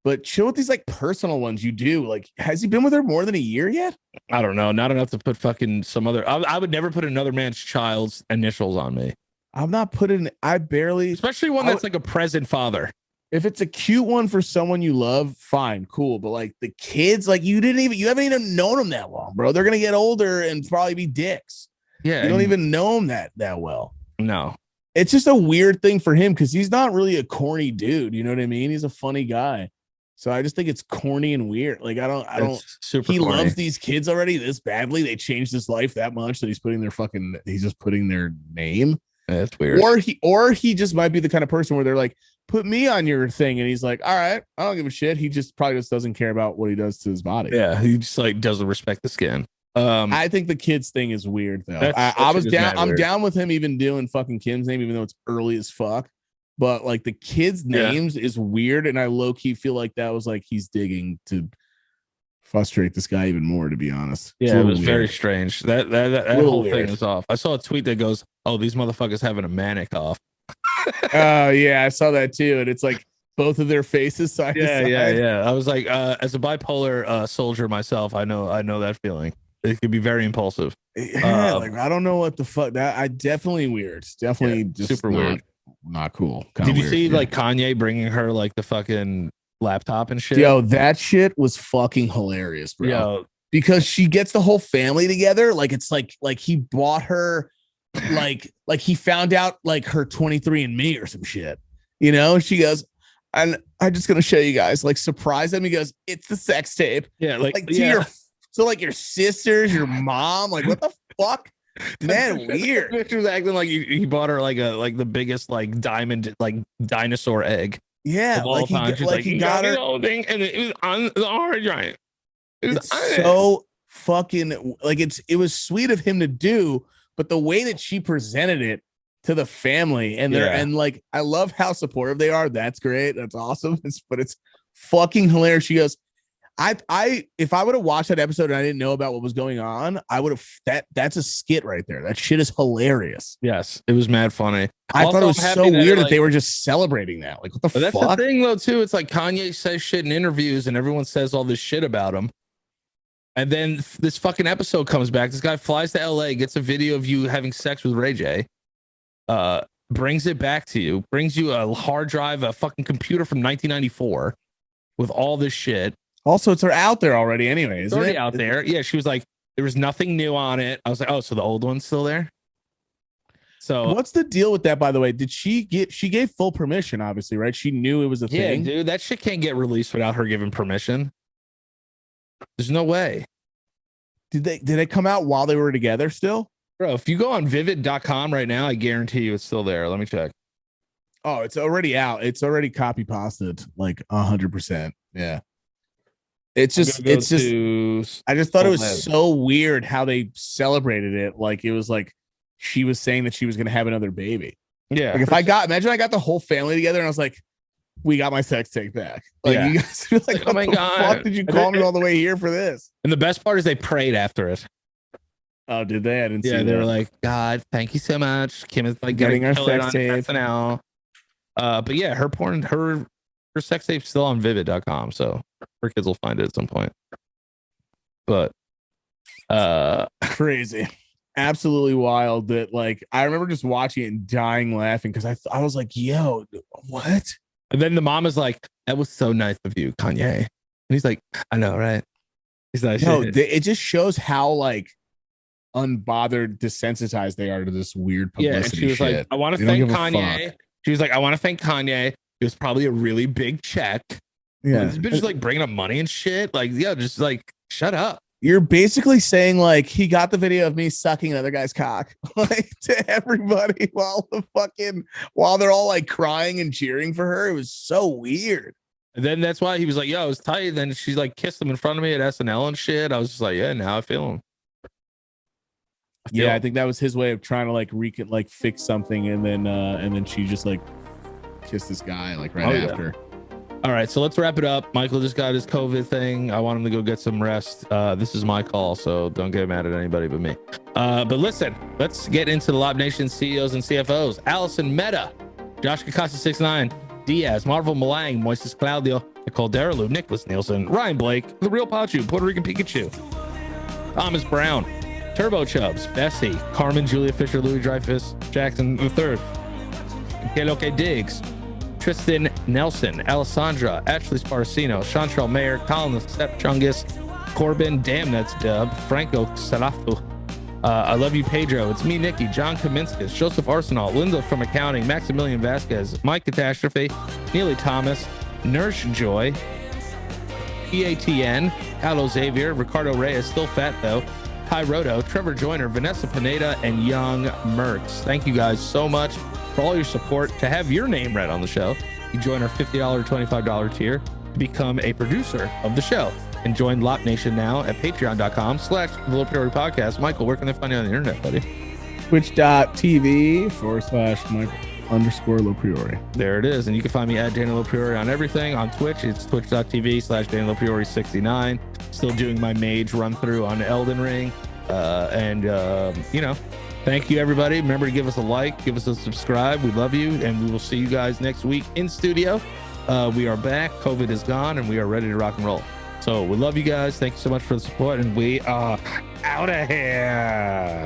but chill with these like personal ones you do. Like, has he been with her more than a year yet? I don't know. Not enough to put fucking some other. I would never put another man's child's initials on me, I'm not putting. I barely. especially one that's like a present father. If it's a cute one for someone you love, fine, cool. But like the kids, like you haven't even known them that long, bro. They're gonna get older and probably be dicks. Yeah, You don't even know them that well. No, It's just a weird thing for him because he's not really a corny dude. You know what I mean? He's a funny guy. So I just think it's corny and weird. Like I don't. It's super. He corny. loves these kids already this badly. They changed his life that much that he's just putting their name. That's weird. Or he just might be the kind of person where they're like, put me on your thing, and he's like, all right, I don't give a shit. He just probably just doesn't care about what he does to his body. Yeah, he just like doesn't respect the skin. I think the kids thing is weird though. That I was shit is down. mad I'm weird. down with him even doing fucking Kim's name, even though it's early as fuck. But like the kids' Yeah. names is weird, and I low key feel like that was like he's digging to frustrate this guy even more. To be honest, It's a Yeah, it little was weird. very strange. That Little whole weird. thing is off. I saw a tweet that goes, "Oh, these motherfuckers having a manic off." Oh yeah, I saw that too, and it's like both of their faces side to side. Yeah. I was like, as a bipolar soldier myself, I know that feeling. It could be very impulsive. Yeah, like I don't know what the fuck that. I definitely weird. It's definitely just super not, weird. Not cool. Kinda Did you weird, see yeah. like Kanye bringing her like the fucking laptop and shit? Yo, that shit was fucking hilarious, bro. Yo, Because she gets the whole family together. Like it's like he bought her, like he found out like her 23andMe or some shit. You know, she goes, and I'm just gonna show you guys, like surprise them. He goes, it's the sex tape. yeah, like Like to yeah. your sisters, your mom, like what the fuck? Man, weird. She was acting like he bought her like the biggest like diamond like dinosaur egg Yeah, of all like time. She's he got me her. the whole thing, and it was on the hard drive. It was It's on it. so fucking like it was sweet of him to do, but the way that she presented it to the family and they're Yeah. and like I love how supportive they are. That's great. That's awesome. But it's fucking hilarious. She goes, I if I would have watched that episode and I didn't know about what was going on, I would have that's a skit right there. That shit is hilarious. Yes, it was mad funny. I Also, thought it was I'm happy so that weird that like- they were just celebrating that. Like, what the But that's fuck? the thing though too. It's like Kanye says shit in interviews, and everyone says all this shit about him. And then this fucking episode comes back. This guy flies to LA, gets a video of you having sex with Ray J, brings it back to you, brings you a hard drive, a fucking computer from 1994 with all this shit. Also, it's out there already anyway. It's Isn't already it? out there. Yeah, she was like, there was nothing new on it. I was like, oh, so the old one's still there? So What's the deal with that, by the way? Did she gave full permission, obviously, right? She knew it was a yeah, thing. dude, that shit can't get released without her giving permission. There's no way. Did they come out while they were together still? Bro, if you go on vivid.com right now, I guarantee you it's still there. Let me check. Oh, it's already out. It's already copy pasted like 100%. Yeah. It's I'm just, gonna go it's just. to I just thought it was 11. so weird how they celebrated it. Like it was like she was saying that she was going to have another baby. Yeah. Like if imagine I got the whole family together and I was like, we got my sex tape back. Like Yeah. you guys were like, Oh what my the God. fuck did you call me all the way here for this? And the best part is they prayed after it. Oh, did they? I didn't see Yeah, they that. were like, God, thank you so much. Kim is like Getting gonna our kill it sex on tape. SNL. But yeah, her sex tape's still on vivid.com, so her kids will find it at some point. But Crazy. Absolutely wild that like I remember just watching it and dying laughing because I was like, yo, what? and then the mom is like, that was so nice of you, Kanye. And he's like, I know, right? He's like, No, it just shows how like unbothered, desensitized they are to this weird publicity. yeah, and she was shit. like, I want to They don't thank give a Kanye. fuck. She was like, I want to thank Kanye. It was probably a really big check. Yeah, This bitch is like bringing up money and shit. Like, yeah, just like shut up. you're basically saying like he got the video of me sucking another guy's cock like to everybody while they're all like crying and cheering for her. It was so weird. And then that's why he was like, yo, it was tight. And then she like kissed him in front of me at SNL and shit. I was just like, yeah, now I feel him. Yeah, I think that was his way of trying to like fix something, and then she just like kissed this guy like right after. All right, so let's wrap it up. Michael just got his COVID thing. I want him to go get some rest. This is my call, so don't get mad at anybody but me. But listen, let's get into the Lob Nation CEOs and CFOs. Allison Meta, Josh Kakasi69, Diaz, Marvel Malang, Moises Claudio, Nicole Daraloo, Nicholas Nielsen, Ryan Blake, The Real Pachu, Puerto Rican Pikachu, Thomas Brown, Turbo Chubbs, Bessie, Carmen, Julia Fisher, Louis Dreyfus, Jackson III, Keloke Diggs, Tristan Nelson, Alessandra, Ashley Sparacino, Chantrell Mayer, Colin Step Chungus, Corbin, damn that's dub, Franco Salafu, I love you Pedro, it's me Nikki, John Kaminskas, Joseph Arsenal, Linda from accounting, Maximilian Vasquez, Mike Catastrophe, Neely Thomas, Nurse Joy, EATN, Allo Xavier, Ricardo Reyes, still fat though, Ty Roto, Trevor Joyner, Vanessa Pineda, and Young Mertz. Thank you guys so much for all your support. To have your name read on the show, you join our $50 or $25 tier to become a producer of the show and join Lot Nation now at patreon.com/LoPriore podcast. Michael, where can they find you on the internet, buddy? Twitch.tv/Michael_LoPriore. There it is. And you can find me at Daniel LoPriore on everything. On Twitch, it's twitch.tv/Daniel LoPriore69. Still doing my mage run through on Elden Ring. Thank you, everybody. Remember to give us a like, give us a subscribe. We love you, and we will see you guys next week in studio. We are back. COVID is gone, and we are ready to rock and roll. So we love you guys. Thank you so much for the support, and we are out of here.